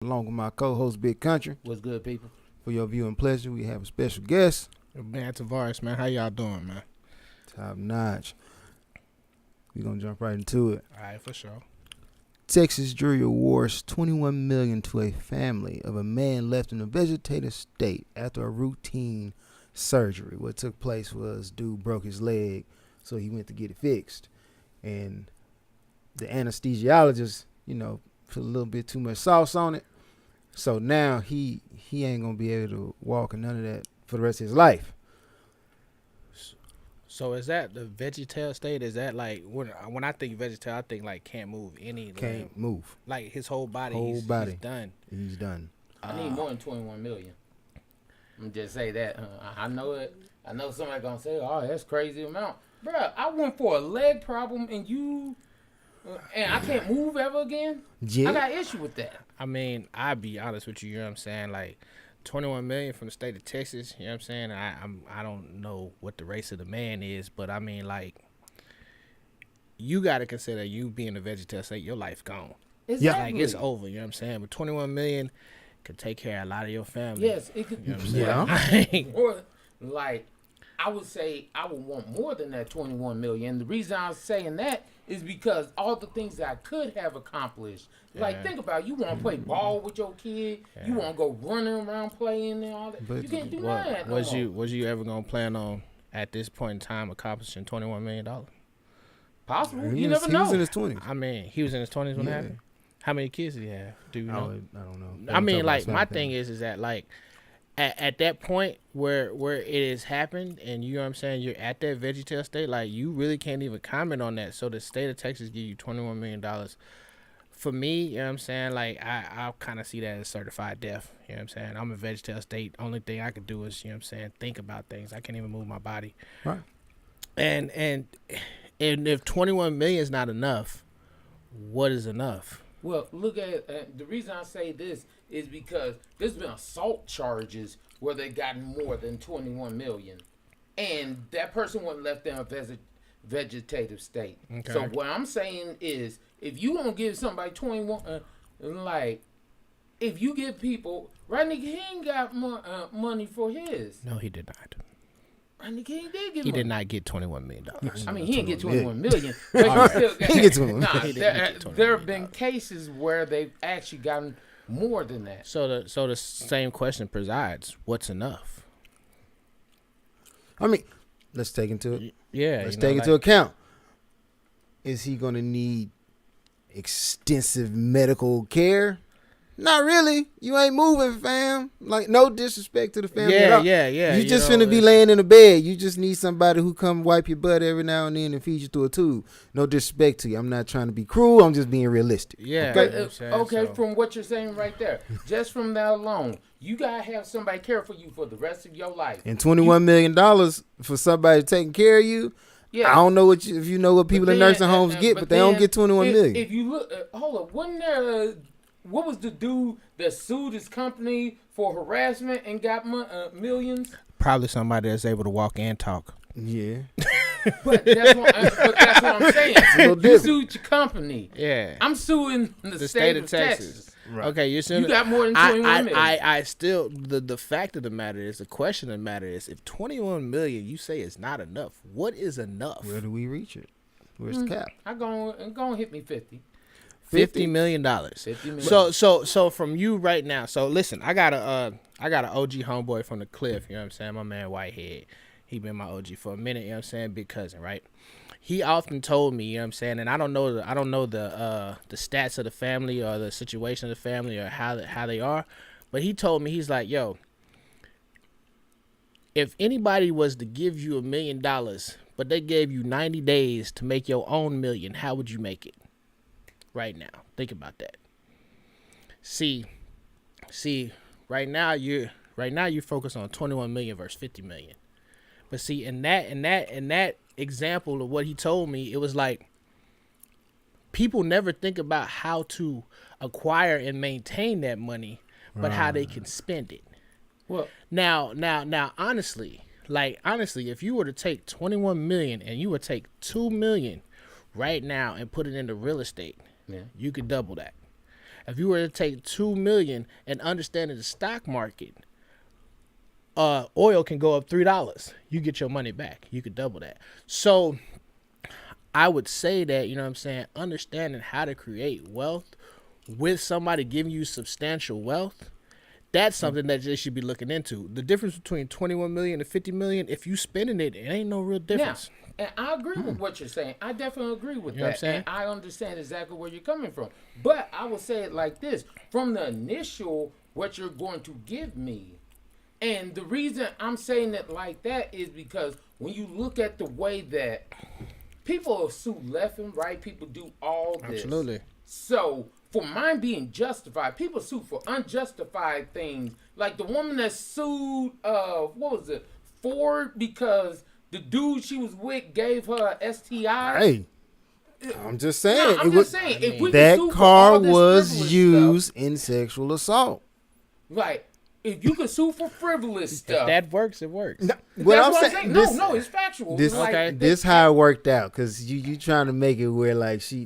Along with my co-host, Big Country. What's good, people? For your viewing pleasure, we have a special guest. Man, Tavares, man. How y'all doing, man? Top notch. We're going to jump right into it. All right, for sure. Texas jury awards $21 million to a family of a man left in a vegetative state after a routine surgery. What took place was dude broke his leg, so he went to get it fixed. And the anesthesiologist, put a little bit too much sauce on it. So now he ain't going to be able to walk or none of that for the rest of his life. So is that the vegetative state? Is that like when I think vegetative, I think like can't move any. Can't move. Like his whole body. He's done. He's done. I need more than 21 million. I'm just say that. I know it. I know somebody gonna say, "Oh, that's crazy amount." Bruh, I went for a leg problem and I can't move ever again. Yeah. I got issue with that. I mean, I'll be honest with you. You know what I'm saying? Like 21 million from the state of Texas. You know what I'm saying? I don't know what the race of the man is, but I mean, like, you got to consider you being a vegetative state, your life gone. Exactly. Like, it's over. You know what I'm saying? But 21 million could take care of a lot of your family. Yes, it could. You know what I'm saying? Or like, I would say I would want more than that 21 million. The reason I was saying that is because all the things that I could have accomplished. Like, think about it. You want to play ball with your kid. Yeah. You want to go running around playing and all that. But you can't do that. Was you ever going to plan on, at this point in time, accomplishing $21 million? Possible. You never know. He was in his 20s. I mean, he was in his 20s when it happened? How many kids did he have? Do you know? I don't know. I mean, like, my thing is that, like, at that point where it has happened and you know what I'm saying, you're at that vegetative state, like, you really can't even comment on that. So the state of Texas give you $21 million. For me, you know what I'm saying, like, I kind of see that as certified death. You know what I'm saying? I'm a vegetative state. Only thing I could do is, you know what I'm saying, think about things. I can't even move my body. Right. And if 21 million is not enough, what is enough? Well, look at the reason I say this is because there's been assault charges where they gotten more than 21 million, and that person wasn't left in a vegetative state. Okay. So what I'm saying is, if you don't give somebody 21, like, if you give people, right, nigga, he ain't got money for his. No, he did not. Right, nigga, he did get. He did not get $21 million. I mean, he didn't get 21 million. But he didn't get 21. Nah, there have been cases where they've actually gotten more than that. So the same question presides: what's enough? I mean, let's take into it. Yeah, let's take into account. Is he gonna need extensive medical care? Not really. You ain't moving, fam. Like, no disrespect to the family at all. Yeah. You just finna be laying in a bed. You just need somebody who come wipe your butt every now and then and feed you through a tube. No disrespect to you. I'm not trying to be cruel. I'm just being realistic. Yeah. Okay, from what you're saying right there, just from that alone, you gotta have somebody care for you for the rest of your life. And $21 million for somebody taking care of you. Yeah. I don't know if you know what people in nursing homes get, but they don't get 21 million. If you look, hold up, wasn't there? What was the dude that sued his company for harassment and got millions? Probably somebody that's able to walk and talk. Yeah. But that's what I'm saying. You sued your company. Yeah. I'm suing the state of Texas. Right. Okay, you're suing. You got more than 21 million. I still, the fact of the matter is, the question of the matter is, if 21 million you say is not enough, what is enough? Where do we reach it? Where's the cap? I'm going to hit me 50. $50 million. $50 million. So from you right now. So listen, I got an OG homeboy from the Cliff. You know what I'm saying? My man Whitehead. He been my OG for a minute. You know what I'm saying? Big cousin, right? He often told me, you know what I'm saying, and I don't know the stats of the family or the situation of the family or how they are, but he told me, he's like, yo, if anybody was to give you $1 million, but they gave you 90 days to make your own million, how would you make it? Right now, think about that. See, right now you focus on 21 million versus 50 million. But see, in that example of what he told me, it was like people never think about how to acquire and maintain that money, but how they can spend it. Well, now, honestly, if you were to take 21 million and you would take 2 million right now and put it into real estate, you could double that. If you were to take $2 million and understand the stock market, oil can go up $3. You get your money back. You could double that. So I would say that, you know what I'm saying, understanding how to create wealth with somebody giving you substantial wealth, that's something that they should be looking into. The difference between 21 million and 50 million, if you spending it, it ain't no real difference. Now, and I agree with what you're saying. I definitely agree with You know what I'm that. saying? And I understand exactly where you're coming from. But I will say it like this. From the initial, what you're going to give me, and the reason I'm saying it like that is because when you look at the way that people sue left and right, people do all this. Absolutely. So for mine being justified, people sue for unjustified things. Like the woman that sued, what was it, Ford, because the dude she was with gave her a STI. Hey, I'm just saying. No, I'm just saying. If we that can sue for car all this was frivolous used stuff, in sexual assault. like, if you could sue for frivolous If stuff, that works, it works. What that's what I'm I'm saying, saying. No, it's factual. This, Like, Okay. this how it worked out, because you trying to make it where like she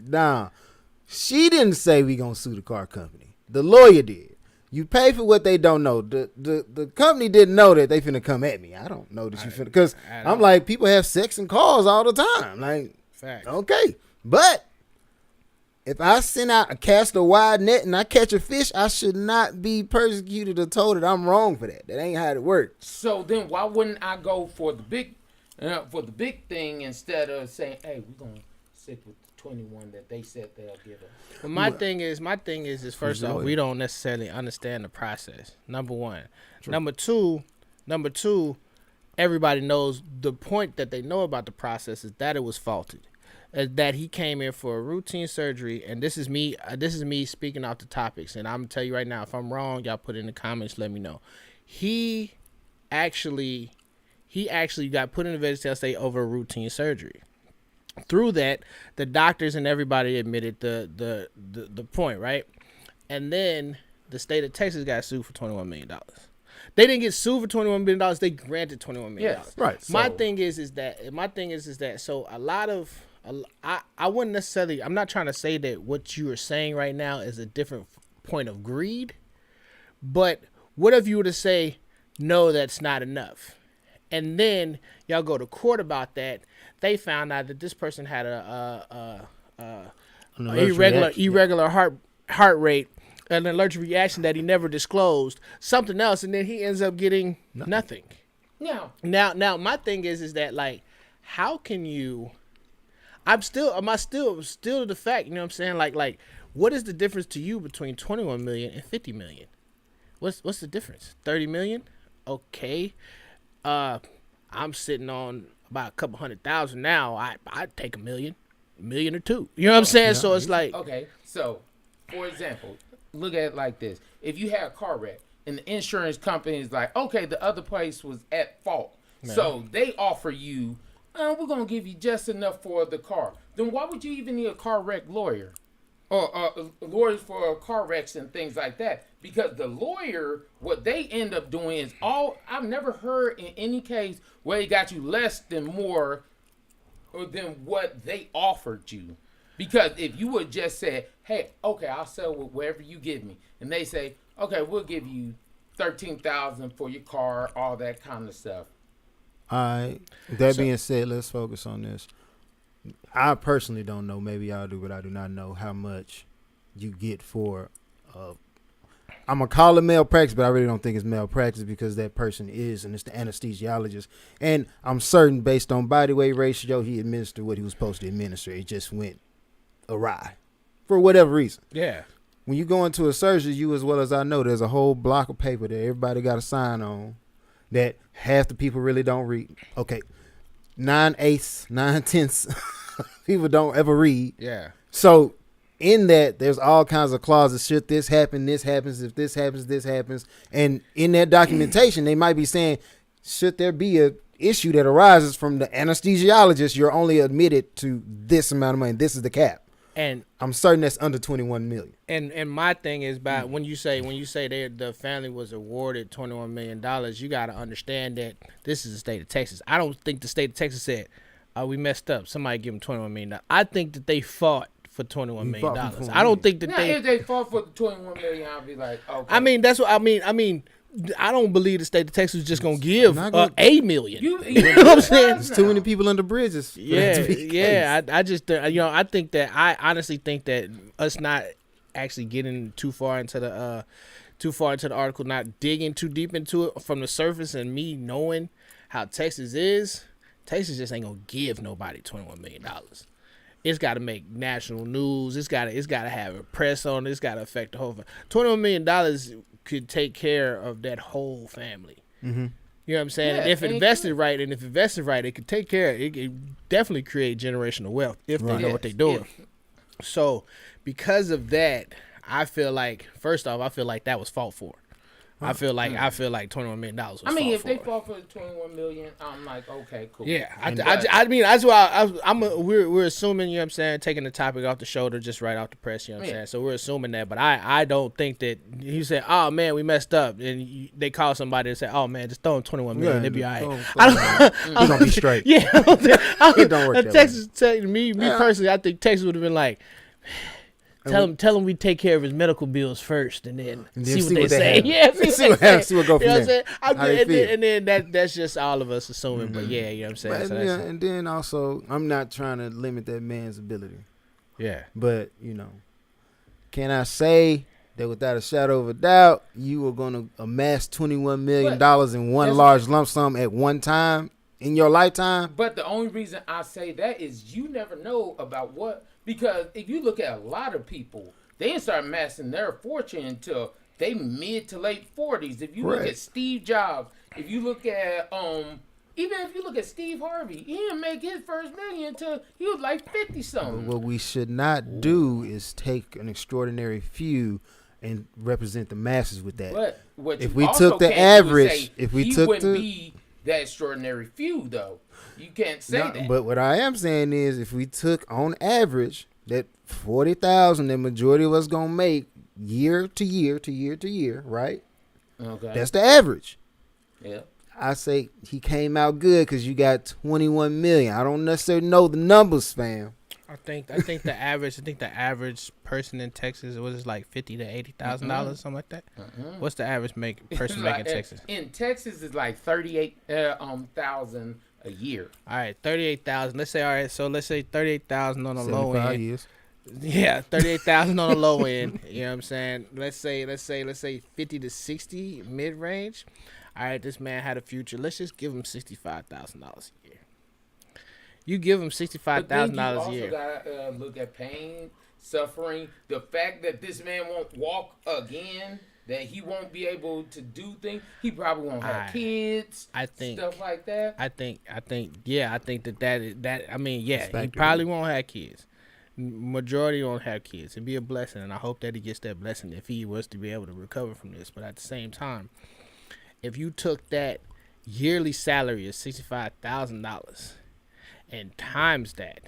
didn't say we gonna sue the car company. The lawyer did. You pay for what they don't know. The company didn't know that they finna come at me. I don't know that you finna, because I'm like, people have sex in cars all the time. Like, Fact. okay, but if I send out a cast a wide net and I catch a fish, I should not be persecuted or told that I'm wrong for that. That ain't how it works. so then why wouldn't I go for the big thing instead of saying, hey, we're gonna stick with the 21 that they said they'll give us? Well, my thing is first the off, lawyer? we don't necessarily understand the process. Number one. Number two, everybody knows the point that they know about the process is that it was faulted. That he came in for a routine surgery, and this is me speaking off the topics, and I'm gonna tell you right now, if I'm wrong, y'all put it in the comments, let me know. He actually got put in a vegetative state over a routine surgery. Through that, the doctors and everybody admitted the point, right? And then the state of Texas got sued for $21 million. They didn't get sued for $21 million. They granted $21 million. Yes. Right. My thing is that so a lot of I wouldn't necessarily. I'm not trying to say that what you are saying right now is a different point of greed, but what if you were to say no, that's not enough, and then y'all go to court about that? They found out that this person had a irregular heart rate, an allergic reaction that he never disclosed, something else, and then he ends up getting nothing. Now, my thing is that, like, how can you? Am I still the fact? You know what I'm saying? Like, what is the difference to you between 21 million and 50 million? What's the difference? 30 million? Okay. I'm sitting on about a couple 100,000 now. I'd take a million or two. You know what I'm saying? Yeah. So it's like, Okay, so for example, look at it like this: if you had a car wreck and the insurance company is like, okay, the other place was at fault, so they offer you, we're gonna give you just enough for the car. Then why would you even need a car wreck lawyer or lawyers for car wrecks and things like that? Because the lawyer, what they end up doing is I've never heard in any case where they got you less than more or than what they offered you. Because if you would just say, hey, okay, I'll sell with whatever you give me, and they say, okay, we'll give you $13,000 for your car, all that kind of stuff. All right. That being said, let's focus on this. I personally don't know. Maybe y'all do, but I do not know how much you get for. I'm gonna call it malpractice, but I really don't think it's malpractice because that person is, and it's the anesthesiologist. And I'm certain, based on body weight ratio, he administered what he was supposed to administer. It just went awry for whatever reason. yeah. When you go into a surgery, you as well as I know, there's a whole block of paper that everybody got to sign on that half the people really don't read. Okay, 9/8, 9/10 people don't ever read. Yeah. So in that, there's all kinds of clauses. Should this happen, this happens. If this happens, this happens. And in that documentation, they might be saying, should there be a issue that arises from the anesthesiologist, you're only admitted to this amount of money. This is the cap. And I'm certain that's under 21 million. And my thing is about when you say the family was awarded $21 million, you got to understand that this is the state of Texas. I don't think the state of Texas said, we messed up, somebody give them $21 million. I think that they fought for $21 You million. fought for $21 I don't think that Now, they. if they fought for the 21 million, I'll be like, okay. I mean, that's what I mean. I don't believe the state of Texas is just gonna give not gonna- $1 million. you know what I'm saying? There's too many people under bridges. for that Yeah, to be the yeah. case. I just I think that I honestly think that us not actually getting too far into the article, not digging too deep into it from the surface, and me knowing how Texas is, Texas just ain't gonna give nobody $21 million. It's got to make national news. It's got to have a press on it. It's got to affect the whole. $21 million could take care of that whole family. Mm-hmm. You know what I'm saying? Yeah, and if ain't invested right, it could take care of it. It could definitely create generational wealth if they know what they're doing. So, because of that, I feel like, first off, that was fought for. I feel like $21 million was I mean, fought if for. they fought for the 21 million, I'm like, okay, cool. Yeah, I mean, that's why we're assuming, you know what I'm saying, taking the topic off the shoulder, just right off the press, you know what I'm saying. So we're assuming that, but I don't think that he said, oh man, we messed up, and they call somebody and say, oh man, just throw him 21 million, they'll be all right. He's gonna be straight. Yeah, It don't work that Texas, me personally, I think Texas would have been like, tell him we take care of his medical bills first, and then see what they say. Yeah, see what happens. See what go from you know there. What I'm How they saying? And then that's just all of us assuming. But yeah, you know what I'm saying. But, So yeah, and then also, I'm not trying to limit that man's ability, yeah. but can I say that without a shadow of a doubt, you are going to amass $21 million in one large lump sum at one time in your lifetime? But the only reason I say that is you never know about what. Because if you look at a lot of people, they didn't start amassing their fortune until they mid to late 40s. If you look at Steve Jobs, if you look at even if you look at Steve Harvey, he didn't make his first million until he was like 50 something. But what we should not do is take an extraordinary few and represent the masses with that. But what If you we also took the can't do is average, say if we he took wouldn't the be that extraordinary few though. You can't say that. But what I am saying is, if we took on average that 40,000, the majority of us gonna make year to year to year to year, right? Okay. That's the average. Yeah. I say he came out good because you got 21 million. I don't necessarily know the numbers, fam. I think the average person in Texas was like $50,000 to $80,000, something like that. What's the average person making in Texas? In Texas, it's like 38,000 a year. All right, 38,000. Let's say 38,000 on the low 75 end. years. Yeah, 38,000 on the low end. You know what I'm saying? Let's say 50 to 60 mid range. All right, this man had a future. Let's just give him $65,000 a year. You give him $65,000 a year. You also gotta look at pain, suffering, the fact that this man won't walk again, that he won't be able to do things. He probably won't have kids. I think stuff like that. I think that. I mean, yeah, he Factor probably won't have kids. Majority won't have kids. It'd be a blessing, and I hope that he gets that blessing if he was to be able to recover from this. But at the same time, if you took that yearly salary of $65,000 and times that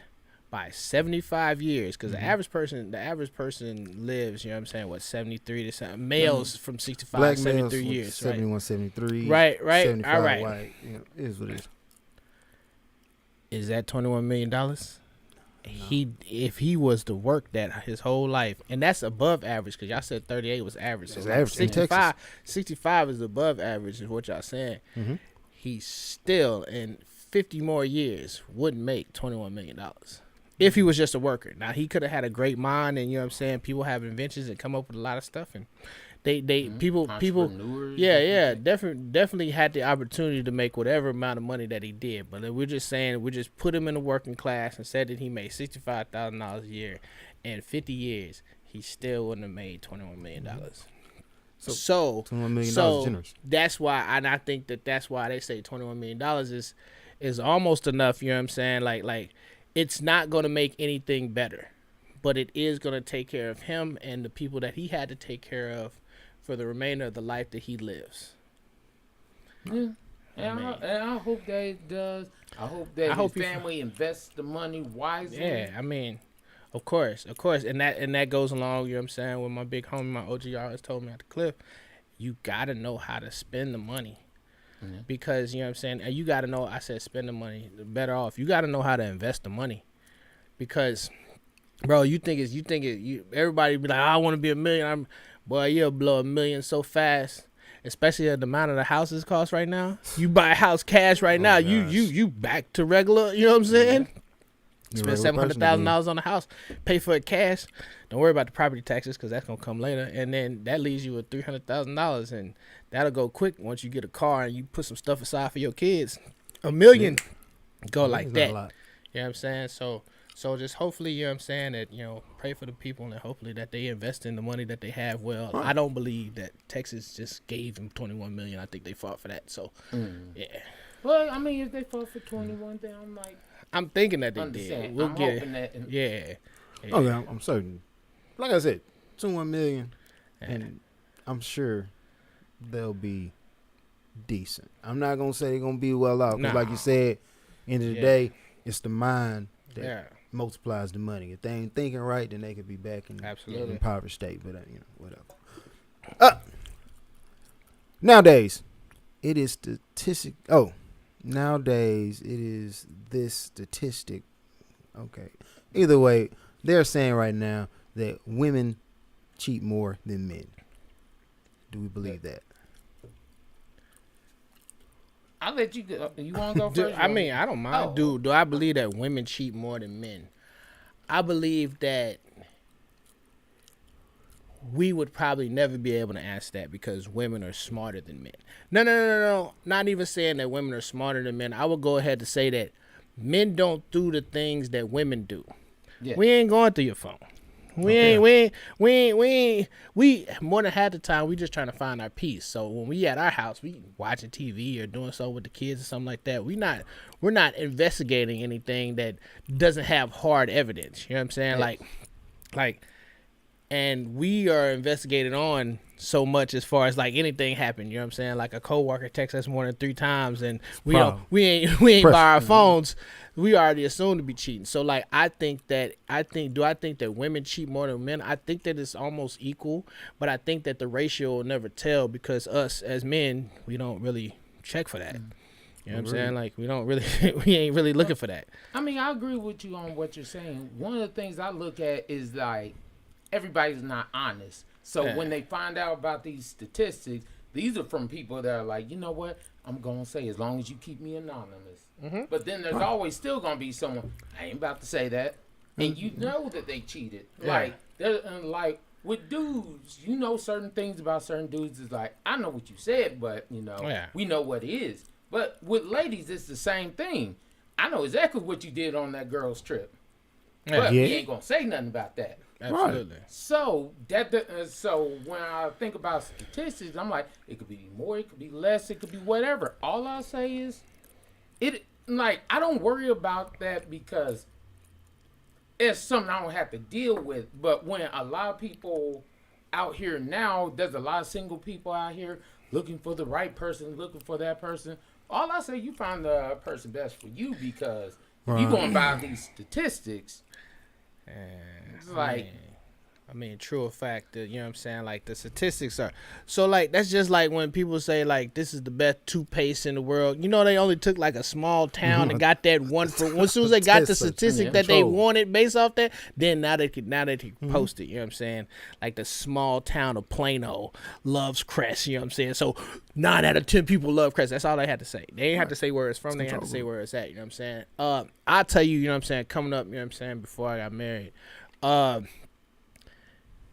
by 75 years, because the average person lives, you know what I'm saying, what, 73 to something, males from 65 Black 73 males, years, 71, right? 73. Right, 75 all right. white. It is what it is. Is that $21 million? No. If he was to work that his whole life, and that's above average, because y'all said 38 was average. So It's like average in Texas. 65 is above average, is what y'all saying. Mm-hmm. He still, in 50 more years, wouldn't make $21 million. If he was just a worker. Now, he could have had a great mind, and you know what I'm saying, people have inventions and come up with a lot of stuff, and people definitely had the opportunity to make whatever amount of money that he did. But we're just saying, we just put him in the working class and said that he made $65,000 a year. In 50 years, he still wouldn't have made $21 million. So $21 million generous. That's why, and I think that's why they say $21 million is almost enough. You know what I'm saying? Like it's not going to make anything better, but it is going to take care of him and the people that he had to take care of for the remainder of the life that he lives. Yeah. And I hope that it does. I hope that his family invests the money wisely. Yeah, I mean, of course, and that goes along. You know what I'm saying? With my big homie, my OG always told me at the cliff, you gotta know how to spend the money, because you know what I'm saying. And you gotta know. I said spend the money. Better off. You gotta know how to invest the money, because Bro, everybody be like, I want to be a million. Boy, you'll blow $1 million so fast. Especially at the amount of the houses cost right now. You buy a house cash right now, you back to regular, you know what I'm saying? Spend $700,000 on the house, pay for it cash. Don't worry about the property taxes because that's gonna come later, and then that leaves you with $300,000, and that'll go quick once you get a car and you put some stuff aside for your kids. $1 million go like that. You know what I'm saying? So just hopefully, you know what I'm saying, that, you know, pray for the people and hopefully that they invest in the money that they have well. Right. I don't believe that Texas just gave them $21 million. I think they fought for that. So, yeah. Well, I mean, if they fought for 21, then I'm thinking that they did. We'll get it. Yeah. Okay, I'm certain. Like I said, $21 million, and I'm sure they'll be decent. I'm not going to say they're going to be well off. Because like you said, end of the day, it's the mind that multiplies the money. If they ain't thinking right, then they could be back in an impoverished state. But you know, whatever. Nowadays, it is statistic. Oh, nowadays it is this statistic. Okay. Either way, they're saying right now that women cheat more than men. Do we believe that? I'll let you go. You want to go first? I mean, I don't mind. Do I believe that women cheat more than men? I believe that we would probably never be able to answer that because women are smarter than men. No. Not even saying that women are smarter than men. I would go ahead to say that men don't do the things that women do. Yeah. We ain't going through your phone. We more than half the time we just trying to find our peace. So when we at our house, we watching TV or doing something with the kids or something like that. We're not investigating anything that doesn't have hard evidence. You know what I'm saying? Yeah. Like, and we are investigated on so much as far as like anything happened. You know what I'm saying? Like a coworker texts us more than 3 times, and we ain't by our phones. We already assumed to be cheating. So like, I think that women cheat more than men? I think that it's almost equal, but I think that the ratio will never tell because us as men, we don't really check for that. You know what I'm saying? Like, we ain't really looking for that. I mean, I agree with you on what you're saying. One of the things I look at is like, everybody's not honest. So when they find out about these statistics, these are from people that are like, you know what? I'm going to say as long as you keep me anonymous. Mm-hmm. But then there's always still going to be someone, I ain't about to say that. And you know that they cheated. Yeah. Like with dudes, you know certain things about certain dudes is like, I know what you said, but, you know, we know what it is. But with ladies, it's the same thing. I know exactly what you did on that girl's trip. But we ain't going to say nothing about that. Absolutely. Right. So so when I think about statistics, I'm like, it could be more, it could be less, it could be whatever. All I say is, I don't worry about that because it's something I don't have to deal with. But when a lot of people out here now, there's a lot of single people out here looking for the right person, looking for that person. All I say, you find the person best for you because you going by these statistics. It's like, I mean, true fact that, you know what I'm saying, like the statistics are so like that's just like when people say like this is the best toothpaste in the world. You know, they only took like a small town and got that one for as soon as they got the statistic that they wanted based off that, then now they can post it. You know what I'm saying? Like the small town of Plano loves Crest. You know what I'm saying? So 9 out of 10 people love Crest. That's all they had to say. They ain't have to say where it's from. They had to say where it's at. You know what I'm saying? I'll tell you. You know what I'm saying? Coming up, you know what I'm saying? Before I got married,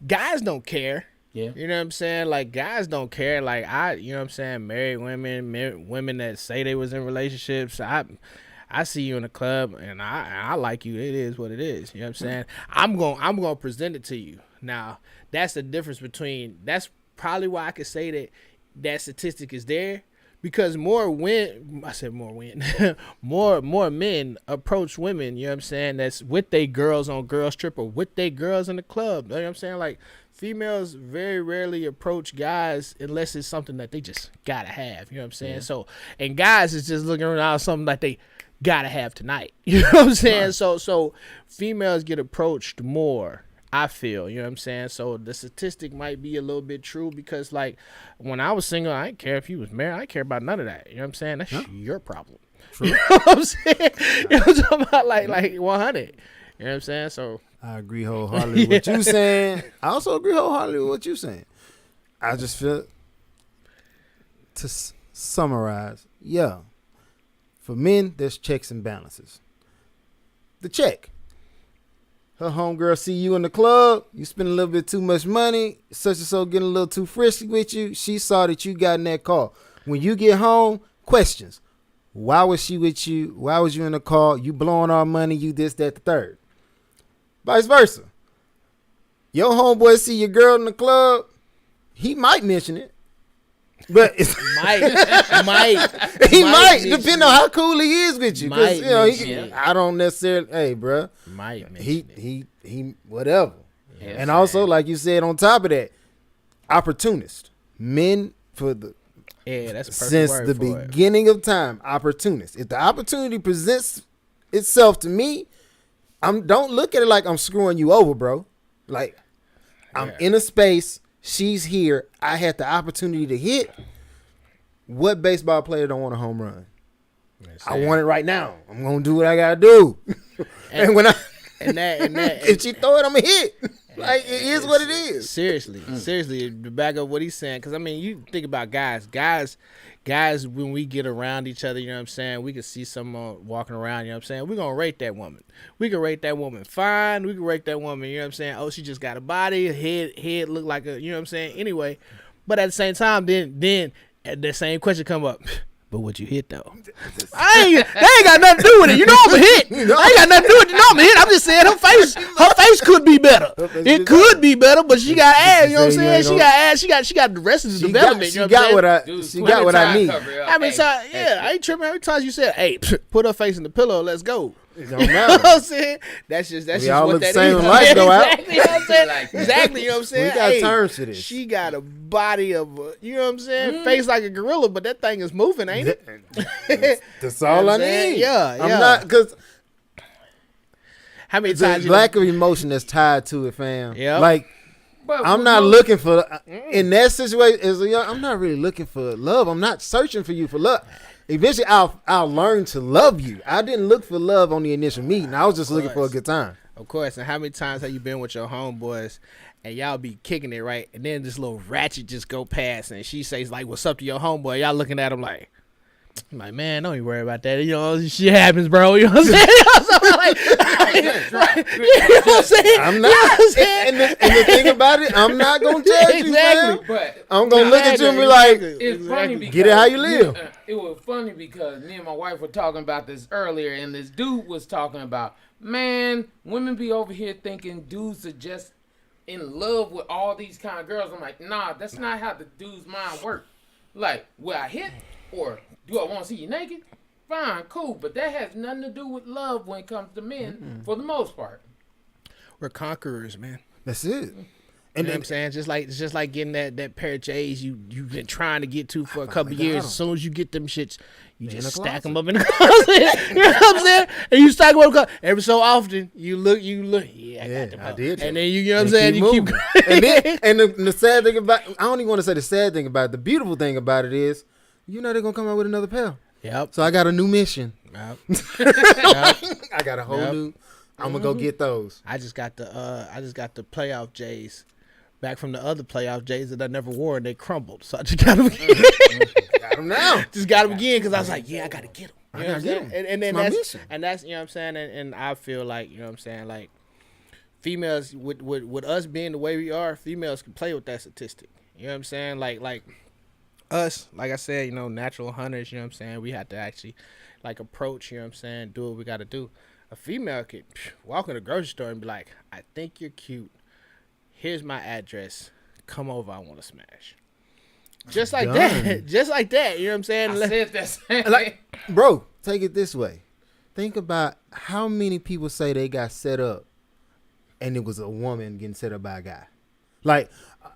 guys don't care. Yeah. You know what I'm saying? Like, guys don't care. Like, you know what I'm saying? Married women that say they was in relationships. I see you in the club and I like you. It is what it is. You know what I'm saying? I'm going to present it to you. Now, that's the difference between, that's probably why I could say that statistic is there. Because more men approach women, you know what I'm saying, that's with they girls on girls trip or with they girls in the club. You know what I'm saying? Like, females very rarely approach guys unless it's something that they just gotta have. You know what I'm saying? Yeah. So, and guys is just looking around something that they gotta have tonight. You know what I'm saying? Right. So females get approached more, I feel, you know what I'm saying? So the statistic might be a little bit true because, like, when I was single, I didn't care if you was married. I didn't care about none of that. You know what I'm saying? That's your problem. True. You know what I'm saying? You know what I'm talking about? Like 100. You know what I'm saying? So I agree wholeheartedly with what you saying. I also agree wholeheartedly with what you saying. I just feel to summarize, yeah. For men, there's checks and balances. The check. Her homegirl see you in the club, you spend a little bit too much money, such and so getting a little too frisky with you. She saw that you got in that car. When you get home, questions. Why was she with you? Why was you in the car? You blowing our money, you this, that, the third. Vice versa. Your homeboy see your girl in the club, he might mention it. But it's might he might depend on how cool he is with you. Because you know, I don't necessarily. Hey, bro. He whatever. Yes, and also, like you said, on top of that, opportunist. Men for the that's a since the beginning of time, opportunist. If the opportunity presents itself to me, don't look at it like I'm screwing you over, bro. Like I'm in a space. She's here. I had the opportunity to hit. What baseball player don't want a home run? I want it right now. I'm gonna do what I gotta do. And when if she throw it, I'm gonna hit. Like it is what it is. Seriously, to back up what he's saying, because I mean, you think about guys. When we get around each other, you know what I'm saying, we can see someone walking around, you know what I'm saying, we're going to rate that woman. We can rate that woman fine. We can rate that woman, you know what I'm saying, oh, she just got a body, head look like a, you know what I'm saying, anyway. But at the same time, then the same question come up. But what you hit, though? That ain't got nothing to do with it. You know I'm a hit. I ain't got nothing to do with it. You know I'm a hit. I'm just saying her face could be better. It could be better, but she got ass. You know what I'm saying? She got ass. She got the rest of the development. She got what I need. I mean, I ain't tripping. How many times you said, hey, put her face in the pillow, let's go. It don't matter. You know what I'm saying? That's just we all what look that the same is. in life, go out. Exactly, you know what I'm saying? Exactly, you know what I'm saying? We got terms to this. She got a body of you know what I'm saying? Face like a gorilla, but that thing is moving, ain't it? That's all I need. Yeah, I'm not, because how many times lack of emotion that's tied to it, fam. Yeah. Like, I'm not looking for, in that situation, as a young, I'm not really looking for love. I'm not searching for you for love. Eventually, I'll learn to love you. I didn't look for love on the initial meeting. I was just looking for a good time. Of course. And how many times have you been with your homeboys and y'all be kicking it, right? And then this little ratchet just go past and she says, like, what's up to your homeboy? Y'all looking at him like, man, don't even worry about that. You know, shit happens, bro. You know what I'm saying? You know what I'm saying? I'm not. You know what I'm saying? And the thing about it, I'm not going to judge you, man. But I'm going to look at you and be like, it's funny because get it how you live. It was funny because me and my wife were talking about this earlier, and this dude was talking about, man, women be over here thinking dudes are just in love with all these kind of girls. I'm like, nah, that's not how the dude's mind works. Like, will I hit or do I want to see you naked? Fine, cool, but that has nothing to do with love when it comes to men, for the most part. We're conquerors, man. That's it. And you know what I'm saying? Just like getting that pair of J's you've been trying to get to for a couple years. As soon as you get them shits, you just stack them up in the closet. You know what I'm saying? And you stack them up in the closet. Every so often, you look. Yeah, I got them. I did. And then you know what I'm saying? You keep and the sad thing about, I don't even want to say the sad thing about it. The beautiful thing about it is, you know they're going to come out with another pair. Yep. So I got a new mission. Yep. I got a whole new. I'm gonna go get those. I just got the playoff J's back from the other playoff J's that I never wore, and they crumbled. So I just got them again. Got them now. Just got them again because I was like, yeah, I gotta get them. I gotta get them. And then that's you know what I'm saying. And I feel like, you know what I'm saying, like females with us being the way we are, females can play with that statistic. You know what I'm saying? Like us, like I said, you know, natural hunters, you know what I'm saying? We have to actually, like, approach, you know what I'm saying, do what we got to do. A female could walk in a grocery store and be like, I think you're cute. Here's my address. Come over, I want to smash. Just like that. Just like that, you know what I'm saying? I said that same. Like, bro, take it this way. Think about how many people say they got set up and it was a woman getting set up by a guy. Like,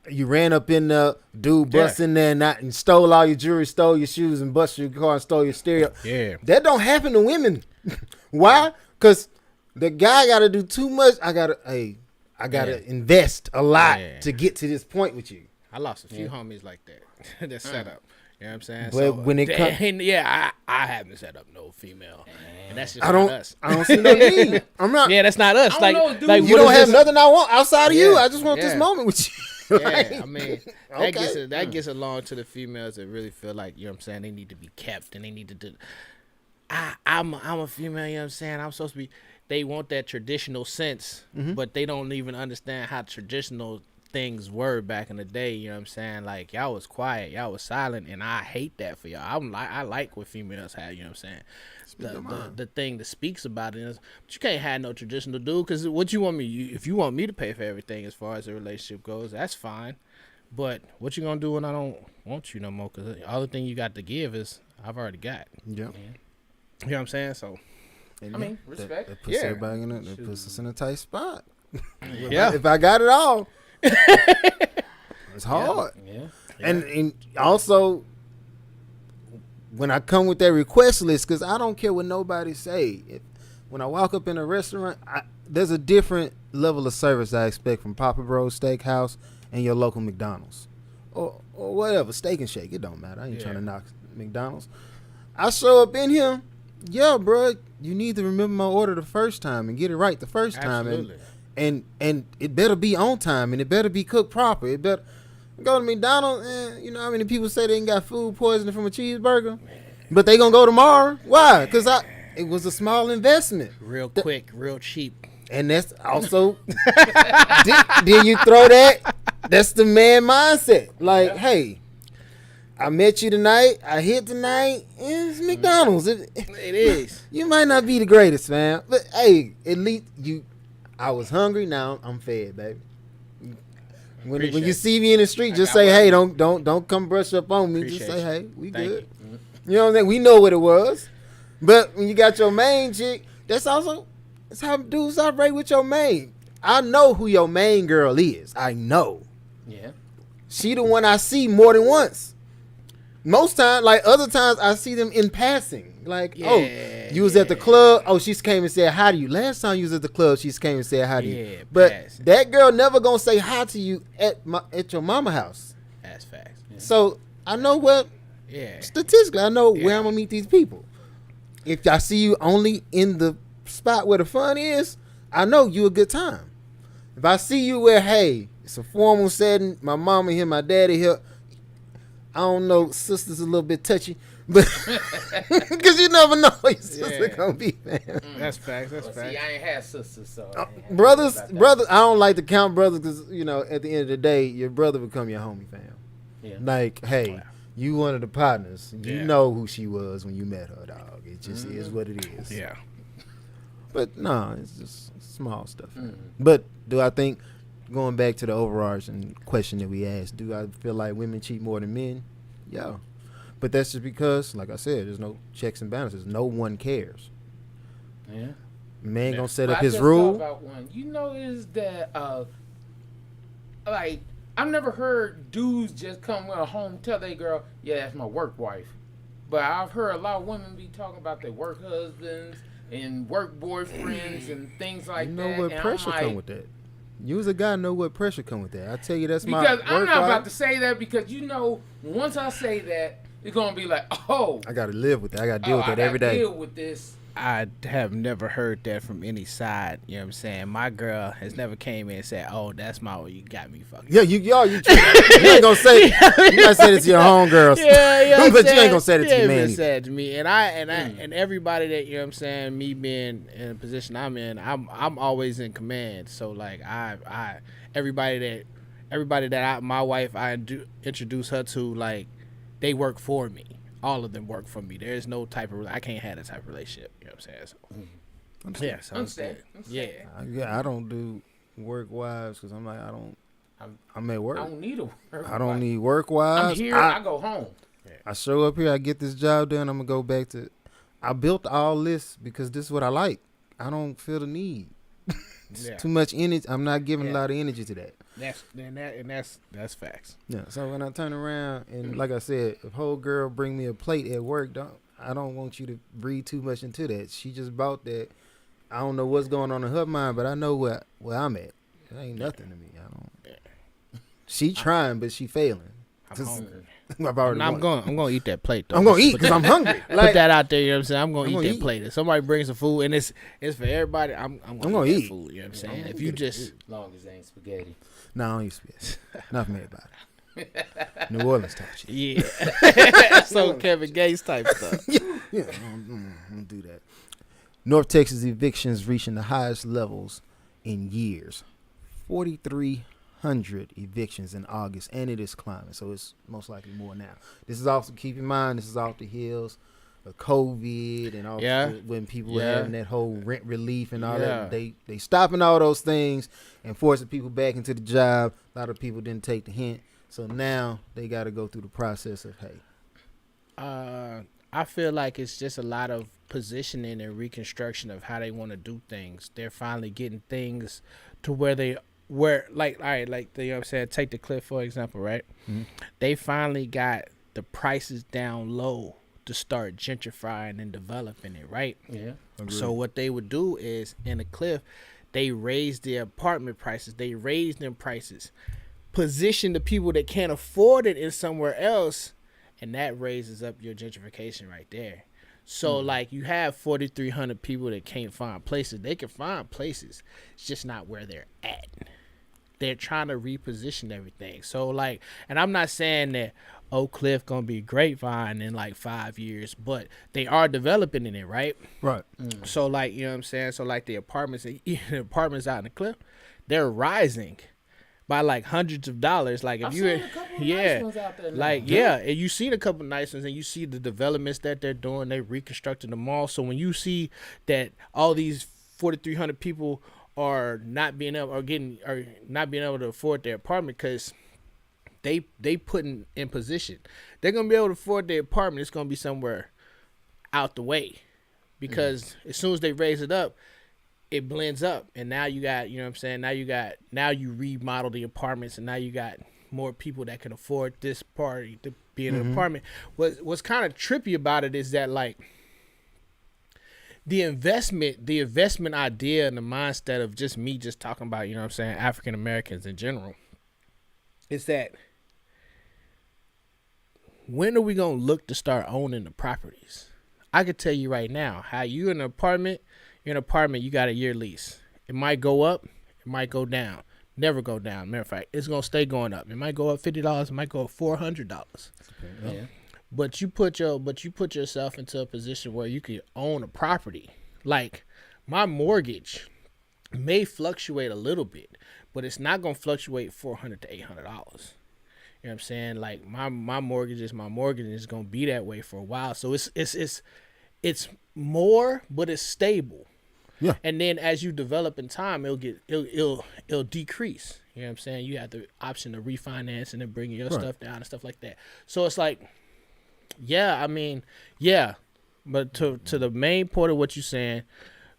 you ran up in the dude, bust in there and stole all your jewelry, stole your shoes, and busted your car and stole your stereo. Yeah. That don't happen to women. Why? Because the guy got to do too much. I got to invest a lot to get to this point with you. I lost a few Yeah. homies like that. That's set up. You know what I'm saying? But when it I haven't set up no female, and that's just I not don't. us. I don't see no need. I'm not. Yeah, that's not us. I Like, don't know, dude. like You what don't is have this? nothing I want outside of you. Yeah, I just want this yeah. moment with you. Yeah, I mean, Okay. that gets along to the females that really feel like, you know what I'm saying, they need to be kept and they need to do. I'm a female, you know what I'm saying? I'm supposed to be. They want that traditional sense, but they don't even understand how traditional things were back in the day. You know what I'm saying? Like, y'all was quiet, y'all was silent, and I hate that for y'all. I like what females have. You know what I'm saying? The thing that speaks about it is, but you can't have no traditional dude. Because what you want me? If you want me to pay for everything as far as the relationship goes, that's fine. But what you gonna do when I don't want you no more? Because the other thing you got to give is I've already got. Yeah. You know what I'm saying? So. I mean, respect. That puts Yeah. everybody in it. That puts us in a tight spot. Yeah. If I got it all, it's hard. Yeah. And also, when I come with that request list, because I don't care what nobody say. When I walk up in a restaurant, there's a different level of service I expect from Papa Bros Steakhouse and your local McDonald's. Or whatever, Steak and Shake. It don't matter. I ain't trying to knock McDonald's. I show up in here, yeah, bro, you need to remember my order the first time and get it right the first time. And it better be on time, and it better be cooked proper. It better go to McDonald's, you know how many people say they ain't got food poisoning from a cheeseburger? But they gonna go tomorrow. Why? Because it was a small investment. Real quick, real cheap. And that's also, then you throw that, that's the man mindset. Like, hey, I met you tonight, I hit tonight, it's McDonald's. It is. You might not be the greatest, man, but hey, at least I was hungry, now I'm fed, baby. When you see me in the street, just say, hey, don't come brush up on me. Just say, hey, we good. You know what I'm saying? We know what it was. But when you got your main chick, that's how dudes operate with your main. I know who your main girl is. I know. Yeah. She the one I see more than once. Most times, like other times, I see them in passing. Like, you was at the club. Oh, she came and said hi to you. Last time you was at the club, she came and said hi to you. But that girl never gonna say hi to you at your mama house. That's facts. Yeah. So I know what. Yeah. Statistically, I know where I'm gonna meet these people. If I see you only in the spot where the fun is, I know you a good time. If I see you where, hey, it's a formal setting, my mama here, my daddy here, I don't know, sister's a little bit touchy, but because you never know who your sister gonna be, man. That's facts. That's facts. See, I ain't had sisters, so brothers. I don't like to count brothers because at the end of the day, your brother become your homie, fam. Yeah. Like, hey, you one of the partners. You know who she was when you met her, dog. It just is what it is. Yeah. But no, it's just small stuff. But do I think, going back to the overarching question that we asked, do I feel like women cheat more than men? Yeah. But that's just because, like I said, there's no checks and balances. No one cares. Yeah. Man gonna set But up I his just rule. thought about one. You notice that, like, I've never heard dudes just come with a home tell their girl, yeah, that's my work wife. But I've heard a lot of women be talking about their work husbands and work boyfriends and things like that. You know what pressure come with that. You as a guy know what pressure come with that. I tell you, that's my work because I'm not wife. about to say that because once I say that, it's gonna be like, oh, I gotta live with that. I gotta deal with that every day. Deal with this. I have never heard that from any side. You know what I'm saying? My girl has never came in and said, "Oh, that's my you got me fucking." Yeah, you ain't gonna say. You might say it to your homegirls. Yeah, but you ain't gonna say it to your man. Said to me, and everybody that, you know what I'm saying, me being in a position I'm in, I'm always in command. So like everybody that my wife introduce her to, like, they work for me. All of them work for me. There's no type of I can't have that type of relationship. You know what I'm saying? So, yeah, so Understand. I don't do work wives because I'm like I'm at work. I don't need a work. I don't need work wives. I'm here. I go home. I show up here. I get this job done. I'm gonna go back to. I built all this because this is what I like. I don't feel the need. It's too much energy. I'm not giving a lot of energy to that. That's facts. Yeah. So when I turn around and, like I said, if whole girl bring me a plate at work, I don't want you to read too much into that. She just bought that. I don't know what's going on in her mind, but I know where I'm at. It ain't nothing to me. I don't. She trying, but she failing. I'm hungry. I've already I'm gonna eat that plate though. I'm gonna eat because I'm hungry. Put that out there, you know what I'm saying? I'm gonna I'm eat gonna that eat. plate. If somebody brings some food and it's for everybody, I'm gonna eat that food, you know what I'm saying? If you just As long as it ain't spaghetti. No, I don't eat spaghetti. Not for everybody. New Orleans type shit. yeah. So Kevin Gates type stuff. Yeah, I don't do that. North Texas evictions reaching the highest levels in years. 4,300 evictions in August, and it is climbing, so it's most likely more now. This is also, keep in mind, this is off the heels of COVID and all when people were having that whole rent relief and all that. They stopping all those things and forcing people back into the job. A lot of people didn't take the hint, so now they got to go through the process of I feel like it's just a lot of positioning and reconstruction of how they want to do things. They're finally getting things to where like, all right, like, you know what I'm saying, take the Cliff for example, right? Mm-hmm. They finally got the prices down low to start gentrifying and developing it, right? Yeah. Agreed. So what they would do is, in the Cliff, they raise the apartment prices. They raise them prices, position the people that can't afford it in somewhere else, and that raises up your gentrification right there. So, like, you have 4,300 people that can't find places. They can find places. It's just not where they're at. They're trying to reposition everything. So, like, and I'm not saying that Oak Cliff going to be Grapevine in, like, 5 years, but they are developing in it, right? Right. So, like, you know what I'm saying? So, like, the apartments out in the Cliff, they're rising by like hundreds of dollars. Like, if I've you seen a couple of nice ones out there now. like and you seen a couple of nice ones, and you see the developments that they're doing. They reconstructing the mall. So when you see that all these 4,300 people are not being able to afford their apartment because they putting in position, they're gonna be able to afford their apartment. It's gonna be somewhere out the way, because as soon as they raise it up, it blends up, and now you got, you know what I'm saying, now you remodel the apartments, and now you got more people that can afford this party to be in an apartment. What's kind of trippy about it is that, like, the investment idea and the mindset of just me just talking about, you know what I'm saying, African Americans in general, is that when are we gonna look to start owning the properties? I could tell you right now, how you in an apartment, you got a year lease. It might go up, it might go down. Never go down. Matter of fact, it's gonna stay going up. It might go up $50, it might go up $400. Yeah. But you put yourself into a position where you can own a property. Like, my mortgage may fluctuate a little bit, but it's not gonna fluctuate $400 to $800. You know what I'm saying? Like, my mortgage is gonna be that way for a while. So it's more, but it's stable. Yeah. And then as you develop in time, it'll decrease. You know what I'm saying? You have the option of refinancing and bringing your stuff down and stuff like that. So it's like, but to the main point of what you're saying,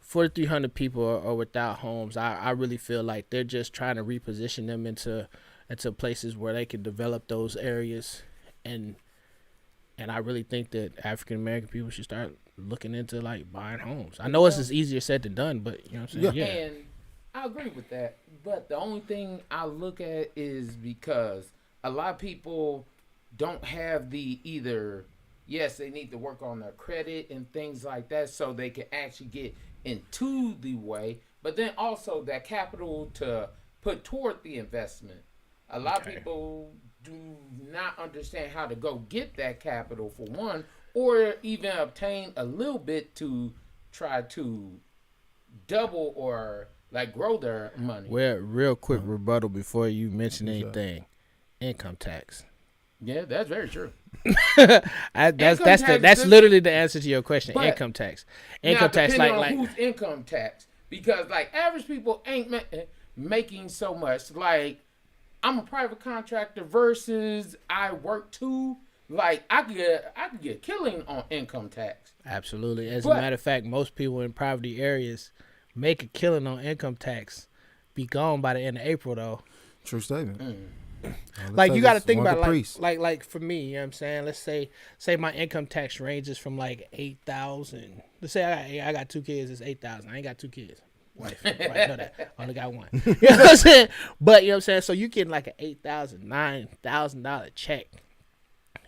4,300 people are without homes. I really feel like they're just trying to reposition them into places where they can develop those areas, and I really think that African American people should start looking into, like, buying homes. I know it's easier said than done, but you know what I'm saying? Yeah. And I agree with that. But the only thing I look at is because a lot of people don't have the either, yes, they need to work on their credit and things like that so they can actually get into the way, but then also that capital to put toward the investment. A lot of people do not understand how to go get that capital, for one, or even obtain a little bit to try to double or, like, grow their money. Well, real quick rebuttal before you mention anything. Income tax. Yeah, that's very true. That's literally the answer to your question. But income tax. Income tax, depending like on whose income tax, because, like, average people ain't making so much. Like, I'm a private contractor versus I work too. Like, I could get a killing on income tax. Absolutely. As a matter of fact, most people in poverty areas make a killing on income tax. Be gone by the end of April, though. True statement. Like, you got to think about it, like for me, you know what I'm saying? Let's say my income tax ranges from like $8,000. Let's say I got 2 kids, it's $8,000. I ain't got 2 kids. Wife, know that. Only got one. You know what I'm saying? But you know what I'm saying. So you getting like an $8,000, $9,000 check.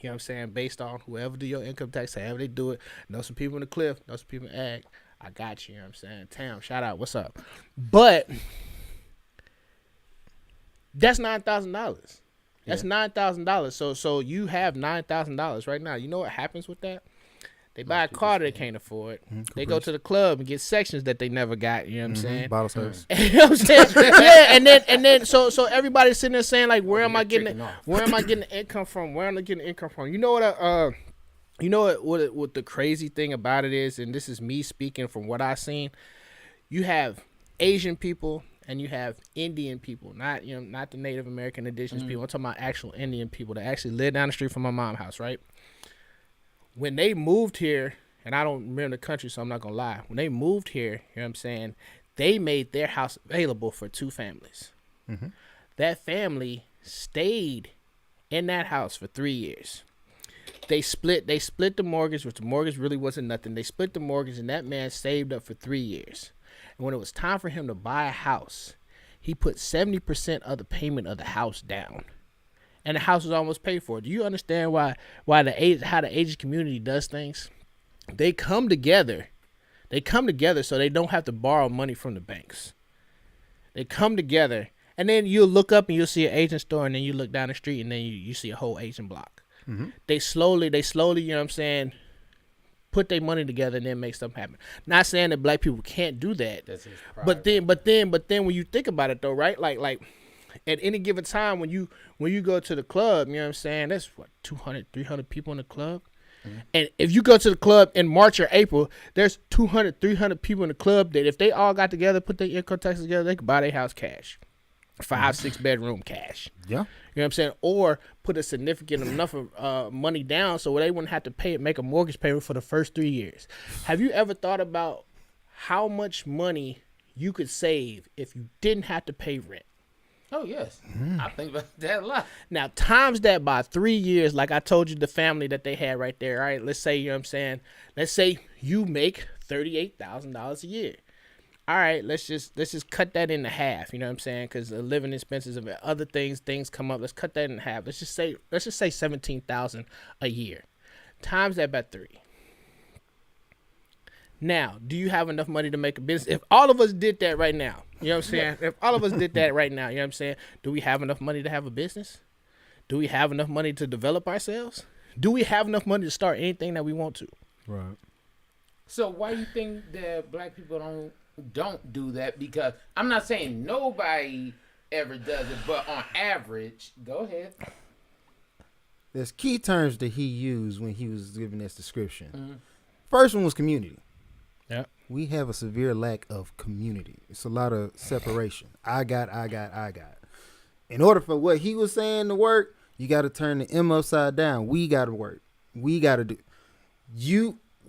You know what I'm saying? Based on whoever do your income tax, however they do it. Know some people in the cliff. Know some people in ag. I got you. You know what I'm saying? Tam, shout out. What's up? But that's $9,000. That's $9,000. So you have $9,000 right now. You know what happens with that? They buy a car that they can't afford. They go to the club and get sections that they never got. You know what I'm saying? Bottle service. You know what I'm saying? Yeah, and then so everybody's sitting there saying like, where am I getting the income from? Where am I getting the income from? You know what? You know what the crazy thing about it is, and this is me speaking from what I've seen. You have Asian people and you have Indian people, not the Native American indigenous people. I'm talking about actual Indian people that actually live down the street from my mom's house, right? When they moved here, and I don't remember the country, so I'm not going to lie. When they moved here, you know what I'm saying, they made their house available for 2 families. Mm-hmm. That family stayed in that house for 3 years. They split the mortgage, which the mortgage really wasn't nothing. They split the mortgage, and that man saved up for 3 years. And when it was time for him to buy a house, he put 70% of the payment of the house down. And the house was almost paid for. Do you understand how the Asian community does things? They come together. So they don't have to borrow money from the banks. They come together, and then you'll look up and you'll see an Asian store, and then you look down the street, and then you see a whole Asian block. Mm-hmm. They slowly, you know what I'm saying, put their money together and then make stuff happen. Not saying that black people can't do that. That's his pride. But then when you think about it though, right? Like at any given time when you go to the club, you know what I'm saying, that's what 200, 300 people in the club. Mm-hmm. And if you go to the club in March or April, there's 200, 300 people in the club that if they all got together, put their income taxes together, they could buy their house cash. 5-6 bedroom cash. Yeah. You know what I'm saying? Or put a significant enough of money down so they wouldn't have to make a mortgage payment for the first 3 years. Have you ever thought about how much money you could save if you didn't have to pay rent? Oh, yes. I think about that a lot. Now, times that by 3 years, like I told you, the family that they had right there, all right? Let's say, you know what I'm saying? Let's say you make $38,000 a year. All right, let's just cut that into half, you know what I'm saying? Because the living expenses of other things come up. Let's cut that in half. Let's just say $17,000 a year. Times that by 3. Now, do you have enough money to make a business? If all of us did that right now, you know what I'm saying? If all of us did that right now, you know what I'm saying? Do we have enough money to have a business? Do we have enough money to develop ourselves? Do we have enough money to start anything that we want to? Right. So why do you think that black people don't do that? Because I'm not saying nobody ever does it, but on average, go ahead. There's key terms that he used when he was giving this description. Mm-hmm. First one was community. Yeah. We have a severe lack of community. It's a lot of separation. I got. In order for what he was saying to work, you got to turn the M upside down. We got to work. We got to do.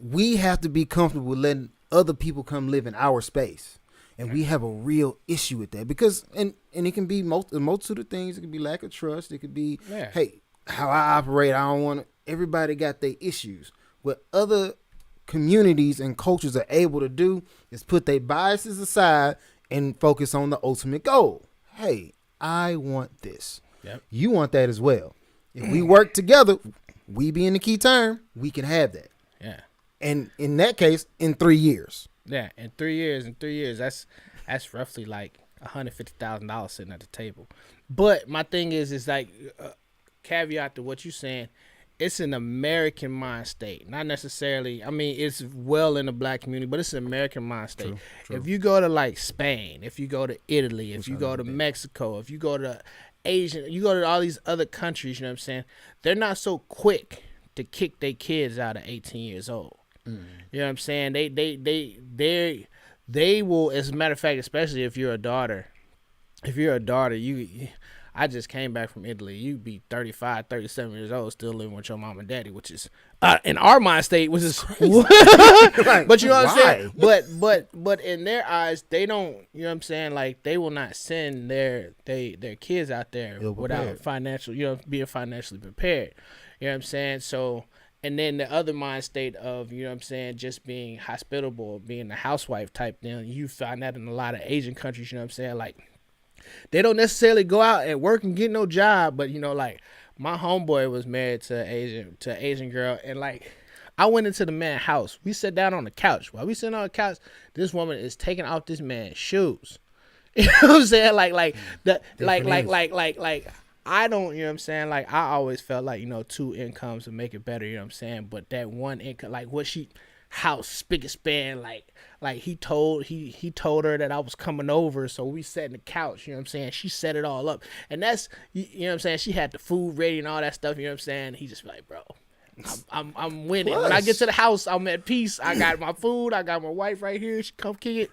We have to be comfortable with letting other people come live in our space. And we have a real issue with that because, and it can be a multitude of things. It could be lack of trust. It could be, hey, how I operate. I don't want to. Everybody got their issues. What other communities and cultures are able to do is put their biases aside and focus on the ultimate goal. Hey, I want this. Yep. You want that as well. If we work together, we being the key term, we can have that. Yeah. And in that case, in 3 years. Yeah, in 3 years, that's roughly like $150,000 sitting at the table. But my thing is like caveat to what you're saying. It's an American mind state, not necessarily. I mean, it's well in the black community, but it's an American mind state. True. If you go to like Spain, if you go to Italy, if you go to Mexico, if you go to Asian, you go to all these other countries, you know what I'm saying? They're not so quick to kick their kids out at 18 years old. Mm. You know what I'm saying? They will, as a matter of fact, especially if you're a daughter, I just came back from Italy. You'd be 35, 37 years old, still living with your mom and daddy, which is in our mind state, which is crazy. But you know what I'm saying? But in their eyes, they don't. You know what I'm saying? Like they will not send their kids out there without financial. Being financially prepared. You know what I'm saying? So And then the other mind state of, you know what I'm saying, just being hospitable, being a housewife type thing. You find that in a lot of Asian countries, you know what I'm saying? Like, they don't necessarily go out and work and get no job, but, you know, like, my homeboy was married to an Asian girl, and, like, I went into the man's house. We sat down on the couch. While we sitting on the couch, this woman is taking off this man's shoes. You know what I'm saying? Like, I don't, you know what I'm saying? Like, I always felt like, you know, 2 incomes would make it better, you know what I'm saying? But that 1 income, like, what she, house, spick and span, like he told her that I was coming over, so we sat in the couch, you know what I'm saying? She set it all up. And that's, you know what I'm saying? She had the food ready and all that stuff, you know what I'm saying? He just like, bro, I'm winning. Plus, when I get to the house, I'm at peace. I got my food. I got my wife right here. She come kick it.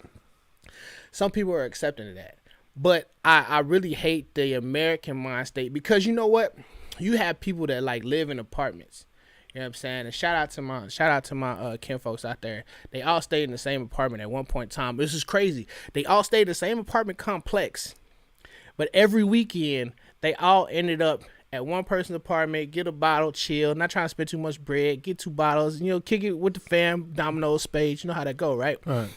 Some people are accepting of that. But I really hate the American mind state, because you know what? You have people that like live in apartments. You know what I'm saying? And shout out to my kin folks out there. They all stayed in the same apartment at one point in time. This is crazy. They all stayed in the same apartment complex. But every weekend, they all ended up at one person's apartment, get a bottle, chill, not trying to spend too much bread, get 2 bottles, you know, kick it with the fam, dominoes, spades. You know how that go, right? Right.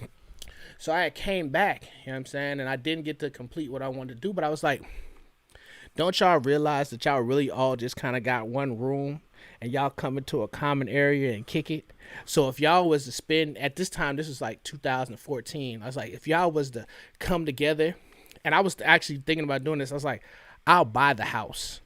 So I came back, you know what I'm saying, and I didn't get to complete what I wanted to do, but I was like, don't y'all realize that y'all really all just kind of got one room and y'all come into a common area and kick it? So if y'all was to spend, at this time, this was like 2014, I was like, if y'all was to come together, and I was actually thinking about doing this, I was like, I'll buy the house.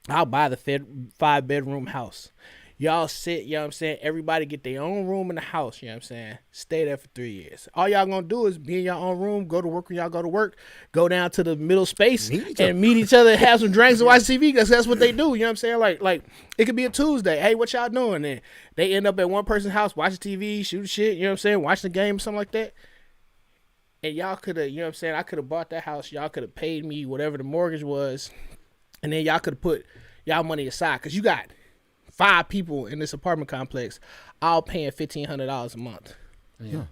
I'll buy the 5-bedroom house. Y'all sit, you know what I'm saying? Everybody get their own room in the house, you know what I'm saying? Stay there for 3 years. All y'all gonna do is be in your own room, go to work when y'all go to work, go down to the middle space and meet each other, have some drinks and watch TV, because that's what they do, you know what I'm saying? Like it could be a Tuesday. Hey, what y'all doing? And they end up at one person's house, watching TV, shooting shit, you know what I'm saying? Watching the game or something like that. And y'all could have, you know what I'm saying? I could have bought that house. Y'all could have paid me whatever the mortgage was. And then y'all could have put y'all money aside, because you got 5 people in this apartment complex, all paying $1,500 a month. Yeah.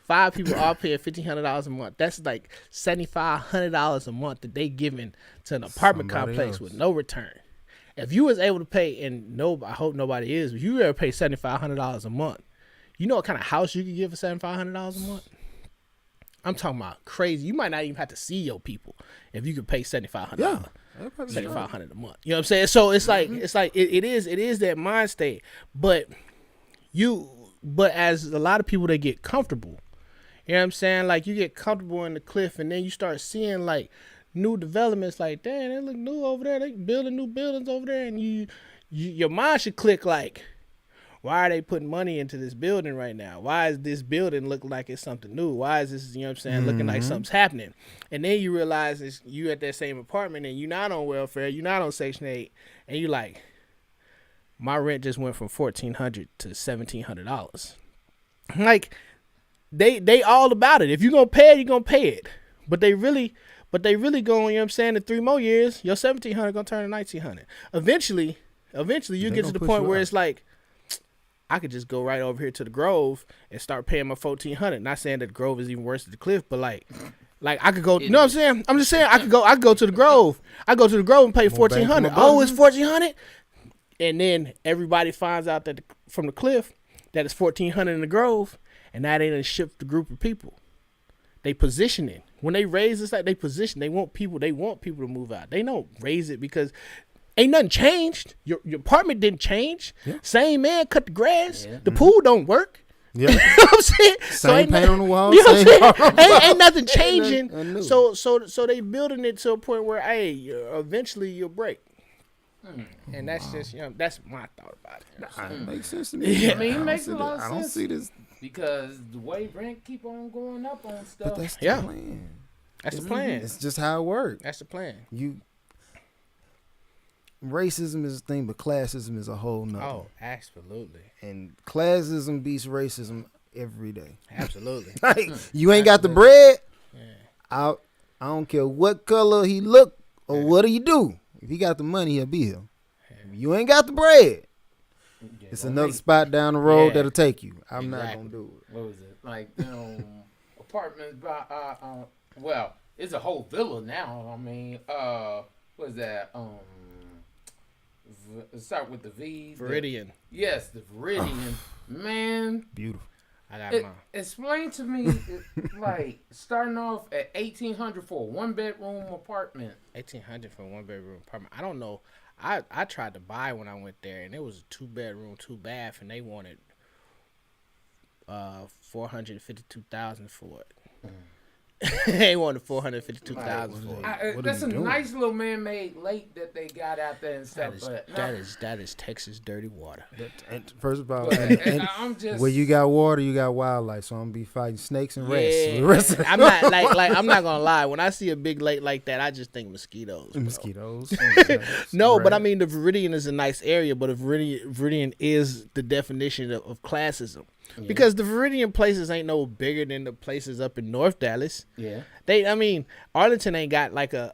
5 people all paying $1,500 a month. That's like $7,500 a month that they giving to an apartment complex with no return. If you was able to pay, and no, I hope nobody is, but you ever pay $7,500 a month, you know what kind of house you could give for $7,500 a month? I'm talking about crazy. You might not even have to see your people if you could pay $7,500. Yeah. $7,500 a month. You know what I'm saying? So it's like it is that mind state. But as a lot of people, they get comfortable. You know what I'm saying? Like, you get comfortable in the cliff, and then you start seeing like new developments. Like, damn, they look new over there. They building new buildings over there, and your mind should click like, why are they putting money into this building right now? Why is this building look like it's something new? Why is this, you know what I'm saying, looking like something's happening? And then you realize you at that same apartment, and you're not on welfare, you're not on Section 8, and you like, my rent just went from $1,400 to $1,700. Like, they all about it. If you're gonna pay it, you're gonna pay it. But they really going, you know what I'm saying, in 3 more years, your $1,700 gonna turn to $1,900. Eventually you get to the point where it's like, I could just go right over here to the Grove and start paying my $1,400. Not saying that the Grove is even worse than the Cliff, but like I could go. You know what I'm saying? I'm just saying I could go to the Grove. I go to the Grove and pay $1,400. Oh, it's $1,400, and then everybody finds out that from the Cliff that it's $1,400 in the Grove, and that ain't a shift the group of people. They position it when they raise this, like they position. They want people to move out. They don't raise it because ain't nothing changed. Your apartment didn't change. Yeah. Same man cut the grass. Yeah. The pool don't work. Yeah. You know what I'm saying? Same paint on the wall. You know what I'm saying? Ain't nothing changing. So they building it to a point where, hey, eventually you'll break. And that's just, you know, that's my thought about it. It makes sense to me. Yeah. I mean, it makes a lot of sense. I don't see this. Because the way rent keep on going up on stuff. But that's the plan. That's the plan. It's just how it works. That's the plan. Racism is a thing, but classism is a whole nother. Oh, absolutely. And classism beats racism every day. Absolutely. Like, you ain't got the bread. Yeah. I don't care what color he look or what he do. If he got the money, he'll be here. If you ain't got the bread, it's another spot down the road that'll take you. I'm not gonna do it. What was it? Like, apartments by well, it's a whole villa now. I mean, what is that? start with the V. Viridian. Yes, the Viridian. Man. Beautiful. I got mine. Explain to me, like, starting off at $1,800 for a 1-bedroom apartment. $1,800 for a 1-bedroom apartment. I don't know. I tried to buy when I went there, and it was a 2-bedroom, 2-bath, and they wanted $452,000 for it. They wanted $452,000 for it. That's a nice little man-made lake that they got out there and stuff. That is Texas dirty water. And first of all, I'm just where you got water, you got wildlife. So I'm gonna be fighting snakes and rats. Yeah, I'm not like I'm not gonna lie. When I see a big lake like that, I just think mosquitoes. Bro. Mosquitoes. No, but I mean the Viridian is a nice area, but Viridian is the definition of classism. Yeah. Because the Viridian places ain't no bigger than the places up in North Dallas. Yeah. Arlington ain't got like a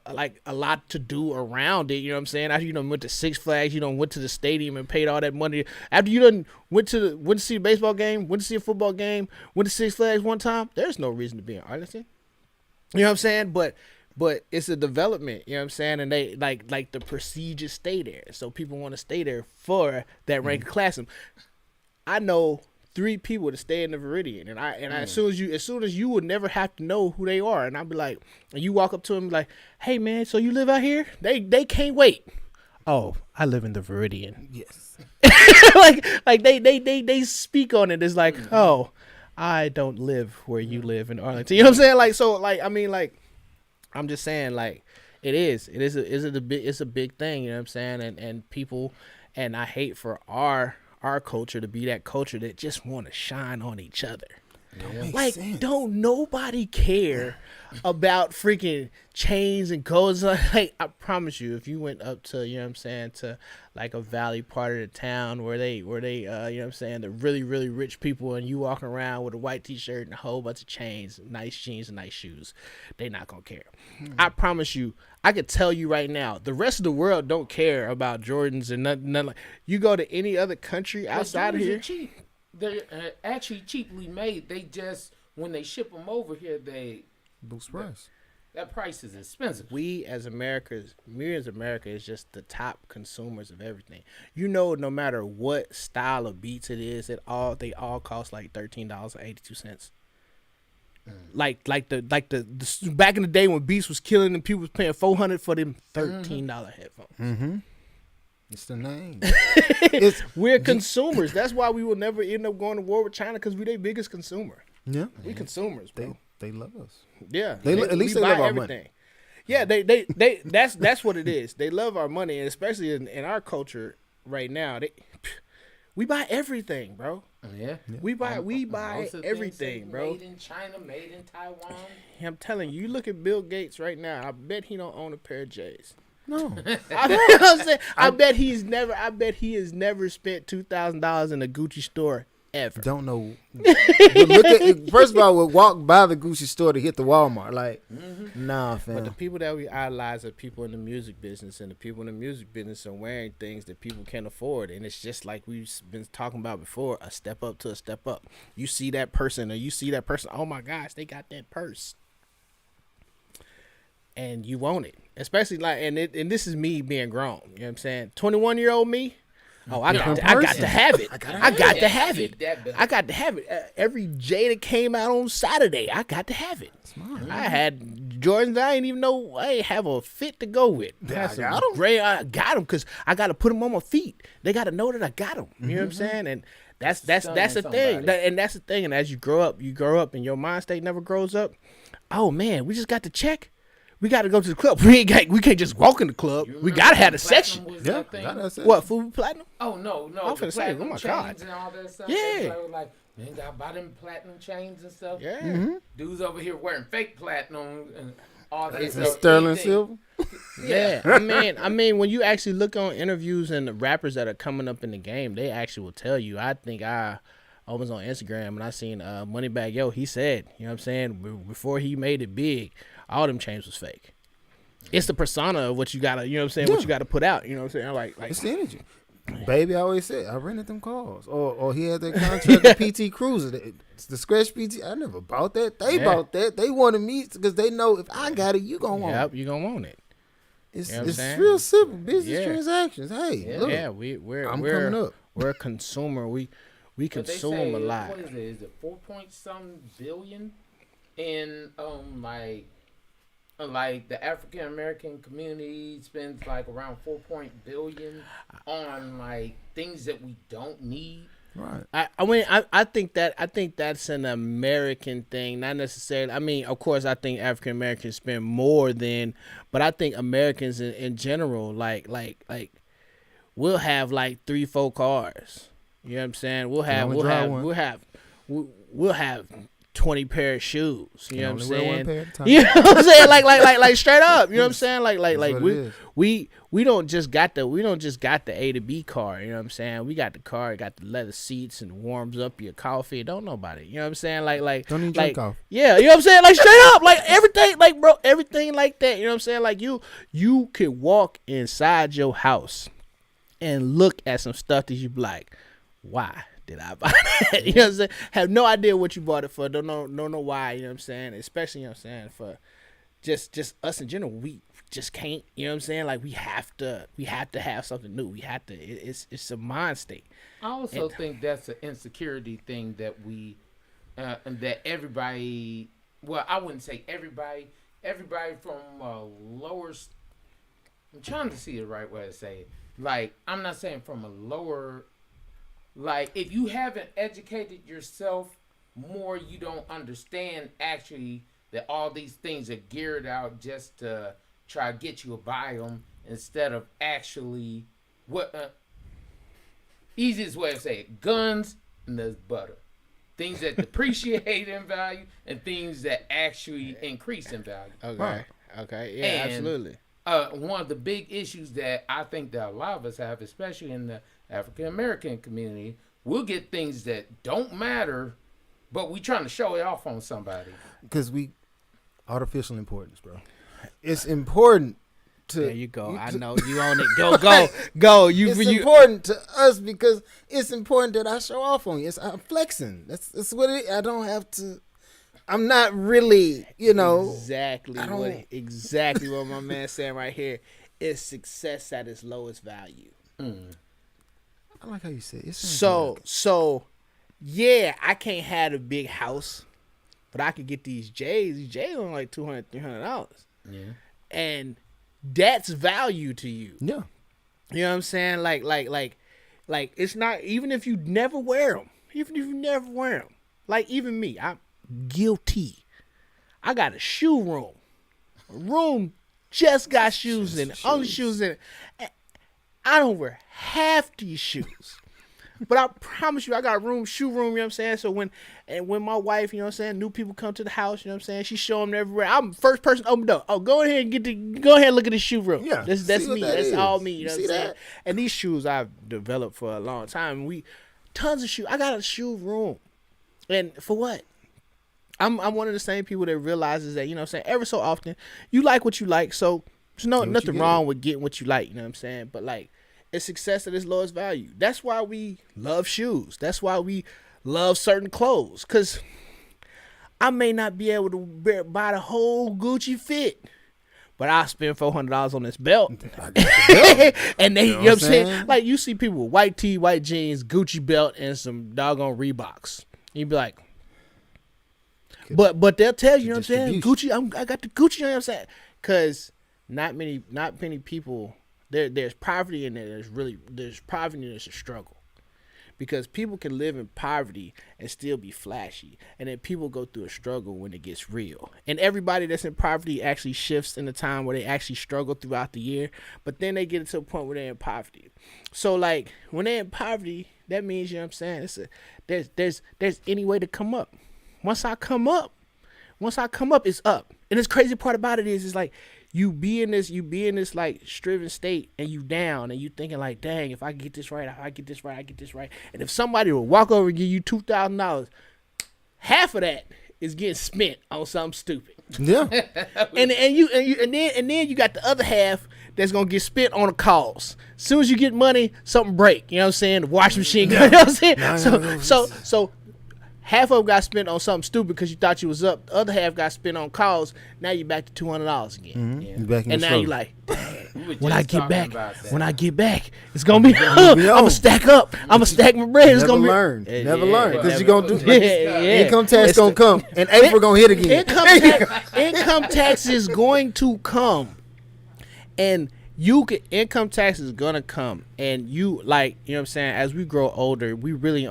lot to do around it. You know what I'm saying? After you went to Six Flags, went to the stadium and paid all that money. After you went to see a baseball game, went to see a football game, went to Six Flags one time, there's no reason to be in Arlington. You know what I'm saying? But it's a development, you know what I'm saying? And they like the prestigious stay there. So people want to stay there for that rank of classism. I know 3 people to stay in the Viridian, and as soon as you would never have to know who they are, and I'd be like, and you walk up to them like, hey man, so you live out here? They can't wait. Oh, I live in the Viridian. Yes. like they speak on it. It's like, oh, I don't live where you live in Arlington. You know what I'm saying? I'm just saying, like, it's a big thing. You know what I'm saying? And people, and I hate for our culture to be that culture that just want to shine on each other. Don't nobody care about freaking chains and codes. Like, I promise you, if you went up to, you know what I'm saying, to like a valley part of the town where they you know what I'm saying, the really, really rich people, and you walking around with a white t-shirt and a whole bunch of chains, nice jeans and nice shoes, they not gonna care. I promise you, I could tell you right now, the rest of the world don't care about Jordans and nothing like. You go to any other country outside of here, cheap. They're actually cheaply made. They just, when they ship them over here, they boost price. That price is expensive. We as America is just the top consumers of everything. No matter what style of beats it is, they all cost like $13.82. Like the back in the day when Beats was killing and people was paying $400 for them $13 headphones. Mm-hmm. It's the name. We're consumers. That's why we will never end up going to war with China, because we're their biggest consumer. Yeah, we consumers, bro. They love us. Yeah, at least they love our money. Yeah, they that's what it is. They love our money, and especially in our culture right now, we buy everything, bro. Yeah. We buy everything, bro. Made in China, made in Taiwan. I'm telling you, look at Bill Gates right now. I bet he don't own a pair of J's. No. I bet he has never spent $2,000 in a Gucci store ever. Don't know. Look at it. First of all, we'll walk by the Gucci store to hit the Walmart. Like, nah, fam. But the people that we idolize are people in the music business, and the people in the music business are wearing things that people can't afford. And it's just like we've been talking about before, a step up to a step up. You see that person, oh my gosh, they got that purse. And you want it. Especially and this is me being grown. You know what I'm saying? 21-year-old me. Oh, I got to have it. I got to have it. Every J that came out on Saturday, I got to have it. Smart. I had Jordans. I didn't even know I didn't have a fit to go with. I got them. I got them because I got to put them on my feet. They got to know that I got them. You know what I'm saying? And that's the thing. And that's the thing. And as you grow up, and your mind state never grows up. Oh man, we just got to check. We got to go to the club. We can't just walk in the club. We got to have a section. Yeah, what, Fubu Platinum? Oh, no. I'm finna say, oh my God. And all that stuff. Yeah. Like, man, got buy them platinum chains and stuff. Yeah. Mm-hmm. Dudes over here wearing fake platinum and all that stuff. Sterling silver. Yeah. I mean, when you actually look on interviews and the rappers that are coming up in the game, they actually will tell you. I think I was on Instagram and I seen Moneybagg Yo. He said, you know what I'm saying, before he made it big, all them chains was fake. It's the persona of what you gotta, you know what I'm saying, what you gotta put out. You know what I'm saying? Like it's the energy. Baby, I always said I rented them cars, or he had that contract with PT Cruiser, the Scratch PT. I never bought that. They bought that. They wanted me because they know if I got it, you gonna want it. Yep, you gonna want it. It's You know what I'm it's saying? real simple business Yeah. transactions. Hey, Yeah. look, Yeah, we're I'm coming up. we're a consumer. We But they consume say, a lot. what is it 4 point some billion in like the African American community spends like around 4 billion on like things that we don't need. Right. I think that's an American thing, not necessarily. I mean, of course, I think African Americans spend more than, but I think Americans in general, like we'll have like 3-4 cars. You know what I'm saying? We'll have only we'll drive have one. we'll have 20 pair of shoes. You know what I'm Only wear one saying? pair at a time. You know what I'm saying? Like straight up. You know what I'm saying? Like That's what it we is. don't just got the A to B car. You know what I'm saying? We got the car, it got the leather seats and warms up your coffee. Don't nobody. You know what I'm saying? Like Don't even drink coffee. yeah, you know what I'm saying? Like straight up, like everything, like bro, everything like that. You know what I'm saying? Like you could walk inside your house and look at some stuff that you be like, why did I buy that? You know what I'm saying? Have no idea what you bought it for. Don't know why. You know what I'm saying? Especially, you know what I'm saying, for just us in general, we just can't. You know what I'm saying? Like we have to have something new. We have to. It's a mind state. I also think that's an insecurity thing that we that everybody. Well, I wouldn't say everybody. Everybody from lower. I'm trying to see the right way to say it. Like I'm not saying from a lower. Like, if you haven't educated yourself more, you don't understand actually that all these things are geared out just to try to get you to buy them instead of actually what easiest way to say it: guns and there's butter, things that depreciate in value and things that actually increase in value. Okay. Okay. Yeah. And, absolutely. One of the big issues that I think that a lot of us have, especially in the African American community, we'll get things that don't matter, but we trying to show it off on somebody. Because artificial importance, bro. It's important to. There you go. I know you own it. Go. It's important to us because it's important that I show off on you. I'm flexing. That's what it. I don't have to. I'm not really, exactly what my man's saying right here. Is success at its lowest value. I like how you say it. So yeah, I can't have a big house, but I could get these J's. These J's on like $200, $300. Yeah. And that's value to you. Yeah. You know what I'm saying? Like it's not, even if you never wear them. Like even me, I'm guilty. I got a shoe room. A room just got shoes in it. Only shoes in it. I don't wear half these shoes. But I promise you, I got shoe room, you know what I'm saying? So when my wife, you know what I'm saying, new people come to the house, you know what I'm saying, she show them everywhere. I'm the first person to open the door. Oh, go ahead and look at the shoe room. Yeah. That's me. That's all me, you know You what I'm see saying? that? And these shoes I've developed for a long time. Tons of shoes. I got a shoe room. And for what? I'm one of the same people that realizes that, you know what I'm saying, ever so often, you like what you like, so there's nothing wrong with getting what you like, you know what I'm saying? But like, it's success at its lowest value. That's why we love shoes. That's why we love certain clothes. Because I may not be able to buy the whole Gucci fit, but I'll spend $400 on this belt. And they, you know what I'm saying? Like, you see people with white tee, white jeans, Gucci belt, and some doggone Reeboks. You be like, but they'll tell you, you know what I'm saying? Gucci, I got the Gucci, you know what I'm saying? Because not many people, there's poverty in there. There's poverty and there's a struggle. Because people can live in poverty and still be flashy. And then people go through a struggle when it gets real. And everybody that's in poverty actually shifts in the time where they actually struggle throughout the year. But then they get to a point where they're in poverty. So like when they're in poverty, that means, you know what I'm saying, there's any way to come up. Once I come up, it's up. And this crazy part about it is like you be in this like striven state and you down and you thinking like, dang, if I get this right, I get this right. And if somebody will walk over and give you $2,000, half of that is getting spent on something stupid. Yeah. and then you got the other half that's gonna get spent on a cause. As soon as you get money, something break. You know what I'm saying? The washing machine. You know what I'm saying? So half of it got spent on something stupid because you thought you was up. The other half got spent on calls. Now you back to $200 again. Mm-hmm. Yeah. You back in And the now you struggle. like, We were when I just get talking back, about that. when I get back, it's gonna be. I'm gonna stack up. I'm gonna stack my bread. It's Never gonna be. learn. Never learn. Because Never- you're going to do. Yeah. Income tax It's going to come. And April going to hit again. Income tax is going to come, and income tax is gonna come, and you like, you know what I'm saying. As we grow older, we really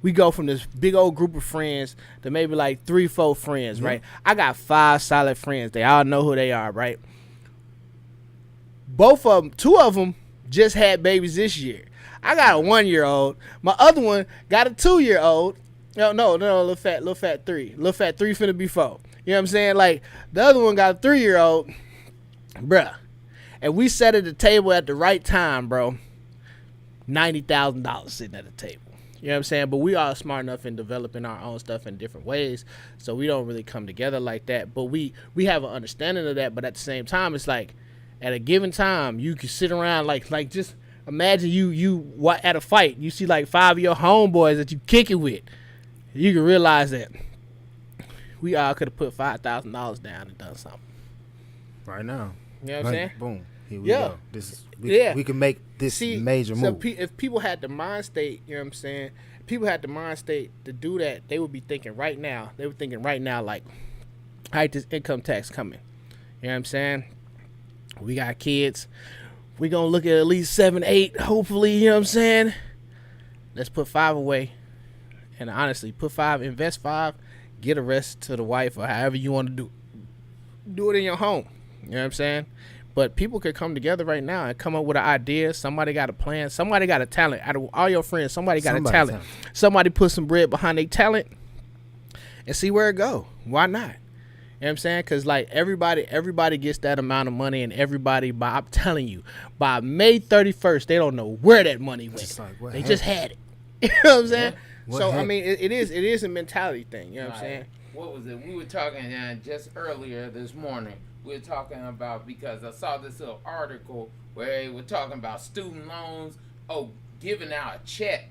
we go from this big old group of friends to maybe like 3-4 friends, right? I got 5 solid friends. They all know who they are, right? Both of them, 2 of them just had babies this year. I got a 1-year-old. My other one got a 2-year-old. No, little fat 3. Little fat 3 finna be 4. You know what I'm saying? Like, the other one got a 3-year-old. Bruh. And we sat at the table at the right time, bro. $90,000 sitting at the table. You know what I'm saying? But we are smart enough in developing our own stuff in different ways. So we don't really come together like that. But we have an understanding of that. But at the same time, it's like, at a given time, you can sit around like just imagine you at a fight. You see like 5 of your homeboys that you kick it with. You can realize that we all could have put $5,000 down and done something. Right now. You know what I'm saying? Boom. Here we Yeah. go. This is we can make this major move. If people had the mind state, you know what I'm saying? If people had the mind state to do that, they would be thinking right now. They were thinking right now, like, all right, this income tax coming. You know what I'm saying? We got kids. We gonna look at least 7, 8, hopefully, you know what I'm saying? Let's put 5 away. And honestly, put 5, invest 5, get a rest to the wife or however you want to do. Do it in your home. You know what I'm saying? But people could come together right now and come up with an idea. Somebody got a plan. Somebody got a talent. Out of all your friends, somebody got a talent. Somebody put some bread behind their talent and see where it go. Why not? You know what I'm saying? Because, like, everybody gets that amount of money, and everybody, I'm telling you, by May 31st, they don't know where that money went. Like, they just had it. You know what I'm saying? What So, happened? I mean, it is a mentality thing. You know what I'm saying? What was it? We were talking just earlier this morning. We were talking about, because I saw this little article where they were talking about student loans. Oh, giving out a check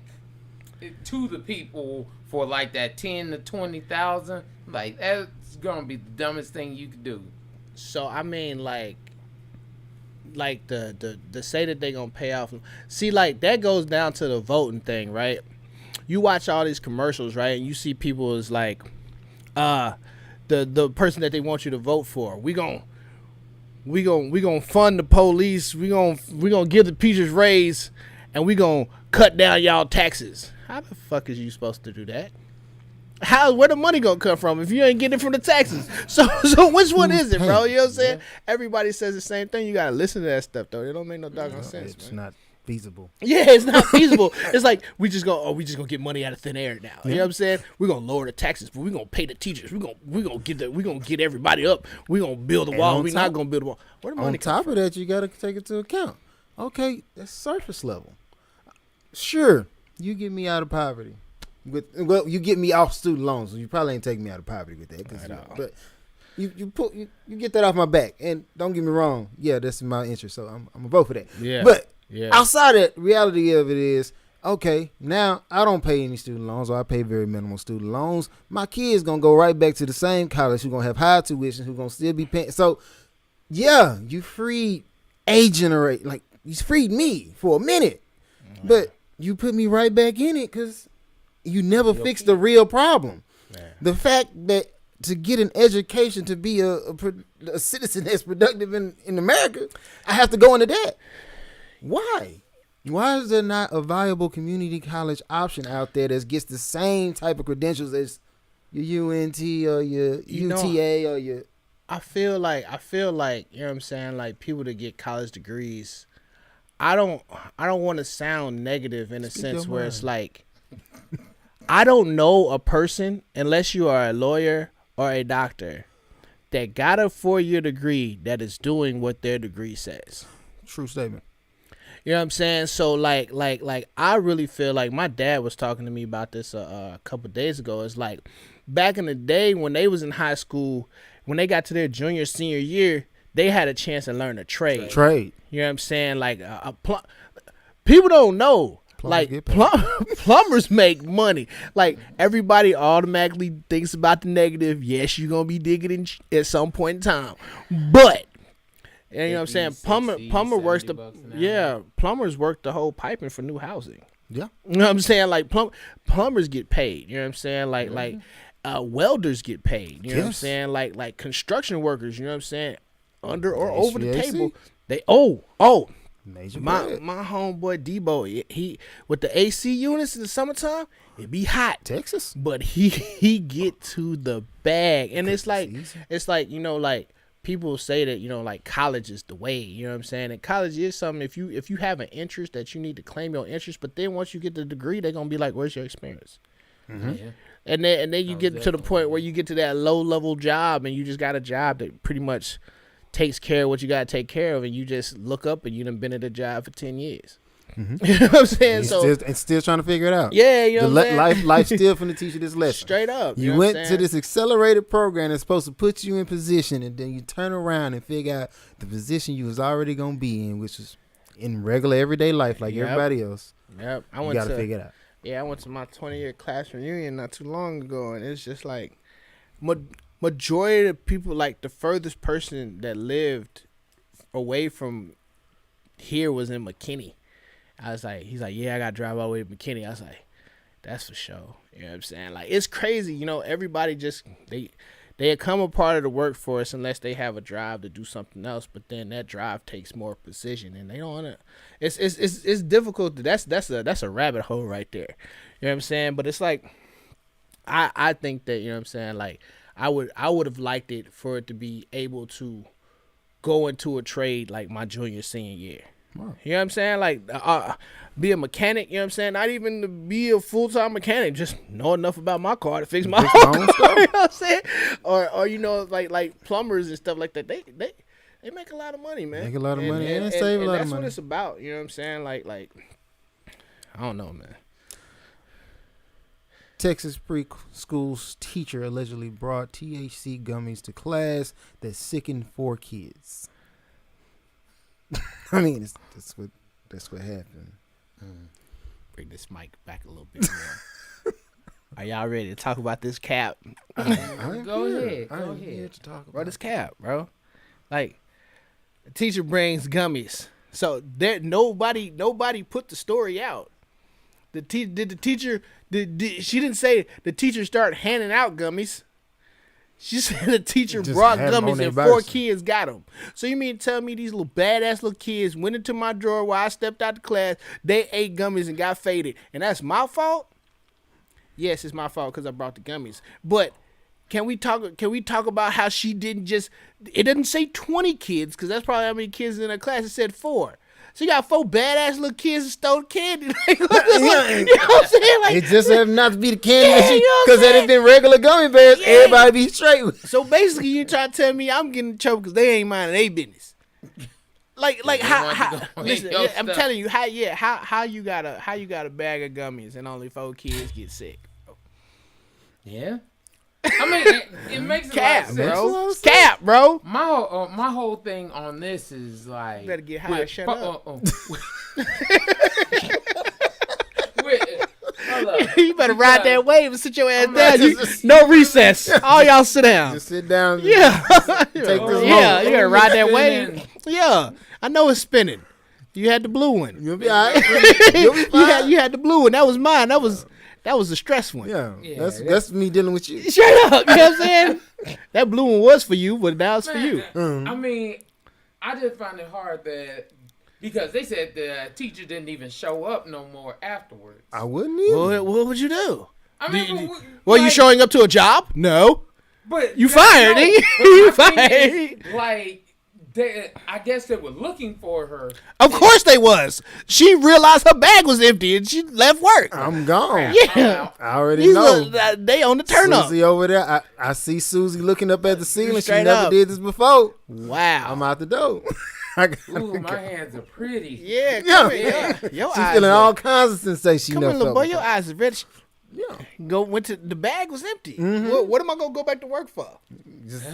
to the people for like that 10 to 20,000. Like, that's gonna be the dumbest thing you could do. So I mean, like the say that they gonna pay off. See, like, that goes down to the voting thing, right? You watch all these commercials, right, and you see people is like, the person that they want you to vote for. We gonna fund the police. We gonna give the teachers raise, and we gonna cut down y'all taxes. How the fuck is you supposed to do that? Where the money gonna come from if you ain't getting it from the taxes? So which one is it, bro? You know what I'm saying? Yeah. Everybody says the same thing. You gotta listen to that stuff, though. It don't make no doggone sense. It's man. not feasible. Yeah, it's not feasible. It's like we just gonna get money out of thin air now. You know what I'm saying? We're gonna lower the taxes, but we're gonna pay the teachers. We're gonna get everybody up. We're gonna build a wall. We're not gonna build a wall. Where the money on top of that, you gotta take it into account. Okay, that's surface level. Sure, you get me out of poverty. You get me off student loans. You probably ain't taking me out of poverty with that. But you get that off my back. And don't get me wrong. Yeah, that's in my interest. So I'm gonna vote for that. Yeah. But outside of that, reality of it is, okay, now I don't pay any student loans, or I pay very minimal student loans. My kids gonna go right back to the same college, who gonna have high tuition, who gonna still be paying. So yeah, you freed a generation. Like, you freed me for a minute, but you put me right back in it because you never fixed the real problem. Man. The fact that to get an education to be a citizen that's productive in America, I have to go into that. Why? Why is there not a viable community college option out there that gets the same type of credentials as your UNT or your UTA or your... I feel like, you know what I'm saying, like, people that get college degrees, I don't want to sound negative in a sense where it's like, I don't know a person, unless you are a lawyer or a doctor, that got a 4-year degree that is doing what their degree says. True statement. You know what I'm saying? So like I really feel like, my dad was talking to me about this a couple days ago. It's like, back in the day when they was in high school, when they got to their junior, senior year, they had a chance to learn a trade. Trade. You know what I'm saying? Like, people don't know. Plumbers Like get paid. plumbers make money. Like everybody automatically thinks about the negative. Yes, you're gonna be digging at some point in time, but you know what I'm saying. 50, Plumber 60, works the 70 bucks an hour. yeah. Plumbers work the whole piping for new housing. Yeah. You know what I'm saying? Like plumbers get paid. You know what I'm saying? Like welders get paid. You know what I'm Yes. saying? Like construction workers. You know what I'm saying? Under or over the HVAC. table. They oh. Major My bread. homeboy Debo, he with the AC units in the summertime, it be hot. Texas. But he get to the bag, and it's like easy. you know, like people say that, you know, like college is the way. You know what I'm saying? And college is something, if you have an interest, that you need to claim your interest. But then once you get the degree, they're gonna be like, where's your experience? Mm-hmm. Yeah. And then you get to the Exactly. point where you get to that low level job, and you just got a job that pretty much takes care of what you got to take care of, and you just look up and you done been at a job for 10 years. Mm-hmm. You know what I'm saying? And So still trying to figure it out. yeah, you know what I'm saying? Life still finna teach you this lesson. Straight up. You know what I'm went to saying? this accelerated program that's supposed to put you in position, and then you turn around and figure out the position you was already gonna be in, which is in regular everyday life like Yep. everybody else. Yep. I You went gotta to figure it out. I went to my 20-year class reunion not too long ago, and it's just like majority of the people, like the furthest person that lived away from here was in McKinney. I was like, he's like, yeah, I got to drive all the way to McKinney. I was like, that's for sure. You know what I'm saying? Like, it's crazy. You know, everybody just, they become a part of the workforce unless they have a drive to do something else. But then that drive takes more precision, and they don't want to. It's difficult. That's a rabbit hole right there. You know what I'm saying? But it's like, I think that, you know what I'm saying, like I would have liked it for it to be able to go into a trade like my junior senior year. Wow. You know what I'm saying? Like be a mechanic, you know what I'm saying? Not even to be a full-time mechanic, just know enough about my car to fix my Fix my own car. stuff. You know what I'm saying? Or you know, like plumbers and stuff like that. They make a lot of money, man. Make a lot of money and save a lot of that's money. what it's about, you know what I'm saying? Like I don't know, man. Texas preschool teacher allegedly brought THC gummies to class that sickened 4 kids. I mean, that's what happened. Bring this mic back a little bit more. Are y'all ready to talk about this cap? Go ahead. Go I'm here ahead. to talk about Bro, this cap, bro. Like, the teacher brings gummies. So there nobody put the story out. She didn't say the teacher started handing out gummies. She said the teacher Just brought had 'em on gummies their and 4 person. kids got them. So you mean to tell me these little badass little kids went into my drawer while I stepped out the class, they ate gummies and got faded, and that's my fault? Yes, it's my fault because I brought the gummies. But can we talk about how she didn't just? It doesn't say 20 kids because that's probably how many kids in her class. It said 4. So you got 4 badass little kids that stole candy. Like, you know what I'm saying? Like, it just happened not to be the candy Yeah, you know what I'm because had saying? it been regular gummy bears, Yeah. everybody be straight with it. so basically, you trying to tell me I'm getting in trouble because they ain't minding their business. Like They how? want to go Listen, in your I'm stuff. telling you how you got a bag of gummies and only 4 kids get sick. Yeah. I mean, it makes a lot Cap, of sense. bro. Cap, bro. My whole thing on this is like, You better get high and shut up. Hold up. You better ride that wave and sit your ass I'm down. not- No recess. All y'all sit down. Just sit down. Yeah. Take this Yeah, moment. you gotta ride that Spinning. wave. Yeah. I know it's spinning. You had the blue one. You'll be all right. You'll be fine. You had the blue one. That was mine. That was the stress one. Yeah, Yeah, that's me dealing with you. Shut up. You know what I'm saying? That blue one was for you, but now it's for you. I mean, I just find it hard that because they said the teacher didn't even show up no more afterwards. I wouldn't either. What would you do? I mean, Well, you showing up to a job? No. But You no, fired, no, nigga. but You my thing fired. is, like, I guess they were looking for her. Of course they was. She realized her bag was empty and she left work. I'm gone. Yeah. I already These know. they on the turn up. Susie over there. I see Susie looking up at the ceiling. She Straight never up. did this before. Wow. I'm out the door. I gotta Ooh, my go. hands are pretty. Yeah, Yeah. come here. Your She's eyes feeling look- all kinds of sensation. Come you here, know, little boy. felt. Your eyes are red. Yeah. Went to the bag was empty. Mm-hmm. What am I gonna go back to work for? Just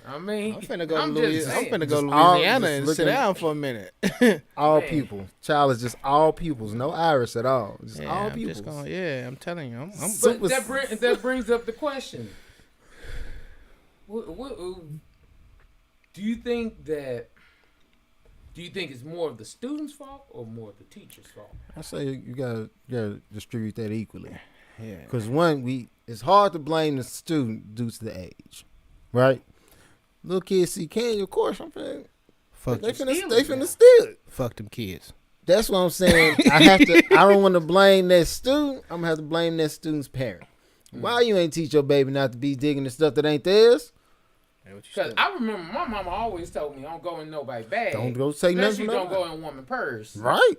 I mean, I'm finna go to I'm just I'm saying. finna go to Just all- Louisiana just and sit looking- down for a minute. All Man. people. Child is just all peoples. No Irish at all. Just Yeah, all I'm peoples. just going. Yeah, I'm telling you, I'm So- But that brings up the question. What, do you think it's more of the student's fault or more of the teacher's fault? I say you gotta distribute that equally. yeah. Because it's hard to blame the student due to the age, right? Little kids see candy, of course. I'm finna, Fuck they them, finna steal it. fuck them kids. That's what I'm saying. I don't want to blame that student. I'm gonna have to blame that student's parent. Why you ain't teach your baby not to be digging the stuff that ain't theirs? Because I remember my mama always told me, don't go in nobody's bag. Don't go take nothing Especially from don't nobody. go in a woman's purse. Right.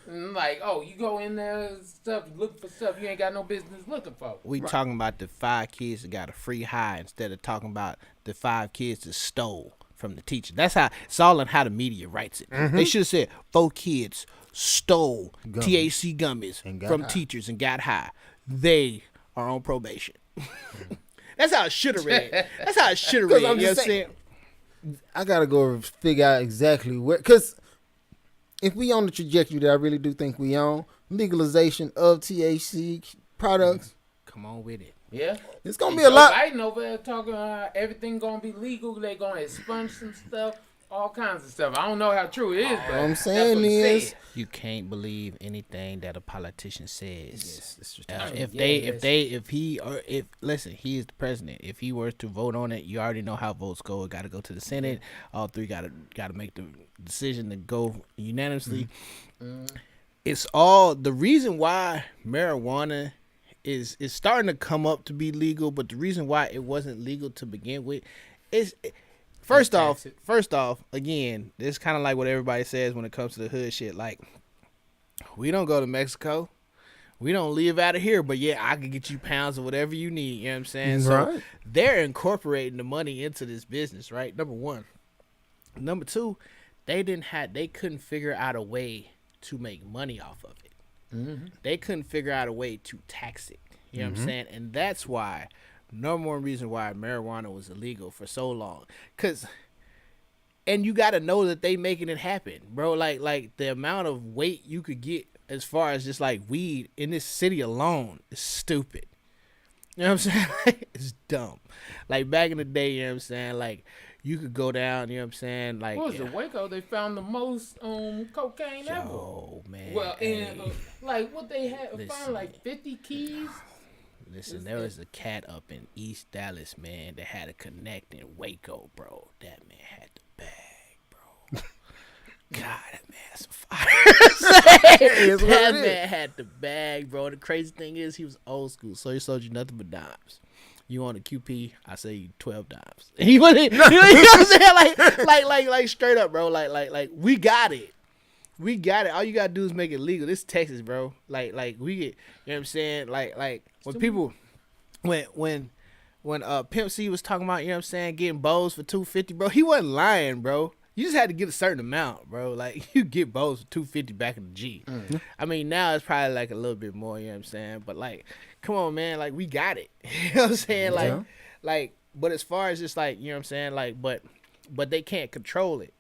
And like, oh, you go in there stuff, looking for stuff you ain't got no business looking for. We talking about the 5 kids that got a free high instead of talking about the 5 kids that stole from the teacher. That's how it's all in how the media writes it. They should have said 4 kids stole THC gummies And got from high. teachers and got high. They are on probation. That's how it should have read. That's how it should have read. I'm You know just what I'm saying? I gotta go figure out exactly where, because if we on the trajectory that I really do think we on, legalization of THC products, Come on with it. Yeah. it's gonna And be a Joe lot. Biden over there talking everything gonna be legal. They gonna expunge some stuff, all kinds of stuff. I don't know how true it is, but I'm that's saying what he is- said. You can't believe anything that a politician says. It's just- Listen, he is the president. If he were to vote on it, you already know how votes go. It got to go to the Senate. All 3 got to make the decision to go unanimously. It's all the reason why marijuana is starting to come up to be legal, but the reason why it wasn't legal to begin with is. First off, again, it's kind of like what everybody says when it comes to the hood shit. Like, we don't go to Mexico. We don't live out of here, but yeah, I can get you pounds of whatever you need. You know what I'm saying? So Right. they're incorporating the money into this business, right? Number one. Number two, they couldn't figure out a way to make money off of it. They couldn't figure out a way to tax it. You know what I'm saying? And that's why. Number one reason why marijuana was illegal for so long. And you got to know that they making it happen, bro. Like the amount of weight you could get as far as just like weed in this city alone is stupid. You know what I'm saying? It's dumb. Like back in the day, you know what I'm saying? Like you could go down, you know what I'm saying? Like, What was it, Waco? They found the most cocaine ever. oh, man. Well, hey. like what they had Listen. found like 50 keys. Listen, there was a cat up in East Dallas, man, that had a connect in Waco, bro. That man had the bag, bro. God, that man had some fire. Is what That it is. man had the bag, bro. The crazy thing is he was old school, so he sold you nothing but dimes. You want a QP? I say you 12 dimes. He wasn't, you know what I'm saying? Like straight up, bro. Like we got it. We got it. All you gotta do is make it legal. This is Texas, bro. Like we get, you know what I'm saying? Like when people, when Pimp C was talking about, you know what I'm saying, getting bowls for $250, bro. He wasn't lying, bro. You just had to get a certain amount, bro. Like you get bowls for $250 back in the G. I mean, now it's probably like a little bit more, you know what I'm saying? But like, come on, man. Like we got it. You know what I'm saying? Yeah. Like, but as far as just like, you know what I'm saying? Like, but they can't control it.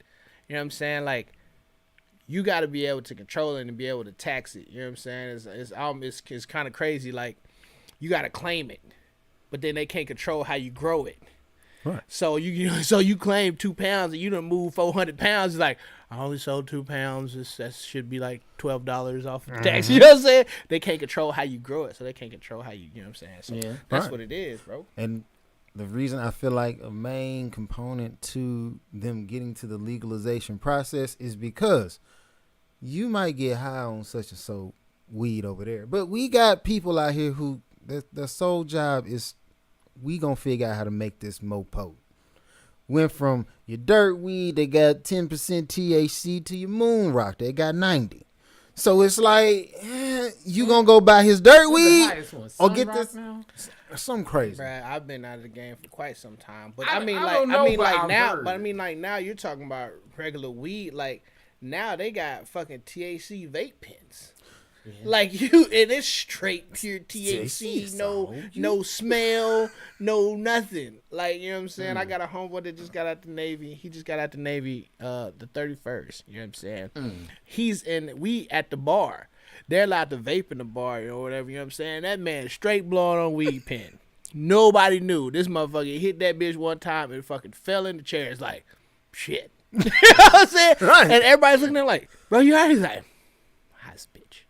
You know what I'm saying? Like, you got to be able to control it and be able to tax it. You know what I'm saying? It's kind of crazy. Like, you got to claim it, but then they can't control how you grow it. Right. So you claim 2 pounds and you done move 400 pounds. It's like, I only sold 2 pounds. That should be like $12 off of the tax. You know what I'm saying? They can't control how you grow it, so they can't control how you know what I'm saying? So Yeah. that's Right. what it is, bro. And the reason I feel like a main component to them getting to the legalization process is because you might get high on such and so weed over there, but we got people out here who their sole job is we gonna figure out how to make this more potent. Went from your dirt weed, they got 10% THC, to your moon rock, they got 90. So it's like, you gonna go buy his dirt What's the weed highest one? or get Sunrock this now? something crazy. Bruh, I've been out of the game for quite some time, but I don't know, but I've now, heard. but I mean like now you're talking about regular weed. Like now they got fucking THC vape pens. Like you, and it's straight pure THC, no smell, no nothing. Like, you know what I'm saying? I got a homeboy that just got out the Navy. He just got out the Navy the 31st. You know what I'm saying? He's we at the bar. They're allowed to vape in the bar or whatever. You know what I'm saying? That man straight blowing on weed pen. Nobody knew. This motherfucker hit that bitch one time and fucking fell in the chair. It's like, shit. You know what I'm saying? Right. And everybody's looking at him like, bro, you alright? He's like, high as bitch.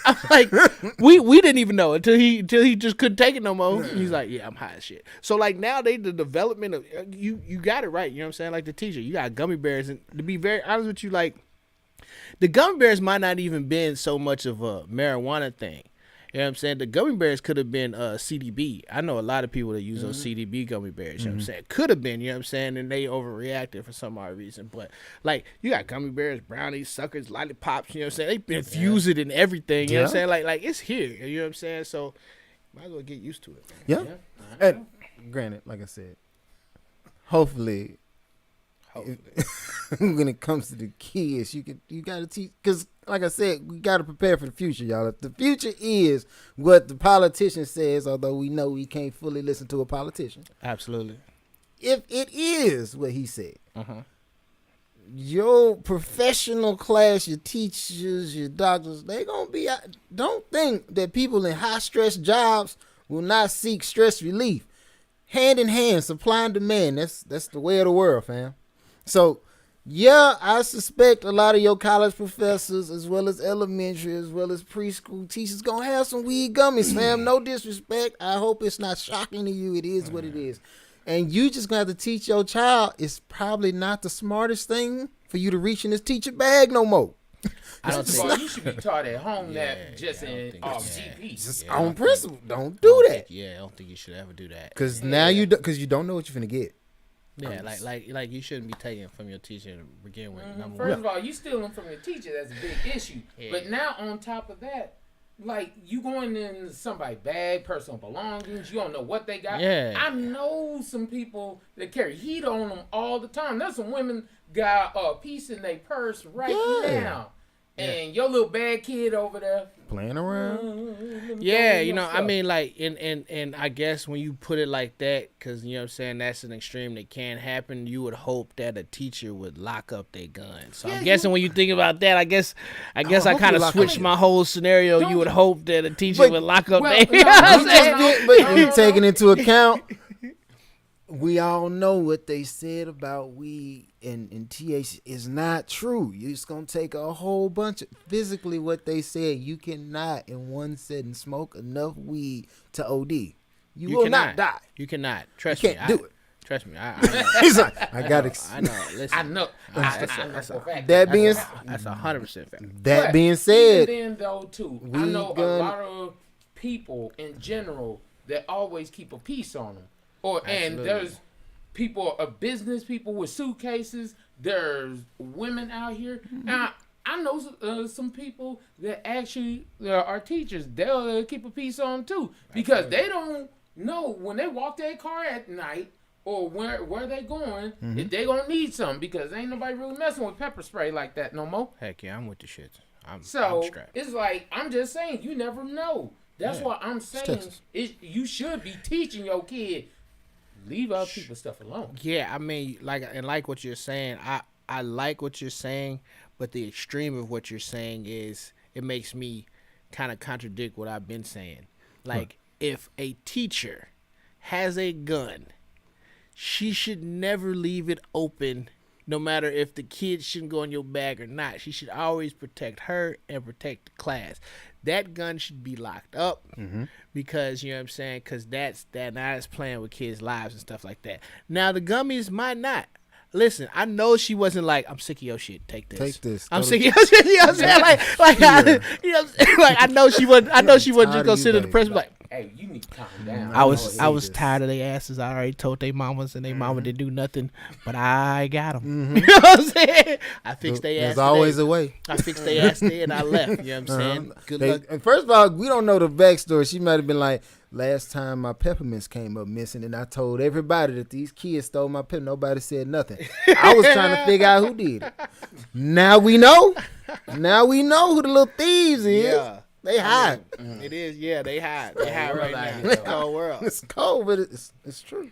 I'm like, we didn't even know until he just couldn't take it no more. He's like, yeah, I'm high as shit. So like now the development of you got it right. You know what I'm saying? Like the teacher, you got gummy bears, and to be very honest with you, like the gummy bears might not even been so much of a marijuana thing. You know what I'm saying? The gummy bears could have been CDB. I know a lot of people that use those CDB gummy bears. You know what I'm saying? Could have been, you know what I'm saying? And they overreacted for some odd reason. But, like, you got gummy bears, brownies, suckers, lollipops. You know what I'm saying? They infuse it in everything. You know what I'm saying? Like it's here. You know what I'm saying? So, might as well get used to it. Yeah. And granted, like I said, hopefully. When it comes to the kids, you got to teach, because like I said, we got to prepare for the future, y'all. If the future is what the politician says, although we know we can't fully listen to a politician, absolutely. If it is what he said, your professional class, your teachers, your doctors, they gonna be. Don't think that people in high stress jobs will not seek stress relief. Hand in hand, supply and demand. That's the way of the world, fam. So, yeah, I suspect a lot of your college professors, as well as elementary, as well as preschool teachers, gonna have some weed gummies, fam. No disrespect. I hope it's not shocking to you. It is what it is. And you just gonna have to teach your child. It's probably not the smartest thing for you to reach in this teacher bag no more. I don't think you should be taught at home that just in GP. Just on principle. Don't do that. I don't think you should ever do that. Because now you don't know what you're finna get. Yeah, like you shouldn't be taking from your teacher to begin with. First of all, you stealing from your teacher. That's a big issue. Yeah. But now on top of that, like you going in somebody's bag, personal belongings. You don't know what they got. Yeah. I know some people that carry heat on them all the time. There's some women got a piece in their purse right now. And your little bad kid over there playing around. Yeah, you know, I mean, like, and I guess when you put it like that, because, you know what I'm saying, that's an extreme that can happen, you would hope that a teacher would lock up their gun. So I'm guessing when you think about that, I guess I kind of switched my whole scenario. You would hope that a teacher would lock up their gun. But you taking into account, we all know what they said about weed and THC is not true. You're just going to take a whole bunch of, physically what they said, you cannot in one setting smoke enough weed to OD. You will not die. You cannot. Trust me. You can't do it. Trust me. I know. He's like, I got to. I know. Listen. I know. That being that's 100% fact. That being said, then though too, I know a lot of people in general that always keep a piece on them. And there's people, business people with suitcases. There's women out here. Now, I know some people that actually are teachers. They'll keep a piece on too because they don't know when they walk their car at night or where they going if they gonna need something because ain't nobody really messing with pepper spray like that no more. Heck yeah, I'm with the shit. I'm strapped. It's like I'm just saying you never know. That's why I'm saying you should be teaching your kid. Leave other people's stuff alone. Yeah, I mean, like what you're saying. I like what you're saying, but the extreme of what you're saying is it makes me kind of contradict what I've been saying. Like, if a teacher has a gun, she should never leave it open, no matter if the kid shouldn't go in your bag or not. She should always protect her and protect the class. That gun should be locked up because, you know what I'm saying, because that's playing with kids' lives and stuff like that. Now, the gummies might not. Listen, I know she wasn't like, I'm sick of your shit. Take this. I'm sick of your shit. You know what I'm saying? I know she wasn't just gonna sit in the press like, hey, you need to calm down. I was tired of their asses. I already told their mamas, and their mama didn't do nothing, but I got them. You know what I'm saying? I fixed their ass. There's always a way. I fixed their ass there, and I left. You know what I'm saying? Good luck. And first of all, we don't know the backstory. She might have been like, last time my peppermints came up missing, and I told everybody that these kids stole my peppermint. Nobody said nothing. I was trying to figure out who did it. Now we know. Now we know who the little thieves is. Yeah. They high. mean, It is, yeah. They high. They high world right out now. here, It's though. cold world. It's cold, but it's true.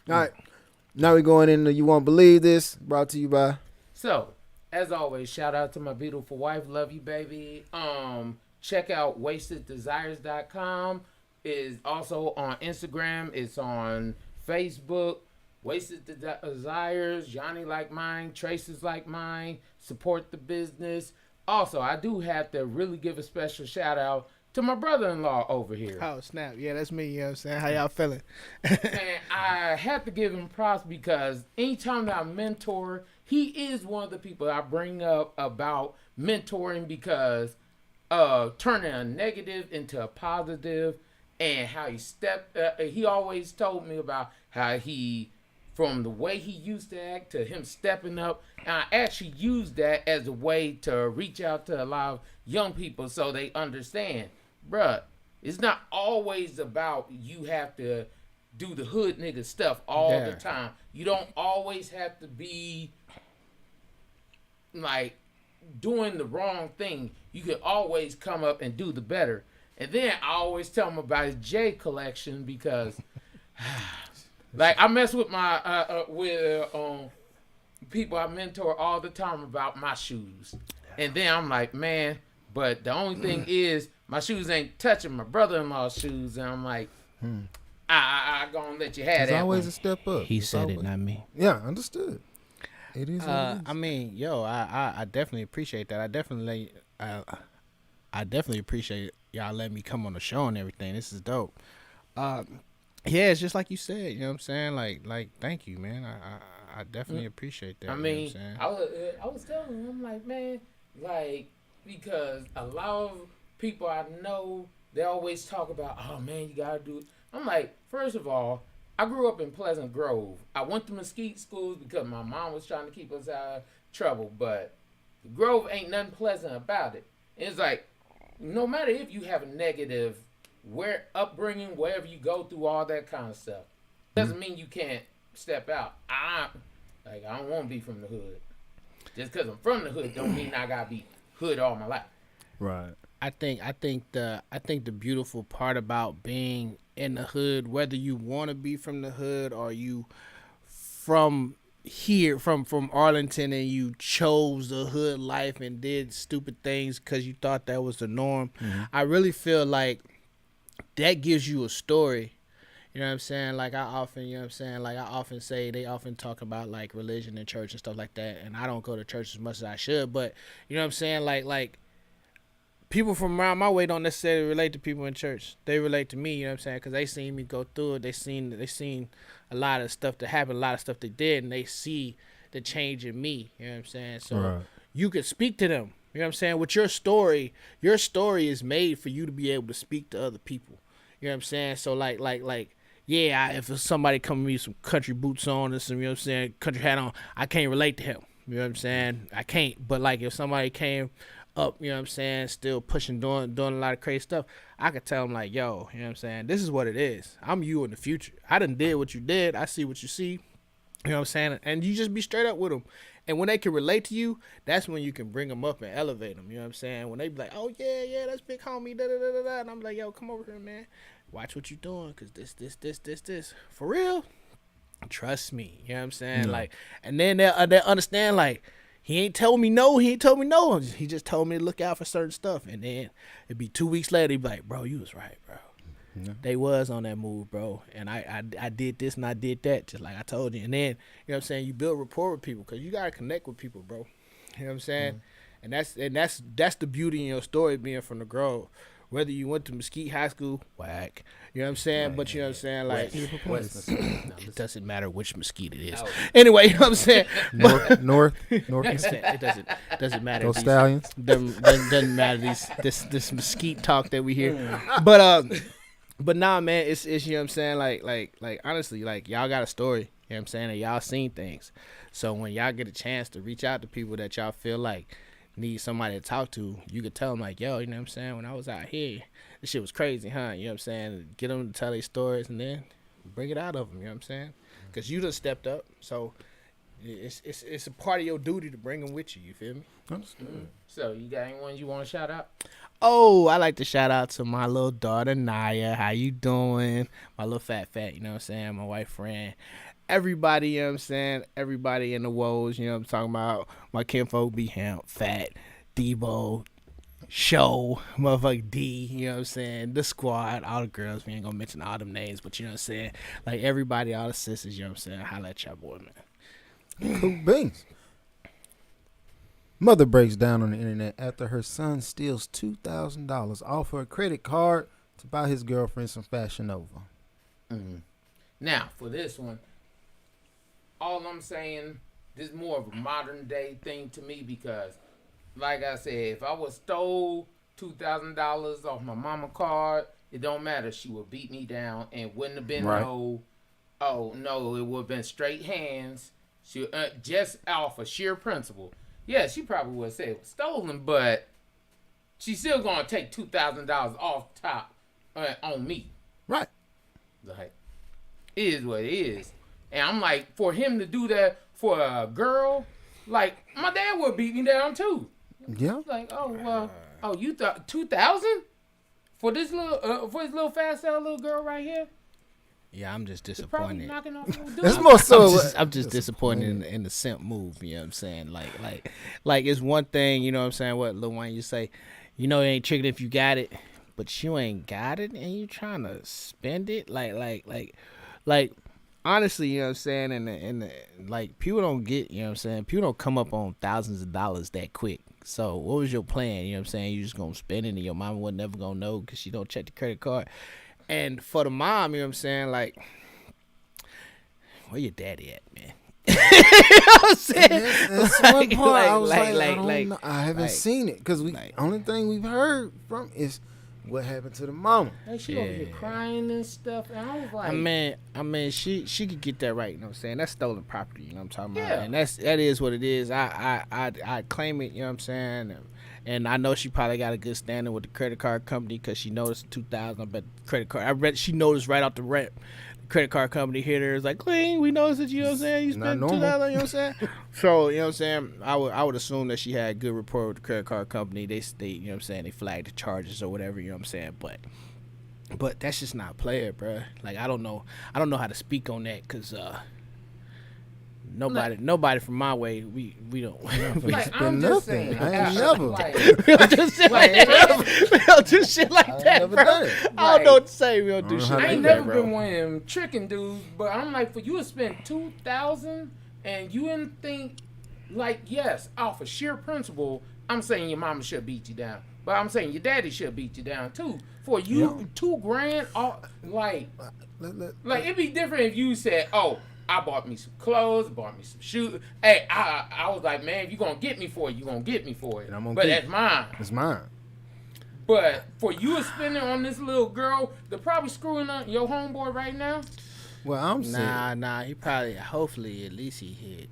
All right. Now we're going into You Won't Believe This, brought to you by. So, as always, shout out to my beautiful wife. Love you, baby. Check out wasteddesires.com. Is also on Instagram. It's on Facebook. Wasted Desires. Johnny Like Mine. Traces Like Mine. Support the business. Also, I do have to really give a special shout out to my brother-in-law over here. Oh, snap. Yeah, that's me. You know what I'm saying? How y'all feeling? And I have to give him props because anytime that I mentor, he is one of the people I bring up about mentoring because turning a negative into a positive and how he always told me about how he, from the way he used to act to him stepping up. And I actually use that as a way to reach out to a lot of young people so they understand, bruh, it's not always about you have to do the hood nigga stuff all the time. You don't always have to be like doing the wrong thing. You can always come up and do the better. And then I always tell him about his J collection because like I mess with my people I mentor all the time about my shoes. And then I'm like, man, but the only thing is my shoes ain't touching my brother-in-law's shoes. And I'm like, I gonna let you have There's that always one. a step up. He It's said it, always- not me. Yeah, understood. It is what it is. I mean, yo, I definitely appreciate that. I definitely appreciate y'all letting me come on the show and everything. This is dope. Yeah, it's just like you said. You know what I'm saying? Like, thank you, man. I definitely appreciate that. I you mean, know what I'm saying? I was telling him, I'm like, man, like, because a lot of people I know, they always talk about, oh man, you gotta do it. I'm like, first of all, I grew up in Pleasant Grove. I went to Mesquite schools because my mom was trying to keep us out of trouble, but the Grove ain't nothing pleasant about it. And it's like, no matter if you have a negative upbringing, wherever you go through all that kind of stuff, doesn't mean you can't step out. I don't want to be from the hood. Just because I'm from the hood don't mean I gotta be hood all my life. Right. I think the beautiful part about being in the hood, whether you want to be from the hood or you from here, from Arlington, and you chose the hood life and did stupid things because you thought that was the norm. I really feel like that gives you a story. You know what I'm saying? Like I often say, they often talk about like religion and church and stuff like that, and I don't go to church as much as I should, but you know what I'm saying? Like people from around my way don't necessarily relate to people in church. They relate to me, you know what I'm saying? Because they seen me go through it. They seen a lot of stuff that happened, a lot of stuff they did, and they see the change in me. You know what I'm saying? So you could speak to them. You know what I'm saying? With your story is made for you to be able to speak to other people. You know what I'm saying? So like, yeah, if somebody come to me with some country boots on and some, you know what I'm saying, country hat on, I can't relate to him. You know what I'm saying? I can't. But like if somebody came up, you know what I'm saying, still pushing, doing a lot of crazy stuff, I could tell them like, yo, you know what I'm saying, this is what it is. I'm you in the future. I done did what you did. I see what you see. You know what I'm saying? And you just be straight up with them. And when they can relate to you, that's when you can bring them up and elevate them. You know what I'm saying? When they be like, oh, yeah, that's big homie, da-da-da-da-da. And I'm like, yo, come over here, man. Watch what you doing, because this. For real? Trust me. You know what I'm saying? Yeah. Like, and then they'll understand, like, he ain't told me no. He just told me to look out for certain stuff. And then it'd be 2 weeks later, he'd be like, bro, you was right, bro. Yeah. They was on that move, bro. And I did this and I did that, just like I told you. And then, you know what I'm saying, you build rapport with people because you got to connect with people, bro. You know what I'm saying? And that's the beauty in your story being from the Grove. Whether you went to Mesquite High School, whack. You know what I'm saying? But you know what I'm saying? Like, it doesn't matter which Mesquite it is. Anyway, you know what I'm saying? North. It doesn't matter. Those Stallions. Doesn't matter this Mesquite talk that we hear. But nah, man, it's you know what I'm saying? Like honestly, like y'all got a story. You know what I'm saying? And y'all seen things. So when y'all get a chance to reach out to people that y'all feel like need somebody to talk to, you could tell them like, yo, you know what I'm saying, when I was out here, this shit was crazy, huh? You know what I'm saying? Get them to tell their stories and then bring it out of them, you know what I'm saying? Because you done stepped up, so It's a part of your duty to bring them with you. You feel me? So you got anyone you want to shout out? Oh, I like to shout out to my little daughter Naya. How you doing? My little fat, you know what I'm saying? My white friend. Everybody, you know what I'm saying? Everybody in the woes, you know what I'm talking about? My kinfolk be him, Fat, Debo, Show, motherfucker D, you know what I'm saying? The squad, all the girls. We ain't gonna mention all them names, but you know what I'm saying? Like everybody, all the sisters, you know what I'm saying? Holla at y'all boy, man. Cool beans. Mother breaks down on the internet after her son steals $2,000 off her credit card to buy his girlfriend some Fashion Nova. Now, for this one, all I'm saying, this is more of a modern day thing to me because, like I said, if I was stole $2,000 off my mama card, it don't matter. She would beat me down and wouldn't have been Right. it would have been straight hands. She just off of sheer principle. Yeah, she probably would have said it was stolen, but she's still gonna take $2,000 off top on me. Right. Like, it is what it is. And I'm like, for him to do that for a girl, like, my dad would beat me down too. Yeah. Like, you thought 2,000 for this little, for this little fast sale little girl right here? Yeah, I'm just Probably disappointed. knocking off a little dude. That's more so. I'm just disappointed in the simp move. You know what I'm saying? Like it's one thing. You know what I'm saying? What Lil Wayne you say? You know it ain't tricking if you got it, but you ain't got it, and you trying to spend it. Like honestly, you know what I'm saying? And like people don't get. You know what I'm saying? People don't come up on thousands of dollars that quick. So what was your plan? You know what I'm saying? You just gonna spend it, and your mama was never gonna know because she don't check the credit card. And for the mom, you know what I'm saying? Like, where your daddy at, man? You know what I'm saying? That's one part. I was like, I don't know. I haven't seen it because only thing we've heard from is what happened to the mama. Like, she over here crying and stuff, and I was like, I mean, she could get that right. You know what I'm saying? That's stolen property. You know what I'm talking about? Yeah. And that is what it is. I claim it. You know what I'm saying? And I know she probably got a good standing with the credit card company because she noticed 2,000. But credit card, she noticed right off the rep. The credit card company hit her. It's like, clean. We noticed that. You know what I'm saying? You spent 2,000. You know what I'm saying? So you know what I'm saying? I would assume that she had a good rapport with the credit card company. They you know what I'm saying? They flagged the charges or whatever. You know what I'm saying? But that's just not player, bro. Like I don't know how to speak on that because nobody from my way we don't. Like, I'm just saying, I ain't never. We don't do shit like that. We don't do shit like that, never bro. done it. I don't know what to say. We don't do shit I I like ain't that, never bro. been one of them tricking dudes, but I'm like, for you to spend 2,000 and you didn't think, like, yes, off of sheer principle, I'm saying your mama should beat you down, but I'm saying your daddy should beat you down too. For you, $2,000, like it'd be different if you said, "Oh, I bought me some clothes, bought me some shoes." Hey, I was like, man, if you gonna get me for it, you gonna get me for it. And I'm gonna but keep that's mine. It's mine. But for you to spend it on this little girl, they're probably screwing up your homeboy right now. Well, I'm saying. Nah. He probably, hopefully, at least he hit.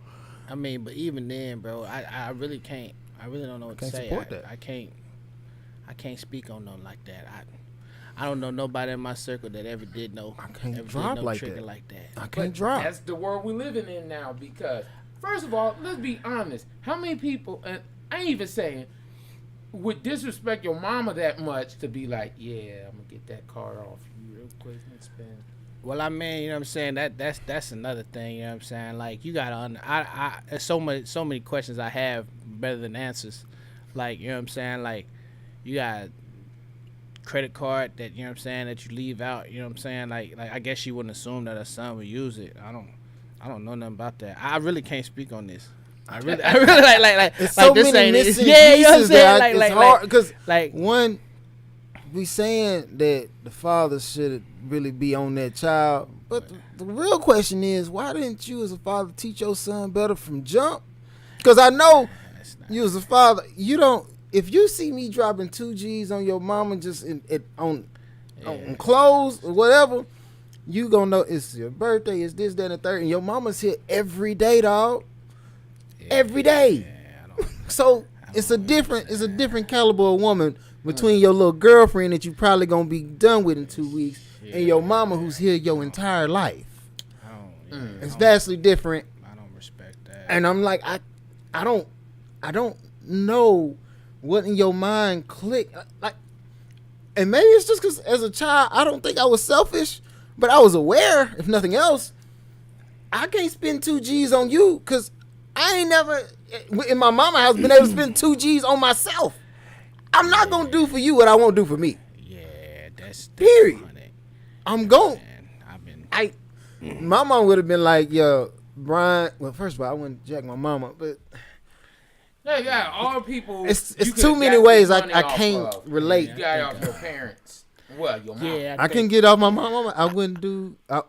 I mean, but even then, bro, I really can't. I really don't know what to say. Support that. I can't speak on nothing like that. I don't know nobody in my circle that ever did no. I can't ever drop did no like trigger that. like that. I can't But drop. That's the world we're living in now because, first of all, let's be honest. How many people, and I ain't even saying, would disrespect your mama that much to be like, yeah, I'm going to get that card off you real quick and spend. Well, I mean, you know what I'm saying? That's another thing, you know what I'm saying? Like, you got to, there's so many questions I have better than answers. Like, you know what I'm saying? Like, you got credit card that, you know what I'm saying, that you leave out, you know what I'm saying? Like I guess she wouldn't assume that her son would use it. I don't know nothing about that. I really can't speak on this. I really like It's so this many ain't it. missing Yeah, you know what I'm pieces saying? that it's hard because like one, we saying that the father should really be on that child, but the real question is, why didn't you as a father teach your son better from jump? Because I know you as a father, you don't. If you see me dropping 2 G's on your mama just on clothes or whatever, you gonna know it's your birthday, it's this, that, and the third, and your mama's here every day, dog. Every day. So it's a different caliber of woman between your little girlfriend that you probably gonna be done with in 2 weeks and your mama who's here your entire life. It's vastly different. I don't respect that. And I'm like, I don't know what in your mind clicked. Like, and maybe it's just because as a child, I don't think I was selfish, but I was aware, if nothing else. I can't spend 2 G's on you because I ain't never, in my mama house, been able to spend 2 G's on myself. I'm not going to do for you what I won't do for me. Yeah, that's Period. funny. I'm going. Man, My mom would have been like, yo, Brian, well, first of all, I wouldn't jack my mama, but Yeah, all people. it's you too could many got ways money I off can't of. relate. You got it off your parents. Well, your mom. yeah, I can get off my mama. I wouldn't do, I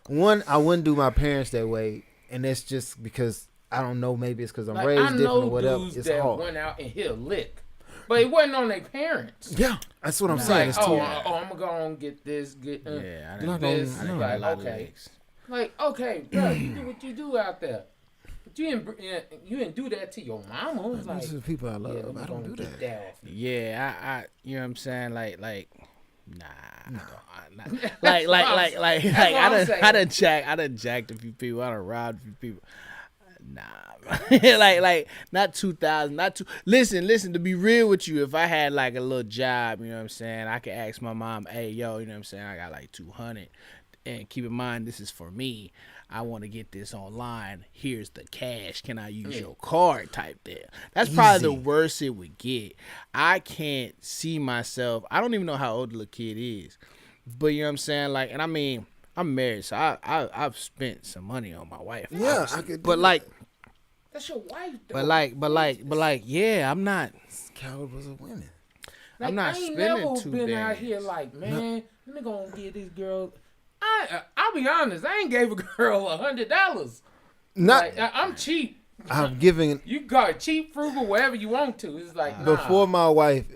wouldn't do my parents that way, and that's just because, I don't know, maybe it's because I'm Like, raised I different know or whatever. dudes It's that hard. went out and hit a lick, but it wasn't on their parents. Yeah, that's what I'm It's saying. like, It's too. I'm gonna go and get this, get Yeah, I Not done, this. I done Like, got a lot of okay. legs. Like, okay, bro, you do what you do out there, but you didn't do that to your mama. It's like, These are the people I love. yeah, I'm I don't gonna do get that. off. Yeah, I you know what I'm saying? Like, nah. I don't, That's what I'm I done jacked a few people. I done robbed a few people. Nah, like not 2,000, not two. Listen. To be real with you, if I had like a little job, you know what I'm saying, I could ask my mom, hey, yo, you know what I'm saying, I got like 200, and keep in mind this is for me. I want to get this online. Here's the cash. Can I use your card? Type there. That's probably the worst it would get. I can't see myself. I don't even know how old the little kid is, but you know what I'm saying. Like, and I mean, I'm married, so I've spent some money on my wife. Yeah, obviously. I could. But like, That's your wife, though. but like, yeah, I'm not. Calibers of women. Like, I'm not I ain't spending never 2 been out days. here like, man, let me go and get this girl. I'll be honest, I ain't gave a girl $100. Not. Like, I'm cheap. I'm giving. You can call it cheap, frugal, whatever you want to. It's like, nah. Before my wife,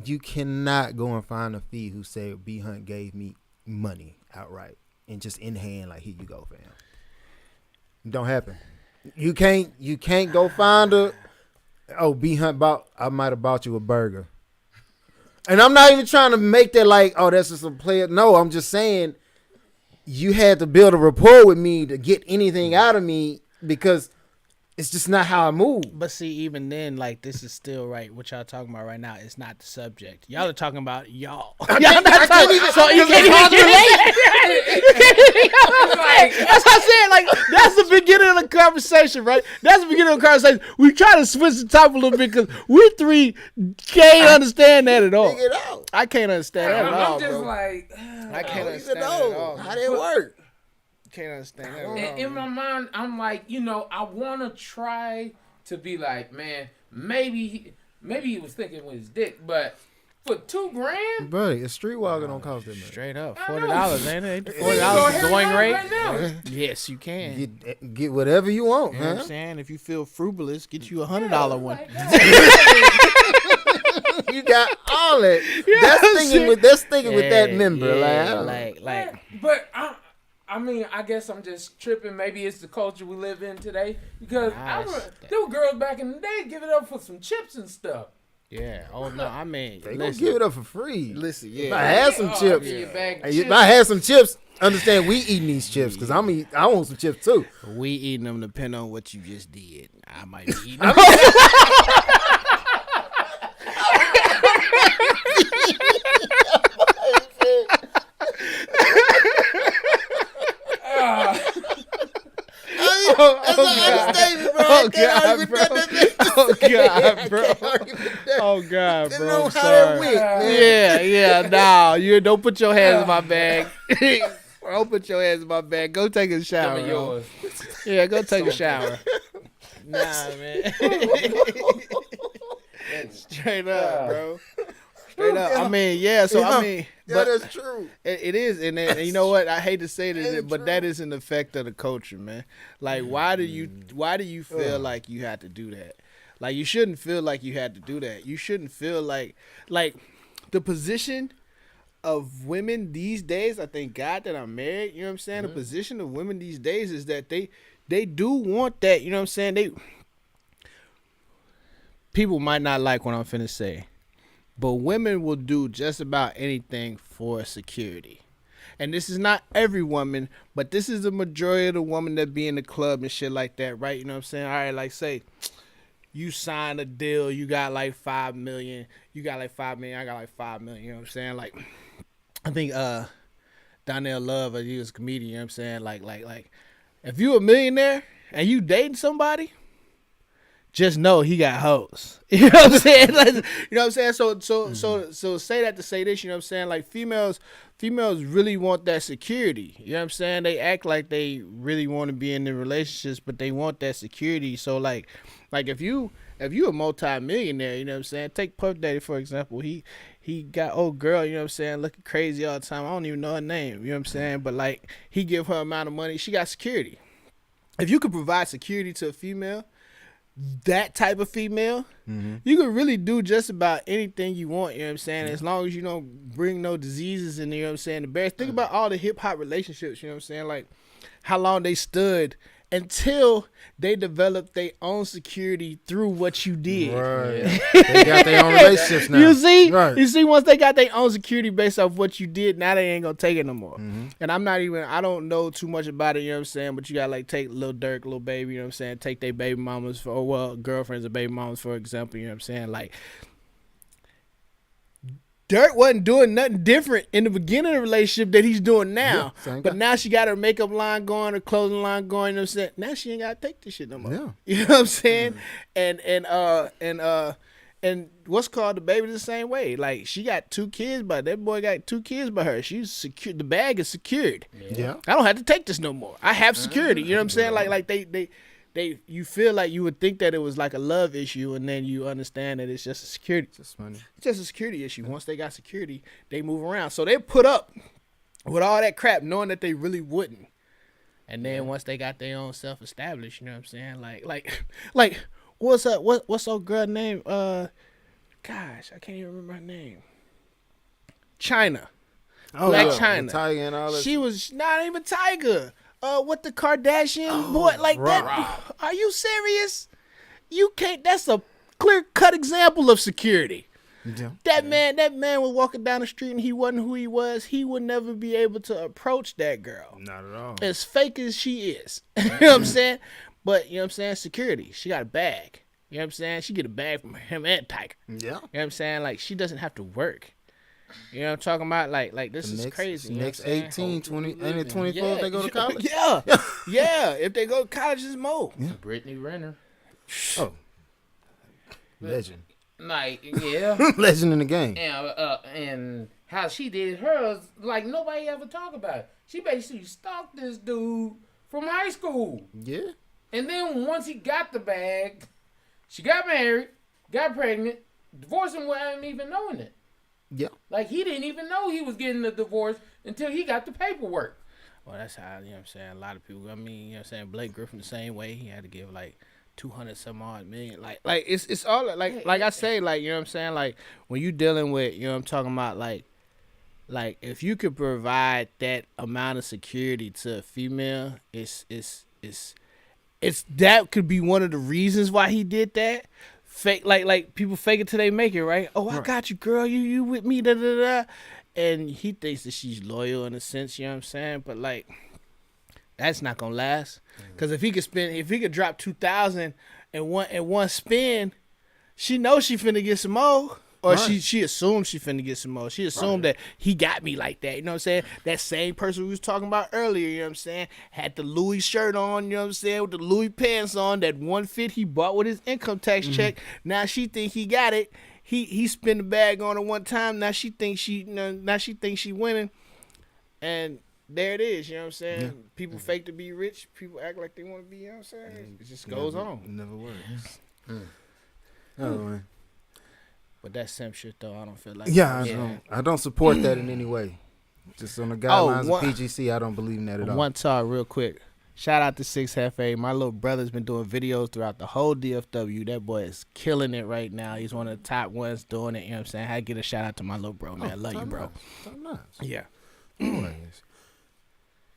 you cannot go and find a fee who said B Hunt gave me money outright and just in hand, like, here you go, fam. Don't happen. You can't go find a, oh, B Hunt I might have bought you a burger. And I'm not even trying to make that like, oh, that's just a player. No, I'm just saying you had to build a rapport with me to get anything out of me because it's just not how I move. But see, even then, like, this is still right. What y'all talking about right now is not the subject. Y'all are talking about y'all. Y'all not talking. So you can't even relate. That's what I'm saying. Like, that's the beginning of the conversation, right? That's the beginning of the conversation. We try to switch the topic a little bit because we three can't understand that at all. Figure it out. I can't understand that at all, I'm just bro. like, I can't I don't even understand that at all. know how that work. Can't understand that at all. in my mind, I'm like, I want to try to be like, man, maybe he was thinking with his dick, but for $2,000, Buddy, a street walker don't cost that much. Straight up, I know. $40, ain't it? You can $40 go is ahead going and rate. right now. Yes, you can. Get whatever you want, You know what I'm huh? saying? If you feel frugalist, get you $100 one. Like, You got all that. Yeah, That's thinking with that member. Yeah, like, but I mean, I guess I'm just tripping. Maybe it's the culture we live in today. Because there were girls back in the day give it up for some chips and stuff. yeah. Oh no, I mean, they gonna listen, give it up for free. listen, If I yeah. had some chips, Give you a bag of hey, chips. if I had some chips, understand we eating these chips because I want some chips too. We eating them depending on what you just did. I might be eating them. That's an understatement, bro. I can't argue with that. Oh God, bro. I can't argue with that. Oh God, Didn't bro. know I'm how that sorry. went, man. Yeah. Nah, you don't put your hands in my bag. Don't put your hands in my bag. Go take a shower. Some of bro. yours. Yeah, go take a shower. Nah, man. Straight up, bro. Straight up. I mean, yeah. So I mean, Yeah, but that's true. it is, and you know what? I hate to say this, It's but true. that is an effect of the culture, man. Like, why do you feel like you had to do that? Like, you shouldn't feel like you had to do that. You shouldn't feel like the position of women these days. I thank God that I'm married. You know what I'm saying? The position of women these days is that they do want that. You know what I'm saying? People might not like what I'm finna say, but women will do just about anything for security. and this is not every woman, but this is the majority of the woman that be in the club and shit like that, right? You know what I'm saying? All right, like say you sign a deal, you got like 5 million, you got like 5 million, I got like 5 million, you know what I'm saying? Like I think Donnell Love, he was a comedian, you know what I'm saying? Like if you a millionaire and you dating somebody, just know he got hoes. You know what I'm saying? Like, you know what I'm saying? So say that to say this, you know what I'm saying? Like females really want that security. You know what I'm saying? They act like they really want to be in the relationships, but they want that security. So like if you a multi-millionaire, you know what I'm saying? Take Puff Daddy for example. He got old girl, you know what I'm saying, looking crazy all the time. I don't even know her name, you know what I'm saying? But like he give her amount of money, she got security. If you could provide security to a female, that type of female, you can really do just about anything you want, you know what I'm saying? As long as you don't bring no diseases in there, you know what I'm saying? The best think about all the hip hop relationships, you know what I'm saying? Like how long they stood until they developed their own security through what you did. Right. They got their own relationships now. You see? Right. You see, once they got their own security based off what you did, now they ain't gonna take it no more. And I don't know too much about it, you know what I'm saying? But you gotta like take Lil Durk, Lil Baby, you know what I'm saying? Take their baby mamas girlfriends or baby mamas, for example, you know what I'm saying? Like Dirk wasn't doing nothing different in the beginning of the relationship that he's doing now. Yeah, but now she got her makeup line going, her clothing line going, you know what I'm saying? Now she ain't gotta take this shit no more. Yeah. You know what I'm saying? And what's called the baby the same way. Like she got 2 kids, but that boy got 2 kids by her. She's secure. The bag is secured. Yeah. I don't have to take this no more. I have security. You know what I'm saying? Like they you feel like you would think that it was like a love issue, and then you understand that it's just a security. Just money. It's just a security issue. Once they got security, they move around. So they put up with all that crap, knowing that they really wouldn't. And then once they got their own self established, you know what I'm saying? Like what's up? What's old girl name? Gosh, I can't even remember her name. China. Black China. Tiger and all that. She was not even Tiger. What the Kardashian boy like that? Are you serious? You can't. That's a clear cut example of security. Yeah. That man was walking down the street and he wasn't who he was. He would never be able to approach that girl. Not at all. As fake as she is. You know what I'm saying? But you know what I'm saying? Security. She got a bag. You know what I'm saying? She get a bag from him and Tiger. Yeah. You know what I'm saying? Like she doesn't have to work. You know what I'm talking about? Like this is crazy. You know Next what I'm saying? 18, 20, and 24 if they go to college. Yeah. Yeah. If they go to college, it's more. Yeah. Brittany Renner. Oh. Legend. Like, yeah. Legend in the game. And how she did hers, like nobody ever talk about it. She basically stalked this dude from high school. Yeah. And then once he got the bag, she got married, got pregnant, divorced him without him even knowing it. Yeah. Like he didn't even know he was getting the divorce until he got the paperwork. Well, that's how, you know what I'm saying, a lot of people, I mean, you know what I'm saying, Blake Griffin the same way. He had to give like 200 some odd million. Like it's all like I say, like, you know what I'm saying, like when you dealing with, you know what I'm talking about, like if you could provide that amount of security to a female, it's that could be one of the reasons why he did that. Fake, like people fake it till they make it, right? Oh, I got you, girl. You with me, da da da. And he thinks that she's loyal in a sense, you know what I'm saying? But like, that's not gonna last. Cause if he could drop 2,000 in one spin, she knows she finna get some more. Or she assumes she finna get some more. She assumed that he got me like that. You know what I'm saying? That same person we was talking about earlier, you know what I'm saying? Had the Louis shirt on, you know what I'm saying? With the Louis pants on, that one fit he bought with his income tax check. Now she think he got it. He spent the bag on her one time. Now she thinks she winning. And there it is, you know what I'm saying? Yeah. People fake to be rich. People act like they want to be, you know what I'm saying? It just goes on. It never works. Oh, man. But that simp shit though, I don't feel like. Yeah, I don't support that in any way. Just on the guidelines of PGC, I don't believe in that at all. One talk real quick. Shout out to 6 Hefe. My little brother's been doing videos throughout the whole DFW. That boy is killing it right now. He's one of the top ones doing it. You know what I'm saying? I had to get a shout out to my little bro, man. I love you, bro. Nice. Yeah.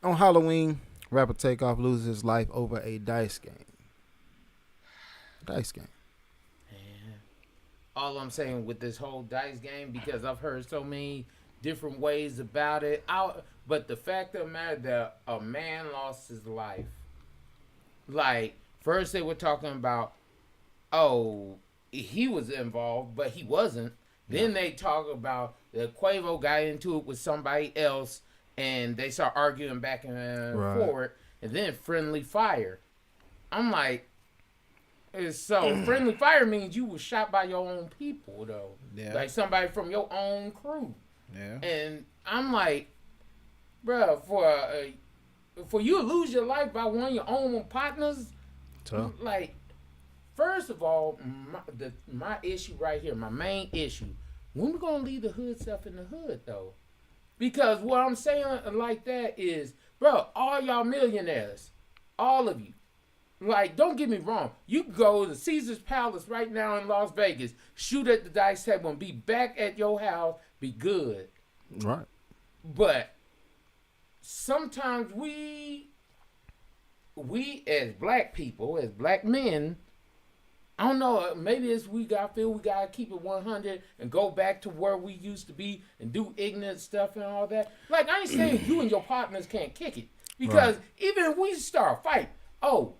On Halloween, rapper Takeoff loses his life over a dice game. All I'm saying with this whole dice game, because I've heard so many different ways about it. But the fact of the matter that a man lost his life. Like, first they were talking about, oh, he was involved, but he wasn't. Then they talk about that Quavo got into it with somebody else, and they start arguing back and forward, and then friendly fire. I'm like, so friendly fire means you was shot by your own people, though. Yeah. Like somebody from your own crew. Yeah. And I'm like, bro, for you to lose your life by one of your own partners, Tough. like, first of all, my issue right here, my main issue, when we gonna leave the hood stuff in the hood though? Because what I'm saying like that is, bro, all y'all millionaires, all of you, like, don't get me wrong, you can go to Caesar's Palace right now in Las Vegas, shoot at the dice table, and be back at your house, be good. Right. But sometimes we as black people, as black men, I don't know, maybe it's we feel we gotta keep it 100 and go back to where we used to be and do ignorant stuff and all that. Like, I ain't saying you and your partners can't kick it. Because even if we start a fight, oh,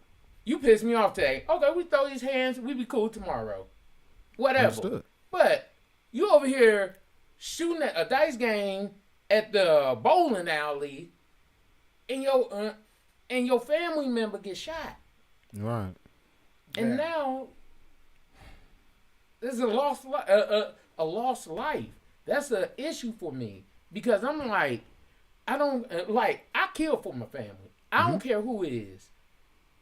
you pissed me off today. Okay, we throw these hands, we be cool tomorrow. Whatever. Understood. But you over here shooting at a dice game at the bowling alley and your family member gets shot. Right. And now there's a lost life. That's an issue for me because I'm like, I kill for my family. I don't care who it is.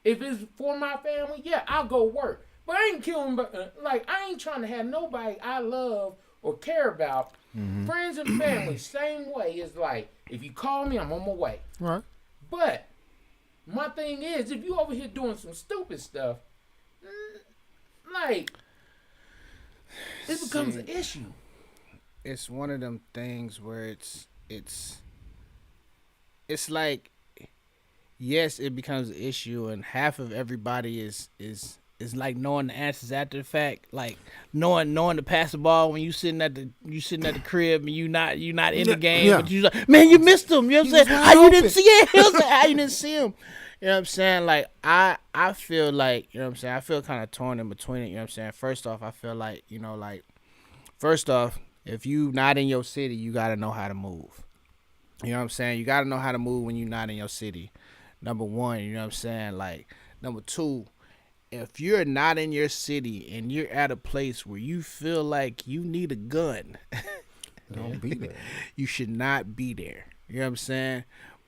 If it's for my family, yeah, I'll go work. But I ain't killing. I ain't trying to have nobody I love or care about. Friends and family, same way. It's like, if you call me, I'm on my way. Right. But my thing is, if you over here doing some stupid stuff, like, it becomes an issue. It's one of them things where it's like, yes, it becomes an issue, and half of everybody is like knowing the answers after the fact, like knowing to pass the ball when you sitting at the crib and you not in the game, but you like, man, you missed him. You know what I'm saying? How you didn't see it? How you didn't see him? You know what I'm saying? Like, I feel like, you know what I'm saying, I feel kind of torn in between it. You know what I'm saying? First off, I feel like, you know, like, first off, if you not in your city, you got to know how to move. You know what I'm saying? You got to know how to move when you're not in your city. Number one, you know what I'm saying? Like, number two, if you're not in your city and you're at a place where you feel like you need a gun, don't be there. You should not be there. You know what I'm saying?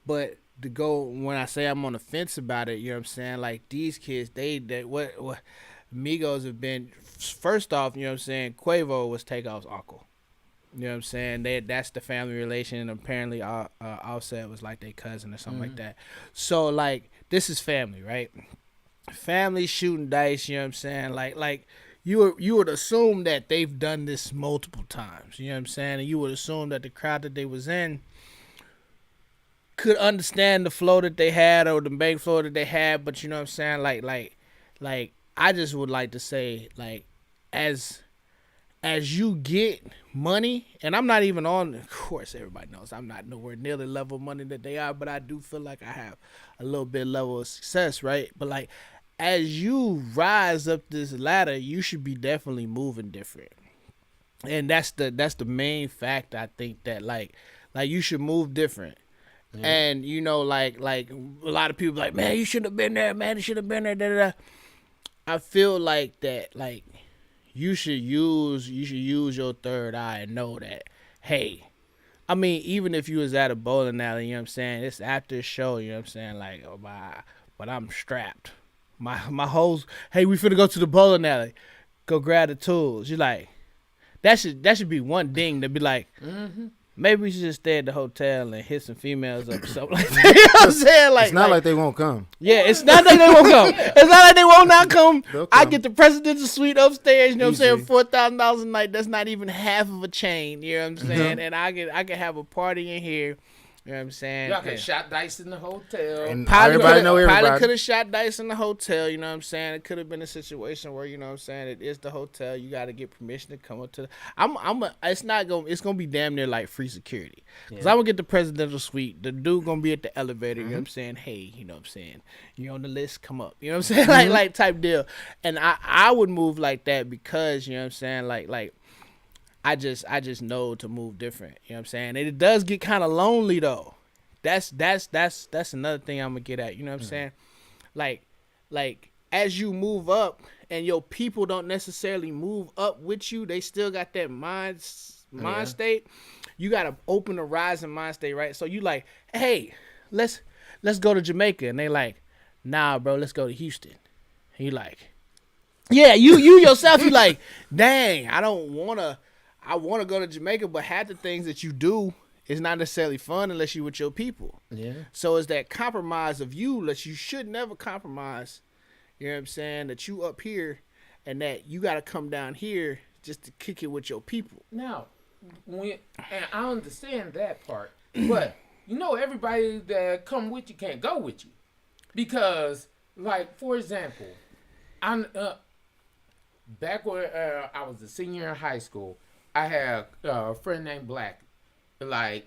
But to go, when I say I'm on the fence about it, you know what I'm saying? Like, these kids, they what Migos have been, first off, you know what I'm saying, Quavo was Takeoff's uncle. You know what I'm saying? That's the family relation, and apparently Offset was like their cousin or something like that. So, like, this is family, right? Family shooting dice, you know what I'm saying? Like you would assume that they've done this multiple times, you know what I'm saying? And you would assume that the crowd that they was in could understand the flow that they had or the bank flow that they had, but you know what I'm saying? Like I just would like to say, like, as you get money, and I'm not even on, of course everybody knows I'm not nowhere near the level of money that they are, but I do feel like I have a little bit level of success, right? But like, as you rise up this ladder, you should be definitely moving different. And that's the main fact, I think, that like you should move different. Yeah. And you know, like a lot of people like, man, you should have been there, man, you should have been there, da, da, da. I feel like that, like, you should use your third eye and know that, hey, I mean, even if you was at a bowling alley, you know what I'm saying, it's after a show, you know what I'm saying, like, oh my, but I'm strapped. My hoes, hey, we finna go to the bowling alley, go grab the tools. You like, that should be one ding to be like, maybe we should just stay at the hotel and hit some females up or something like that. You know what I'm saying? Like, it's not like they won't come. Yeah, it's not like they won't come. It's not like they won't not come. I get the presidential suite upstairs, you know what I'm saying, $4,000 a night. That's not even half of a chain, you know what I'm saying? And I can have a party in here You know what I'm saying? Y'all could have shot dice in the hotel. And Pilot everybody know everybody. Pilot could have shot dice in the hotel, you know what I'm saying? It could have been a situation where, you know what I'm saying, it is the hotel. You got to get permission to come up to the... It's going to be damn near like free security. Because I'm going to get the presidential suite. The dude going to be at the elevator, you know what I'm saying? Hey, you know what I'm saying? You on the list, come up. You know what I'm saying? Like type deal. And I would move like that because, you know what I'm saying, like I just know to move different. You know what I'm saying? And it does get kind of lonely though. That's another thing I'm gonna get at. You know what I'm saying? Like as you move up and your people don't necessarily move up with you, they still got that mind state. You gotta open the rising mind state, right? So you like, hey, let's go to Jamaica, and they like, nah, bro, let's go to Houston. And you like, yeah, you yourself, you like, dang, I wanna go to Jamaica, but half the things that you do is not necessarily fun unless you with your people. Yeah. So it's that compromise of you that you should never compromise. You know what I'm saying? That you up here and that you got to come down here just to kick it with your people. Now, and I understand that part, but you know everybody that come with you can't go with you. Because, like, for example, I'm back when I was a senior in high school, I had a friend named Black. Like,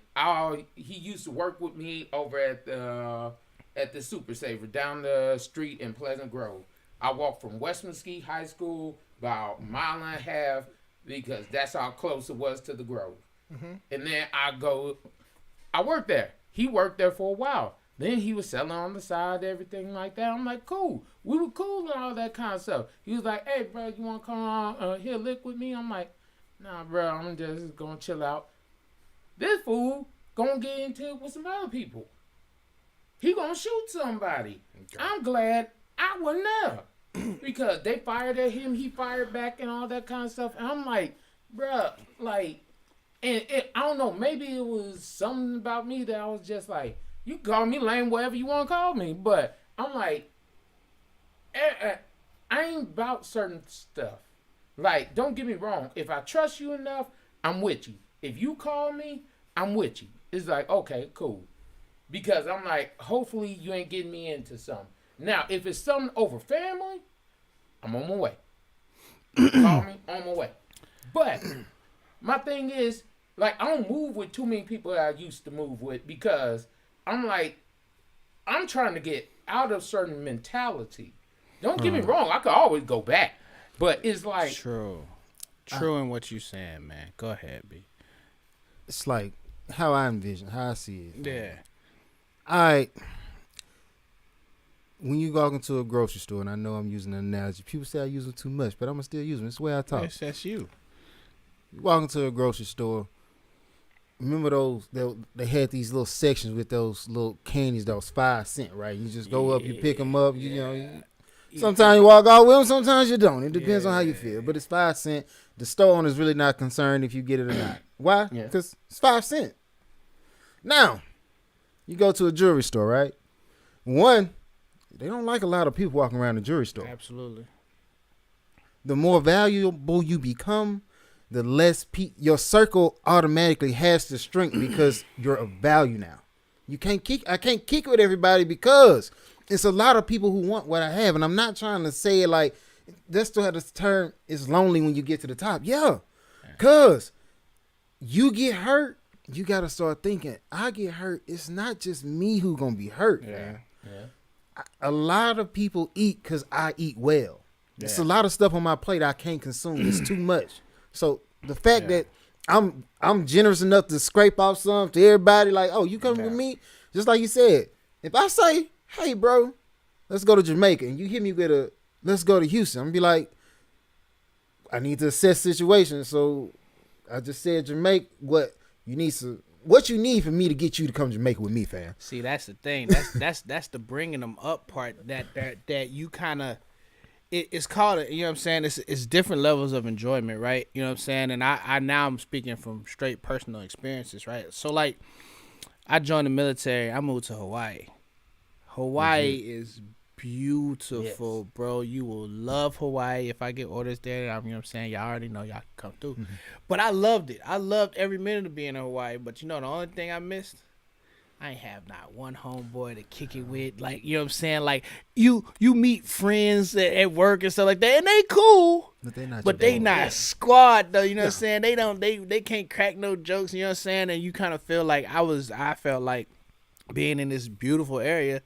he used to work with me over at the Super Saver down the street in Pleasant Grove. I walked from West Mesquite High School about a mile and a half because that's how close it was to the Grove. Mm-hmm. And then I worked there. He worked there for a while. Then he was selling on the side, everything like that. I'm like, cool. We were cool and all that kind of stuff. He was like, hey, bro, you want to come on here lick with me? I'm like, nah, bro, I'm just going to chill out. This fool gonna get into it with some other people. He gonna shoot somebody. Okay. I'm glad I wasn't there. Because they fired at him, he fired back and all that kind of stuff. And I'm like, bruh, like, I don't know, maybe it was something about me that I was just like, you can call me lame, whatever you want to call me. But I'm like, I ain't about certain stuff. Like, don't get me wrong. If I trust you enough, I'm with you. If you call me, I'm with you. It's like, okay, cool. Because I'm like, hopefully you ain't getting me into something. Now, if it's something over family, I'm on my way. Call me, on my way. But my thing is, like, I don't move with too many people that I used to move with because I'm like, I'm trying to get out of certain mentality. Don't get me wrong, I could always go back. But it's like... True in what you saying, man. Go ahead, B. It's like how I envision, how I see it. Yeah. When you walk into a grocery store, and I know I'm using an analogy, people say I use them too much, but I'm going to still use them. It's the way I talk. Yes, that's you. You walk into a grocery store, remember those, they had these little sections with those little candies that was 5 cents, right? You just go up, you pick them up, you know. Sometimes you walk out with them, sometimes you don't. It depends on how you feel. But it's 5 cents. The store owner's really not concerned if you get it or not. Why? Because it's 5 cents. Now, you go to a jewelry store, right? One, they don't like a lot of people walking around the jewelry store. Absolutely. The more valuable you become, the less your circle automatically has to shrink because you're of value now. I can't kick with everybody because it's a lot of people who want what I have, and I'm not trying to say it like that's still have this term. It's lonely when you get to the top. Yeah, cause you get hurt, you gotta start thinking. I get hurt. It's not just me who gonna be hurt. Yeah. A lot of people eat cause I eat well. Yeah. It's a lot of stuff on my plate I can't consume. It's too much. So the fact that I'm generous enough to scrape off some to everybody, like, oh, you coming with me? Just like you said, if I say, hey, bro, let's go to Jamaica, and you hit me with let's go to Houston, I'm gonna be like, I need to assess situation. So I just said Jamaica, what you need for me to get you to come to Jamaica with me, fam. See, that's the thing. That's the bringing them up part that you kind of. It's called, you know what I'm saying? It's different levels of enjoyment, right? You know what I'm saying? And I now I'm speaking from straight personal experiences, right? So, like, I joined the military. I moved to Hawaii. Hawaii is beautiful, bro. You will love Hawaii. If I get orders there, you know what I'm saying? Y'all already know y'all can come through. But I loved it. I loved every minute of being in Hawaii. But, you know, the only thing I missed I ain't have not one homeboy to kick it with. Like, you know what I'm saying? Like, you meet friends at work and stuff like that, and they cool. But they not. But they not squad though, you know what I'm saying? They can't crack no jokes, you know what I'm saying? And you kind of feel like I felt like being in this beautiful area,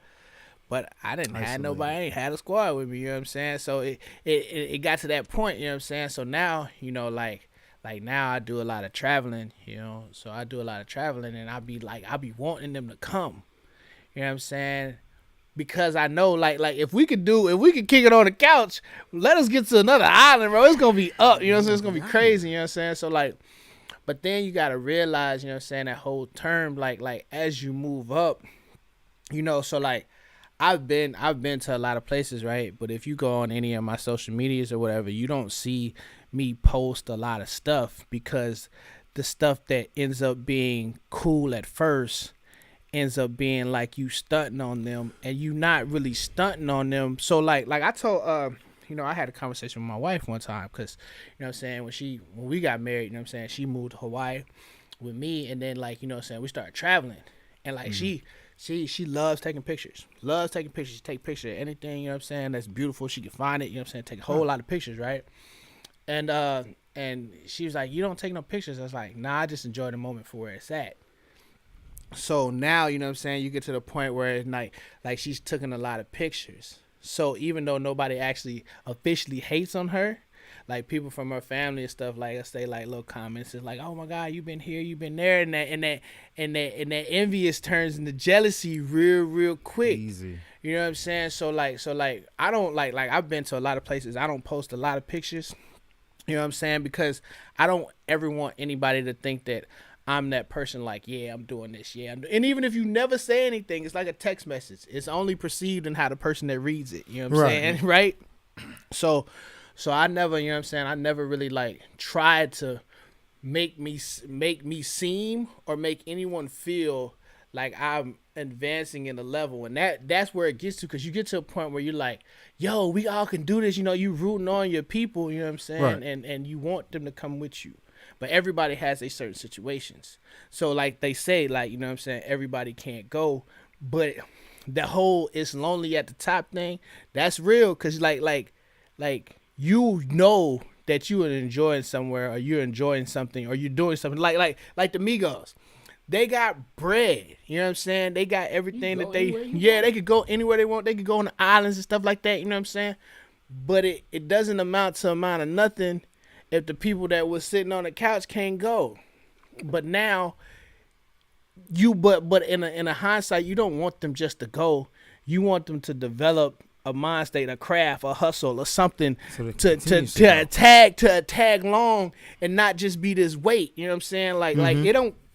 but I didn't have nobody, I ain't had a squad with me, you know what I'm saying? So it got to that point, you know what I'm saying? So now, you know, like now I do a lot of traveling, you know. So I do a lot of traveling, and I be wanting them to come, you know what I'm saying? Because I know, like if we could kick it on the couch, let us get to another island, bro. It's gonna be up, you know what I'm saying? It's gonna be crazy, you know what I'm saying? So like, but then you gotta realize, you know what I'm saying, that whole term, like as you move up, you know. So like, I've been to a lot of places, right? But if you go on any of my social medias or whatever, you don't see me post a lot of stuff, because the stuff that ends up being cool at first ends up being like you stunting on them, and you not really stunting on them. So like I told you know, I had a conversation with my wife one time, because, you know what I'm saying, when we got married, you know what I'm saying, she moved to Hawaii with me, and then, like, you know what I'm saying, we started traveling, and like she loves taking pictures. She take pictures of anything, you know what I'm saying, that's beautiful. She can find it, you know what I'm saying, take a whole lot of pictures, right? And she was like, you don't take no pictures. I was like, nah, I just enjoy the moment for where it's at. So now, you know what I'm saying, you get to the point where it's like she's taking a lot of pictures. So even though nobody actually officially hates on her, like people from her family and stuff, like, say like little comments, it's like, oh my God, you've been here, you've been there, and that envious turns into jealousy real quick. Easy. You know what I'm saying? So like I don't like I've been to a lot of places. I don't post a lot of pictures. You know what I'm saying? Because I don't ever want anybody to think that I'm that person, like, yeah, I'm doing this, yeah. And even if you never say anything, it's like a text message. It's only perceived in how the person that reads it, you know what I'm saying, right? So I never, you know what I'm saying, I never really, like, tried to make me seem or make anyone feel like I'm advancing in the level. And that's where it gets to, because you get to a point where you're like, yo, we all can do this, you know, you rooting on your people, you know what I'm saying, right. and you want them to come with you. But everybody has a certain situations. So like they say, like, you know what I'm saying, everybody can't go. But the whole it's lonely at the top thing, that's real. Because like you know that you are enjoying somewhere, or you're enjoying something, or you're doing something. Like the Migos. They got bread. You know what I'm saying? They got everything that they they could go anywhere they want. They could go on the islands and stuff like that. You know what I'm saying? But it doesn't amount to nothing if the people that was sitting on the couch can't go. But now but in a hindsight, you don't want them just to go. You want them to develop a mind state, a craft, a hustle, or something to tag long, and not just be this weight. You know what I'm saying? Like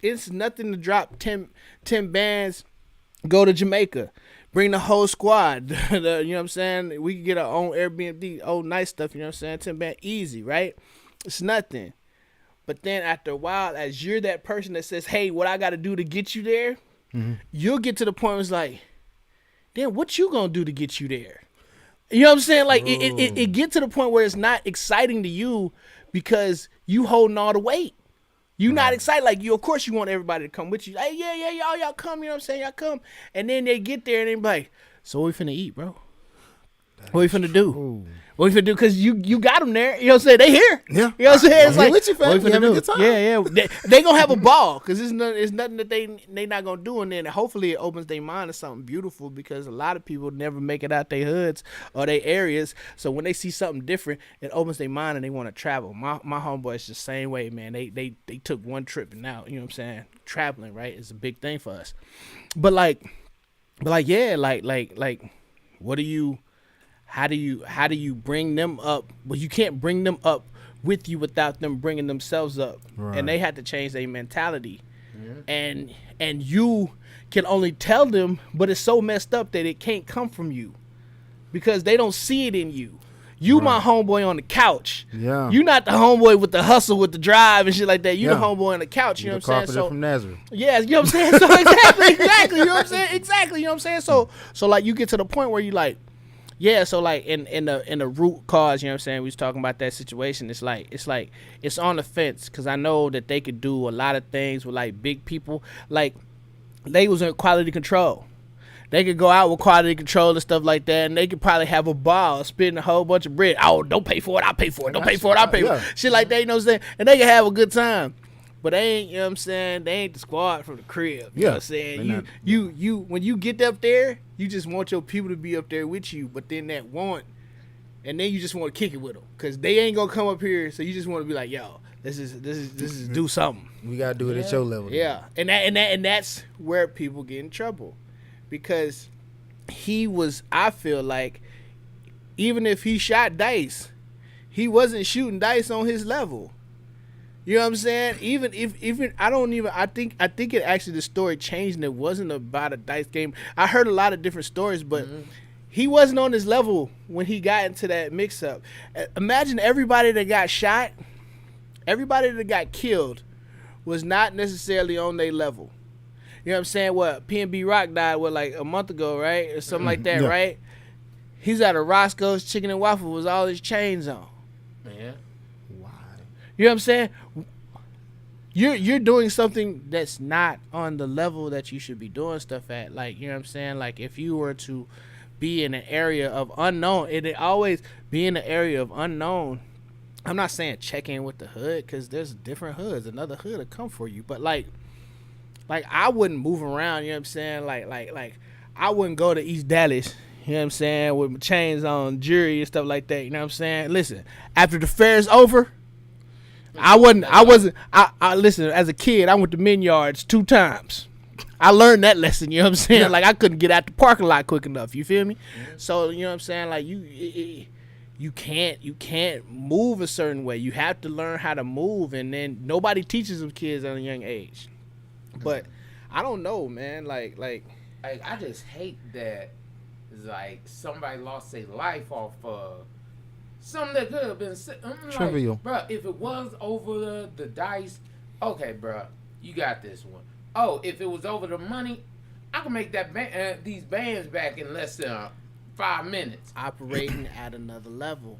it's nothing to drop 10 bands, go to Jamaica, bring the whole squad. You know what I'm saying? We can get our own Airbnb, old nice stuff, you know what I'm saying? 10 band, easy, right? It's nothing. But then after a while, as you're that person that says, hey, what I got to do to get you there, you'll get to the point where it's like, then what you going to do to get you there? You know what I'm saying? Like, it get to the point where it's not exciting to you because you holding all the weight. You not excited. Like, of course you want everybody to come with you. Hey, yeah, y'all come, you know what I'm saying? Y'all come. And then they get there and they be like, so what we finna eat, bro? What we finna do? Ooh. What we finna do? Because you got them there. You know what I'm saying? They here. Yeah. You know what I'm saying? It's like, with you, what we finna do? A good time. Yeah. They gonna have a ball, because it's nothing that they not gonna do. And then hopefully it opens their mind to something beautiful, because a lot of people never make it out their hoods or their areas. So when they see something different, it opens their mind and they want to travel. My homeboy is the same way, man. They took one trip and now, you know what I'm saying, traveling, right, is a big thing for us. But yeah, what do you? How do you bring them up? Well, you can't bring them up with you without them bringing themselves up. Right. And they had to change their mentality. Yeah. And you can only tell them, but it's so messed up that it can't come from you, because they don't see it in you. You right. My homeboy on the couch. Yeah. You not the homeboy with the hustle, with the drive and shit like that. You the homeboy on the couch, you know what I'm saying? So from Nazareth. Yeah, you know what I'm saying? So exactly, you know what I'm saying? Exactly, you know what I'm saying? So like you get to the point where you like, yeah, so like in the root cause, you know what I'm saying, we was talking about that situation. It's on the fence, because I know that they could do a lot of things with like big people. Like they was in quality control. They could go out with quality control and stuff like that, and they could probably have a ball, spending a whole bunch of bread. Oh, don't pay for it, I'll pay for it. Don't pay for it, I'll pay for it. Shit like that, you know what I'm saying? And they can have a good time. But they ain't, you know what I'm saying? They ain't the squad from the crib. You know what I'm saying? You when you get up there, you just want your people to be up there with you, but then and then you just want to kick it with them. Because they ain't going to come up here, so you just want to be like, yo, this is do something. We got to do it at your level. Yeah. And that's where people get in trouble. Because I feel like, even if he shot dice, he wasn't shooting dice on his level. You know what I'm saying? I think it actually, the story changed and it wasn't about a dice game. I heard a lot of different stories, but he wasn't on his level when he got into that mix up. Imagine everybody that got shot, everybody that got killed was not necessarily on their level. You know what I'm saying? What, P&B Rock died, like a month ago, right? Or something like that, right? He's at a Roscoe's Chicken and Waffle with all his chains on. Yeah. Why? You know what I'm saying? You're doing something that's not on the level that you should be doing stuff at. Like, you know what I'm saying? Like, if you were to be in an area of unknown, it always be in an area of unknown. I'm not saying check in with the hood, because there's different hoods. Another hood will come for you. But, like I wouldn't move around, you know what I'm saying? Like I wouldn't go to East Dallas, you know what I'm saying, with my chains on, jewelry and stuff like that, you know what I'm saying? Listen, after the fair's over, I listen, as a kid, I went to Men Yards 2 times. I learned that lesson, you know what I'm saying? Like, I couldn't get out the parking lot quick enough, you feel me? So, you know what I'm saying? Like, you can't move a certain way. You have to learn how to move, and then nobody teaches them kids at a young age. But I don't know, man. Like I just hate that, like, somebody lost their life off something that could have been trivial. Like, bro, if it was over the dice, okay, bro, you got this one. Oh, if it was over the money, I can make that these bands back in less than 5 minutes. Operating at another level.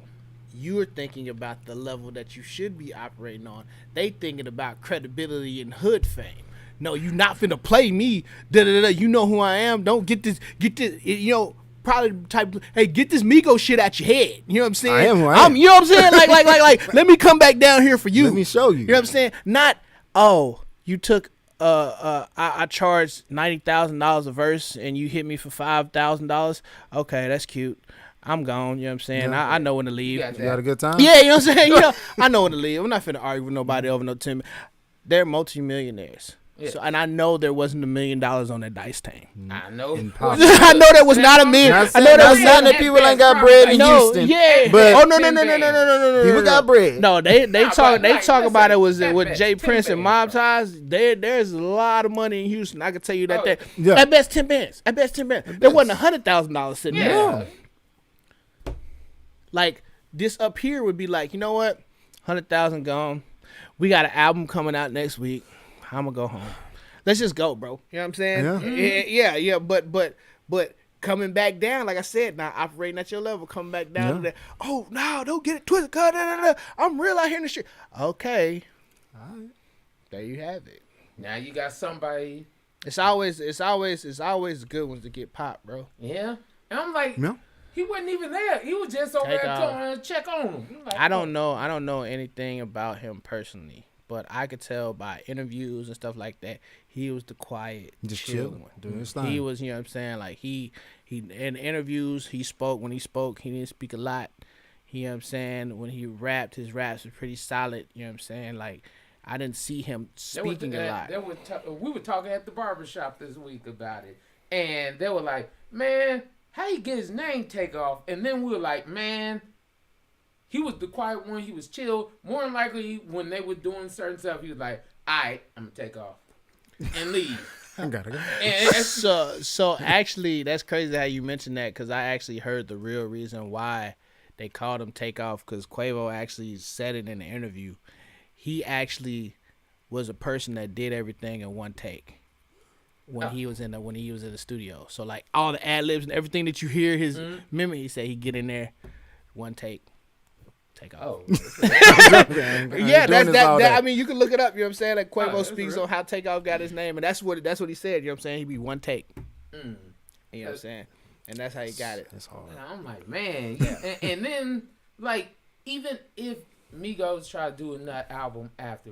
You're thinking about the level that you should be operating on. They thinking about credibility and hood fame. No, you not finna play me. You know who I am. Don't get this, you know, probably type, hey, get this Migo shit out your head. You know what I'm saying? I am who I am. You know what I'm saying? Like, let me come back down here for you. Let me show you. You know what I'm saying? Not, oh, you took, I charged $90,000 a verse and you hit me for $5,000. Okay, that's cute. I'm gone. You know what I'm saying? Yeah. I know when to leave. You got a good time? Yeah, you know what I'm saying? You know, I know when to leave. I'm not finna argue with nobody over no 10. They're multimillionaires. Yeah. So, and I know there wasn't $1 million on that dice tank. I know. I know there was not $1 million. I know there was not that people ain't got bread in Houston. Yeah, but oh no. People got bread. No, they talk listen, about it with best, Jay Prince and bands, Mob Ties. There's a lot of money in Houston. I can tell you that. Yeah. At best 10 bands. At best 10 bands. There wasn't $100,000 sitting there. Yeah. Like, this up here would be like, you know what? 100,000 gone. We got an album coming out next week. I'm gonna go home. Let's just go, bro. You know what I'm saying? Yeah. But coming back down, like I said, now operating at your level, coming back down to that. Oh no, don't get it twisted. I'm real out here in the street. Okay. All right. There you have it. Now you got somebody. It's always the good ones to get popped, bro. Yeah. And I'm like, Yeah. he wasn't even there. He was just over there trying to check on him. Like, I don't know anything about him personally, but I could tell by interviews and stuff like that, he was the quiet, just chill chilling, one. doing his thing. He was, you know what I'm saying? Like, he in interviews, he spoke. When he spoke, he didn't speak a lot. You know what I'm saying? When he rapped, his raps were pretty solid. You know what I'm saying? Like, I didn't see him speaking a lot. We were talking at the barbershop this week about it, and they were like, man, how he get his name Takeoff? And then we were like, man, he was the quiet one. He was chill. More than likely, when they were doing certain stuff, he was like, all right, I'm going to take off and leave. I gotta go. So actually, that's crazy how you mentioned that, because I actually heard the real reason why they called him Takeoff, because Quavo actually said it in the interview. He actually was a person that did everything in one take. When he was in the studio, so like all the ad libs and everything that you hear his memory, he said he get in there, one take, Takeoff. Oh. Yeah, that's that. I mean, you can look it up. You know what I'm saying? You can look it up. You know what I'm saying? Like Quavo speaks on how Takeoff got his name, and that's what he said. You know what I'm saying? He'd be one take. You know what I'm saying? And that's how he got it. That's hard. And I'm like, man, yeah. and then like even if Migos try to do another album after,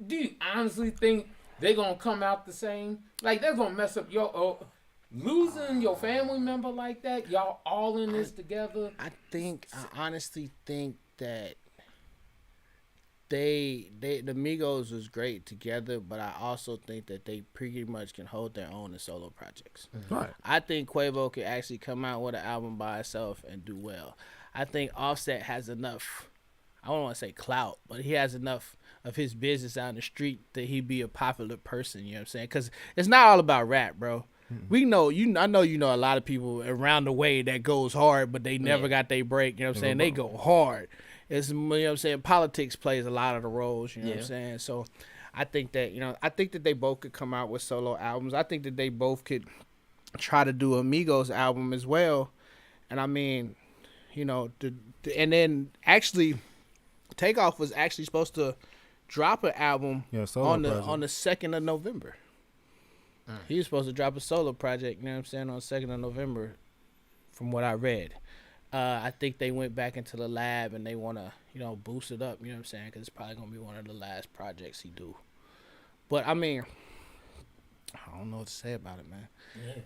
do you honestly think they're gonna come out the same? Like they're gonna mess up your losing your family member like that? Y'all all in this together? I honestly think that the Migos was great together, but I also think that they pretty much can hold their own in solo projects. Right. I think Quavo could actually come out with an album by itself and do well. I think Offset has enough, I don't want to say clout, but he has enough of his business out in the street that he'd be a popular person, you know what I'm saying? Because it's not all about rap, bro. We know I know you know a lot of people around the way that goes hard, but they never got their break. You know what I'm saying? They go hard. It's, you know what I'm saying, politics plays a lot of the roles. You know what I'm saying? So I think that they both could come out with solo albums. I think that they both could try to do a Migos album as well. And I mean, you know, and then actually, Takeoff was actually supposed to drop an album on the 2nd of November. He was supposed to drop a solo project, you know what I'm saying, on 2nd of November, from what I read. I think they went back into the lab and they want to, you know, boost it up, you know what I'm saying, because it's probably going to be one of the last projects he do. But, I mean, I don't know what to say about it, man.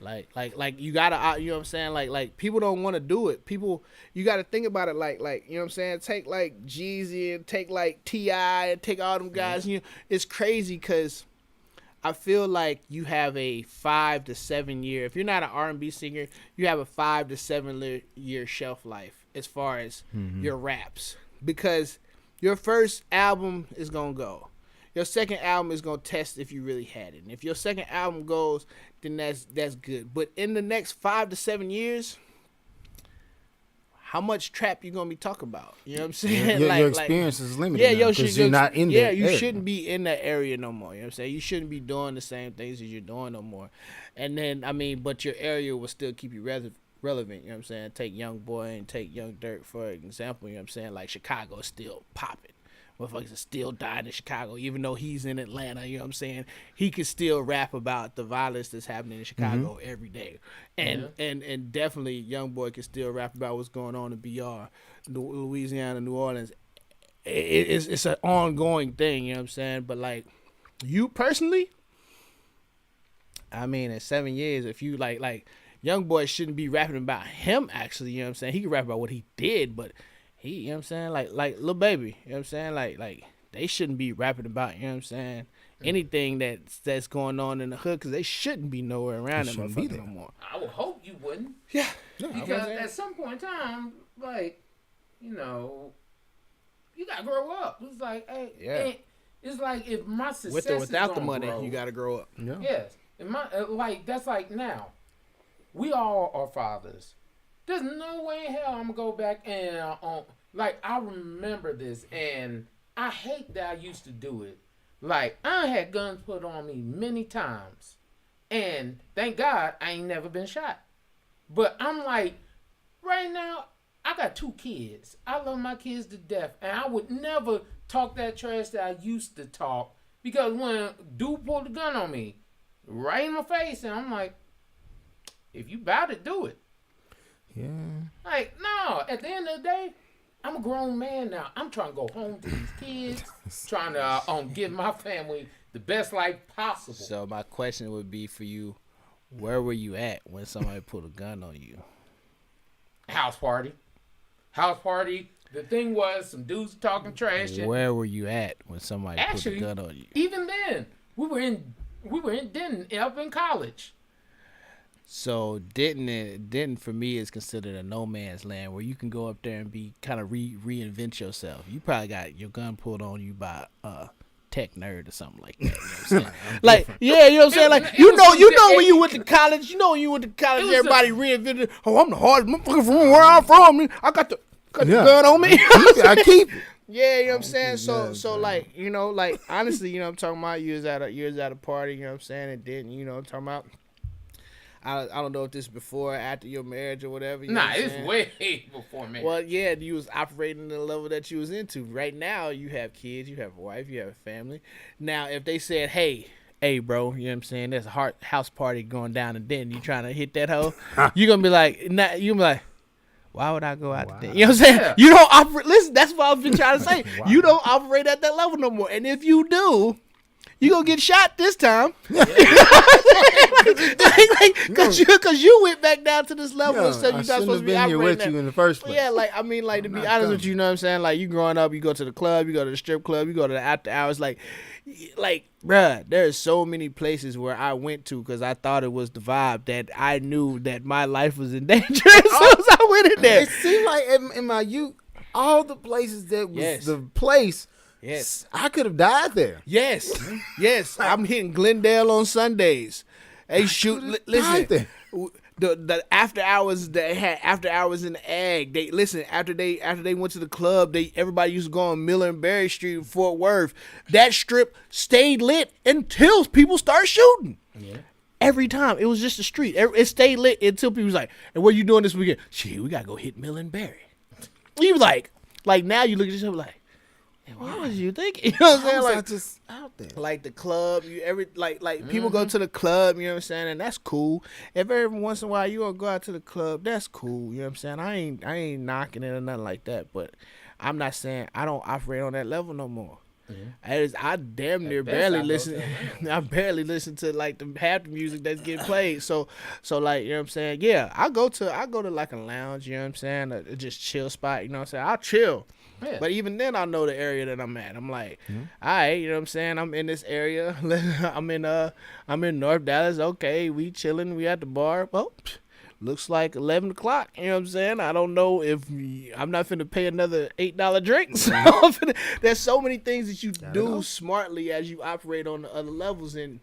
Yeah. Like you got to, you know what I'm saying, like people don't want to do it. People, you got to think about it like, you know what I'm saying, take, like, Jeezy and take, like, T.I. and take all them guys. You know, it's crazy because I feel like you have a 5 to 7 year. If you're not an R&B singer, you have a 5 to 7 year shelf life as far as your raps, because your first album is gonna go. Your second album is gonna test if you really had it. And if your second album goes, then that's good. But in the next 5 to 7 years, how much trap you gonna be talking about? You know what I'm saying? Your experience is limited. Yeah, because you're not in that area. Shouldn't be in that area no more. You know what I'm saying? You shouldn't be doing the same things as you're doing no more. And then, I mean, but your area will still keep you relevant. You know what I'm saying? Take Young Boy and take Young Dirt for example. You know what I'm saying? Like Chicago is still popping. Motherfuckers are still dying in Chicago, even though he's in Atlanta. You know what I'm saying? He can still rap about the violence that's happening in Chicago every day, and definitely Young Boy can still rap about what's going on in BR, Louisiana, New Orleans. It's an ongoing thing. You know what I'm saying? But like you personally, I mean, in 7 years, if you like Young Boy shouldn't be rapping about him. Actually, you know what I'm saying? He can rap about what he did, but he, you know what I'm saying, like Lil Baby, you know what I'm saying, like they shouldn't be rapping about, you know what I'm saying, anything that's going on in the hood, because they shouldn't be nowhere around them motherfuckers no more. I would hope you wouldn't. Yeah. Because at some point in time, like, you know, you gotta grow up. It's like, hey, it's like if my success with or without the money, grow, you gotta grow up. Yeah. Yes, and like that's like now, we all are fathers. There's no way in hell I'm gonna go back and like I remember this, and I hate that I used to do it. Like I had guns put on me many times, and thank God I ain't never been shot. But I'm like, right now I got 2 kids. I love my kids to death, and I would never talk that trash that I used to talk, because when dude pulled the gun on me, right in my face, and I'm like, if you bout it, do it. Yeah. Like, no, at the end of the day, I'm a grown man now. I'm trying to go home to these kids, trying to give my family the best life possible. So my question would be for you, where were you at when somebody put a gun on you? House party. The thing was, some dudes talking trash. Where were you at when somebody put a gun on you? Even then, we were in Denton, up in college. So Denton for me is considered a no man's land, where you can go up there and be kind of reinvent yourself. You probably got your gun pulled on you by a tech nerd or something like that. You know what I'm saying? Like, yeah, you know what I'm saying? Like, you know when you went to college, everybody reinvented. Oh, I'm the hardest motherfucker from where I'm from. I got the gun on me. I keep. Yeah, you know what I'm saying? So like, you know, like honestly, you know what I'm talking about? You was at a party, you know what I'm saying? And Denton, you know what I'm talking about? I don't know if this is before or after your marriage or whatever. You know Nah, what I'm it's saying? way before marriage. Well, yeah, you was operating at the level that you was into. Right now, you have kids, you have a wife, you have a family. Now, if they said, hey, bro, you know what I'm saying? There's a house party going down in Denton. You trying to hit that hoe? You're gonna be like, nah, you gonna be like, why would I go out to Denton? You know what I'm saying? Yeah. You don't operate. Listen, that's what I've been trying to say. Wow. You don't operate at that level no more. And if you do, you gonna get shot this time. Because you went back down to this level and said you're not supposed to be been here operating with that. you in the first But place. yeah, like I mean, like to I'm be not honest with coming. you, you know what I'm saying? Like you growing up, you go to the club, you go to the strip club, you go to the after hours. Like, bruh, there's so many places where I went to because I thought it was the vibe that I knew that my life was in danger as soon as I went in there. It seemed like in my youth, all the places that was Yes. the place, Yes. I could have died there. Yes, yes. I'm hitting Glendale on Sundays. Hey, shoot! could've Listen, died there. the after hours they had after hours in the ag. They listen after they went to the club. Everybody used to go on Miller and Berry Street in Fort Worth. That strip stayed lit until people start shooting. Yeah. Every time it was just a street. It stayed lit until people was like, "And what are you doing this weekend?" Shit, we gotta go hit Miller and Berry. You was like now you look at yourself like. What was you thinking? You know what I'm saying? How was I Like, just out there. like the club, people go to the club, you know what I'm saying, and that's cool. If every once in a while you gonna go out to the club, that's cool. You know what I'm saying? I ain't knocking it or nothing like that, but I'm not saying I don't operate on that level no more. I damn near best barely I go listen. I barely listen to like the half the music that's getting played. So like, you know what I'm saying? Yeah, I go to like a lounge. You know what I'm saying? Just chill spot. You know what I'm saying? I'll chill. Yeah. But even then, I know the area that I'm at. I'm like, all right, you know what I'm saying? I'm in this area. I'm in North Dallas. Okay, we chilling. We at the bar. Well, looks like 11 o'clock. You know what I'm saying? I don't know if I'm not finna pay another $8 drink. So there's so many things that you do smartly as you operate on the other levels. And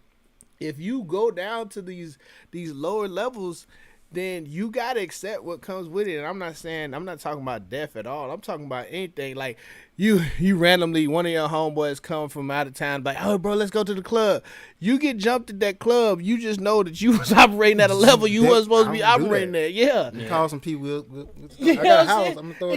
if you go down to these lower levels, then you gotta accept what comes with it. And I'm not talking about death at all. I'm talking about anything. Like you randomly, one of your homeboys come from out of town, like, oh bro, let's go to the club. You get jumped at that club, you just know that you was operating at a level you wasn't supposed to be operating there. Yeah. Call some people. You I know got a what I'm house. saying? I'm gonna throw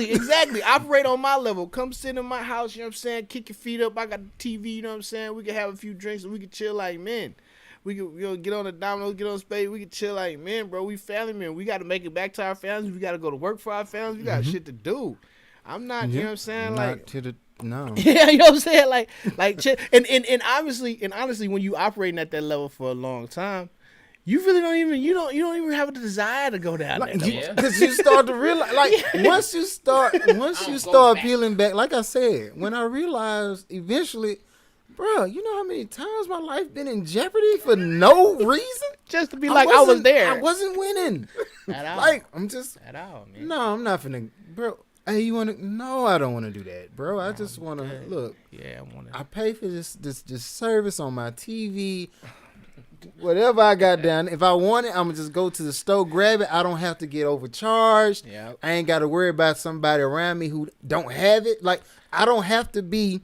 it Exactly. Operate on my level. Come sit in my house, you know what I'm saying? Kick your feet up. I got the TV, you know what I'm saying? We can have a few drinks and we can chill like men. We can get on the dominoes, get on spade. We can chill like men, bro. We family men. We got to make it back to our families. We got to go to work for our families. We got shit to do. I'm not, you know what I'm saying? Not Like, to the no. yeah, you know what I'm saying? Like, and honestly, when you operating at that level for a long time, you really don't even have a desire to go down there. No more. Because you start to realize, like, once you start back. peeling back, like I said, when I realized eventually, bro, you know how many times my life been in jeopardy for no reason? Just to be like, I was there. I wasn't winning. At all. Like, I'm just, At all, man. no, I'm not finna, bro. Hey, you wanna? No, I don't wanna do that, bro. I just wanna look. Yeah, I want to. I pay for this service on my TV. Whatever I got down, if I want it, I'm gonna just go to the store, grab it. I don't have to get overcharged. Yeah. I ain't got to worry about somebody around me who don't have it. Like, I don't have to be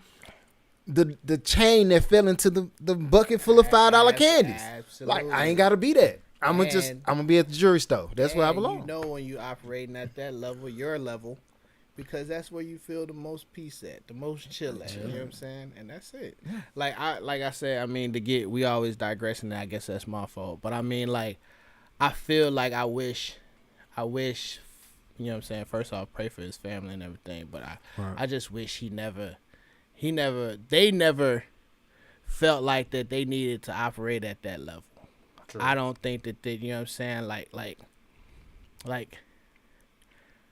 the chain that fell into the bucket full of $5 candies. Absolutely. Like, I ain't got to be that. I'm gonna be at the jury store. That's where I belong. You know when you operating at that level, your level, because that's where you feel the most peace at, the most chill at. You know what I'm saying? And that's it. Like I said, I mean, we always digress, and I guess that's my fault. But I mean, like, I feel like I wish, you know what I'm saying? First off, pray for his family and everything. But I just wish they never felt like that they needed to operate at that level. True. I don't think that they, you know what I'm saying? Like,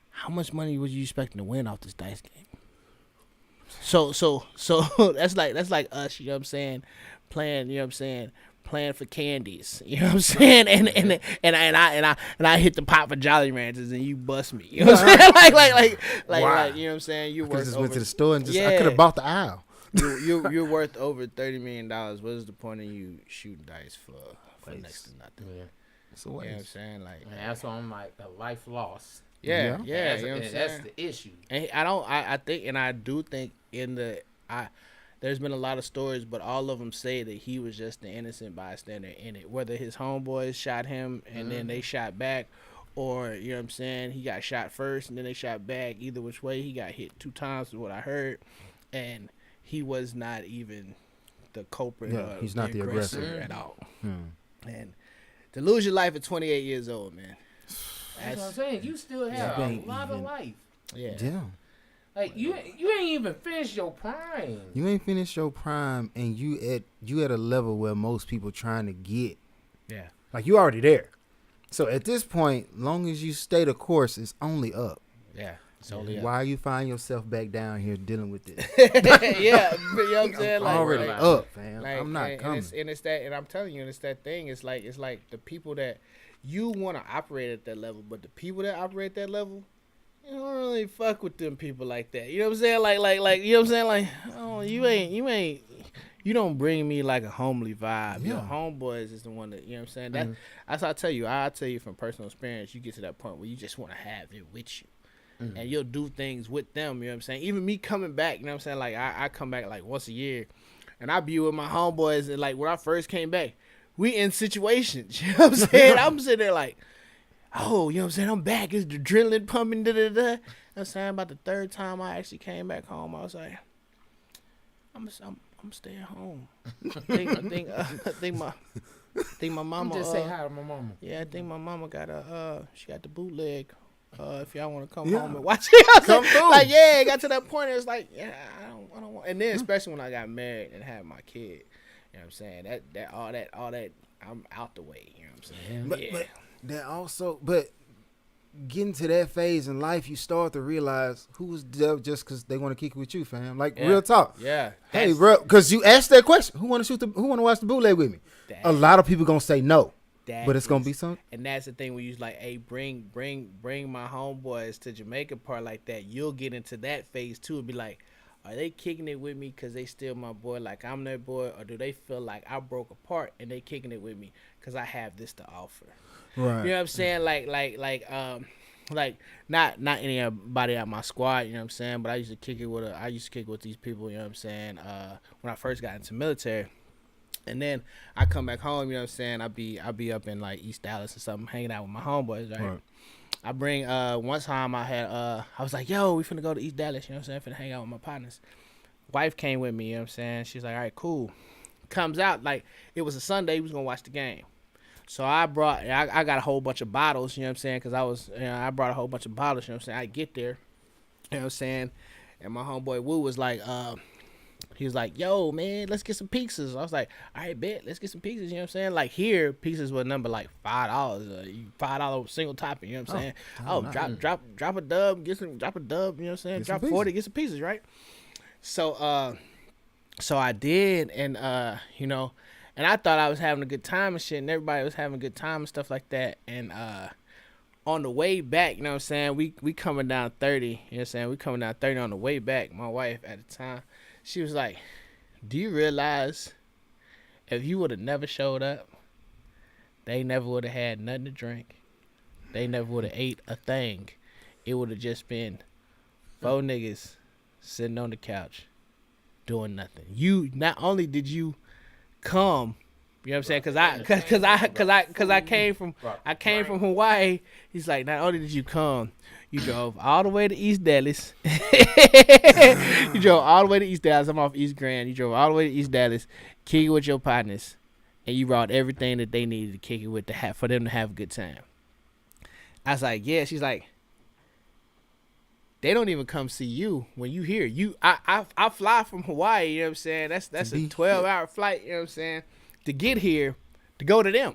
how much money was you expecting to win off this dice game? So that's like us, you know what I'm saying? Playing, you know what I'm saying? Playing for candies, you know what I'm saying? And I hit the pot for Jolly Ranchers and you bust me, you know what I'm saying? Like, Wow. you know what I'm saying? You're I worth just over, went to the store and Yeah. I could have bought the aisle. you're worth over $30 million. What is the point of you shooting dice for next to nothing? Yeah. So You know what I'm saying? Like, And that's why I'm like a life loss. yeah, Yeah. you know what I'm And saying? that's the issue. And I do think there's been a lot of stories, but all of them say that he was just the innocent bystander in it. Whether his homeboys shot him and then they shot back, or you know what I'm saying, he got shot first and then they shot back. Either which way, he got hit 2 times, is what I heard, and he was not even the culprit. Yeah, he's not the aggressor at all. And to lose your life at 28 years old, man. That's what I'm saying. You still have a lot of life. Yeah. Like you ain't even finished your prime. You ain't finished your prime, and you at a level where most people trying to get. Yeah. Like you already there. So at this point, long as you stay the course, it's only up. Yeah. It's only up. Why you find yourself back down here dealing with this? Yeah, you know what I'm saying? I'm already up, fam. Like, I'm not coming. And it's that, and I'm telling you, and it's that thing. It's like the people that you want to operate at that level, but the people that operate that level, you don't really fuck with them people like that. You know what I'm saying? Like you know what I'm saying? Like, oh, you don't bring me like a homely vibe. Yeah. Your homeboys is the one that, you know what I'm saying? That's how I tell you from personal experience, you get to that point where you just want to have it with you. And you'll do things with them, you know what I'm saying? Even me coming back, you know what I'm saying? Like, I come back like once a year, and I be with my homeboys, and like when I first came back, we in situations, you know what I'm saying? I'm sitting there like, oh, you know what I'm saying? I'm back. It's the adrenaline pumping, da-da-da. I'm saying about the 3rd time I actually came back home, I was like, I'm staying home. I think my mama. Just say hi to my mama. Yeah, I think my mama got she got the bootleg. If y'all want to come home and watch it, come through. Like, yeah, it got to that point. It was like, yeah, I don't want. And then especially when I got married and had my kid, you know what I'm saying? That all that, I'm out the way. You know what I'm saying? But that also, but getting to that phase in life, you start to realize who's there just because they want to kick it with you, fam. Like real talk. Yeah. Hey, bro, because you asked that question. Who want to watch the bootleg with me? A lot of people gonna say no. But it's gonna be something. And that's the thing when you like, hey, bring my homeboys to Jamaica part like that. You'll get into that phase too and be like, are they kicking it with me because they still my boy like I'm their boy, or do they feel like I broke apart and they kicking it with me because I have this to offer? Right. You know what I'm saying? Like not anybody out my squad, you know what I'm saying? But I used to kick it with these people, you know what I'm saying? When I first got into military. And then I come back home, you know what I'm saying? I be up in like East Dallas or something, hanging out with my homeboys, right? I bring one time I was like, yo, we finna go to East Dallas, you know what I'm saying? Finna hang out with my partners. Wife came with me, you know what I'm saying? She's like, all right, cool. Comes out, like, it was a Sunday, we was gonna watch the game. So I got a whole bunch of bottles, you know what I'm saying? Because I brought a whole bunch of bottles, you know what I'm saying? I get there, you know what I'm saying? And my homeboy Woo was like, he was like, yo, man, let's get some pizzas. I was like, all right, bet, let's get some pizzas, you know what I'm saying? Like, here, pizzas were number like $5, $5 single topping, you know what I'm saying? Drop a dub, drop a dub, you know what I'm saying? Drop 40, get some pizzas, right? So I did, and, you know, and I thought I was having a good time and shit, and everybody was having a good time and stuff like that, and, on the way back, you know what I'm saying? We coming down 30, you know what I'm saying? We coming down 30 on the way back. My wife at the time, she was like, do you realize if you would have never showed up, they never would have had nothing to drink. They never would have ate a thing. It would have just been 4 niggas sitting on the couch doing nothing. You, not only did you come, you know what I'm saying? Cause I came from Hawaii. He's like, not only did you come, you drove all the way to East Dallas. You drove all the way to East Dallas. I'm off East Grand. You drove all the way to East Dallas, kick it with your partners, and you brought everything that they needed to kick it with for them to have a good time. I was like, yeah. She's like, they don't even come see you when you here. I fly from Hawaii. You know what I'm saying? That's a 12-hour flight. You know what I'm saying? To get here, to go to them.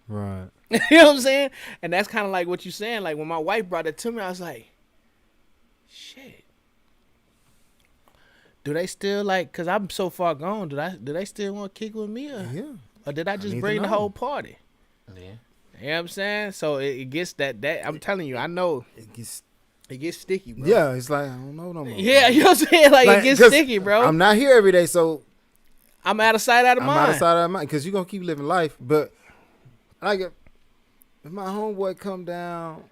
Right. You know what I'm saying? And that's kind of like what you're saying. Like, when my wife brought it to me, I was like, shit. Do they still, like, because I'm so far gone, do they still want to kick with me? Or did I just bring the whole party? Yeah. You know what I'm saying? So it gets that I'm telling you, I know. It gets sticky, bro. Yeah, it's like, I don't know no more. Yeah, you know what I'm saying? Like it gets sticky, bro. I'm not here every day, so I'm out of sight, out of mind. I'm out of sight, out of mind, because you're going to keep living life. But, like, if my homeboy come down,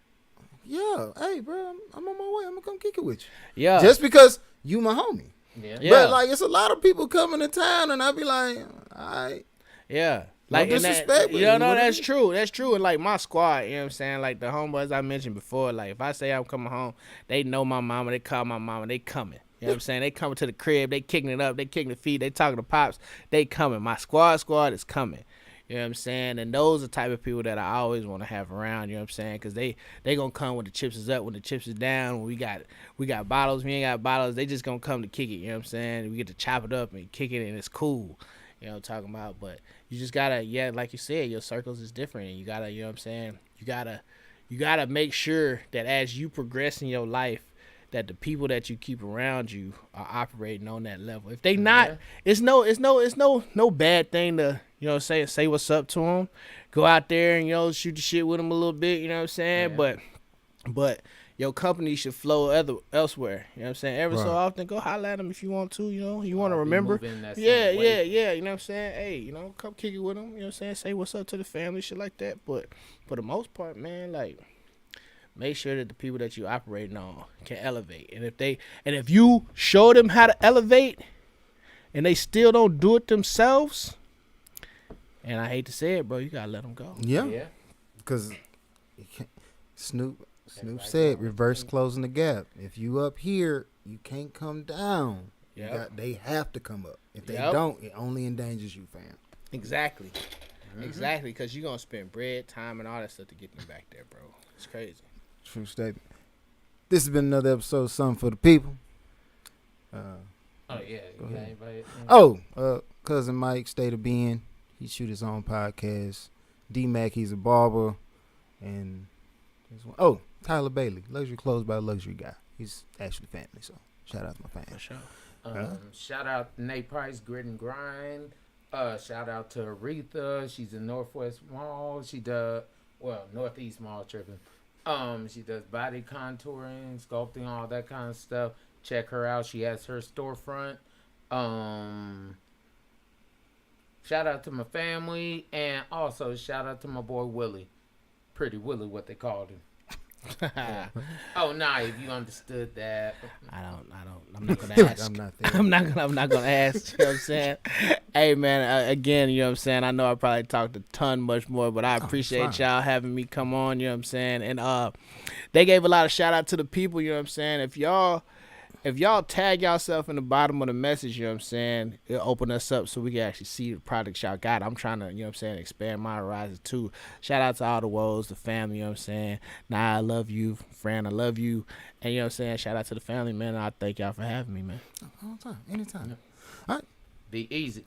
yeah, hey, bro, I'm on my way. I'm going to come kick it with you. Yeah. Just because you my homie. Yeah. Yeah. But like, it's a lot of people coming to town, and I be like, all right. Yeah. No Like, and disrespect, but you know, what it that's is. true. That's true. And like my squad, you know what I'm saying? Like the homeboys I mentioned before, like if I say I'm coming home, they know my mama, they call my mama, they coming. You know what I'm saying? They coming to the crib, they kicking it up, they kicking the feet, they talking to pops, they coming. My squad is coming. You know what I'm saying? And those are the type of people that I always want to have around, you know what I'm saying? Because they going to come when the chips is up, when the chips is down, when we got bottles, we ain't got bottles, they just going to come to kick it, you know what I'm saying? We get to chop it up and kick it, and it's cool. You know what I'm talking about? But you just gotta, yeah, like you said, your circles is different. And you gotta, you know what I'm saying? You gotta make sure that as you progress in your life, that the people that you keep around you are operating on that level. If they not, it's no bad thing to, you know, say what's up to them, go out there and, you know, shoot the shit with them a little bit. You know what I'm saying? Yeah. But your company should flow elsewhere. You know what I'm saying? Every so Right. often, go holler at them if you want to. You know, you want to Be remember. moving that same Yeah. way. You know what I'm saying? Hey, you know, come kick it with them. You know what I'm saying? Say what's up to the family, shit like that. But for the most part, man, like, make sure that the people that you operating on can elevate. And if you show them how to elevate, and they still don't do it themselves, and I hate to say it, bro, you gotta let them go. Yeah, Yeah. because Snoop right, said, bro. reverse closing the gap. If you up here, you can't come down. Yep. They have to come up. If they Yep. don't, it only endangers you, fam. Exactly. Exactly, because you're gonna spend bread, time, and all that stuff to get them back there, bro. It's crazy. True statement. This has been another episode of Something for the People. Oh yeah. You got ahead. anybody? Cousin Mike, State of Being. He shoot his own podcast. D-Mac, he's a barber. And there's one. Oh, Tyler Bailey, Luxury Clothes by Luxury Guy. He's actually family, so shout out to my For family. sure. Shout out to Nate Price, Grit and Grind. Shout out to Aretha. She's in Northwest Mall. She does Northeast Mall tripping. She does body contouring, sculpting, all that kind of stuff. Check her out. She has her storefront. Shout out to my family, and also shout out to my boy Willie, Pretty Willie, what they called him. Oh, nah, if you understood that. I'm not gonna ask. I'm not there. I'm not gonna ask. You know what I'm saying? Hey man, again, you know what I'm saying? I know I probably talked a ton much more, but I appreciate y'all having me come on, you know what I'm saying? And they gave a lot of shout out to the people, you know what I'm saying? If y'all tag yourself in the bottom of the message, you know what I'm saying, it'll open us up so we can actually see the products y'all got. I'm trying to, you know what I'm saying, expand my horizons too. Shout out to all the woes, the family, you know what I'm saying. Nah, I love you. Fran, I love you. And you know what I'm saying, shout out to the family, man. I thank y'all for having me, man. All the time, anytime. Be easy.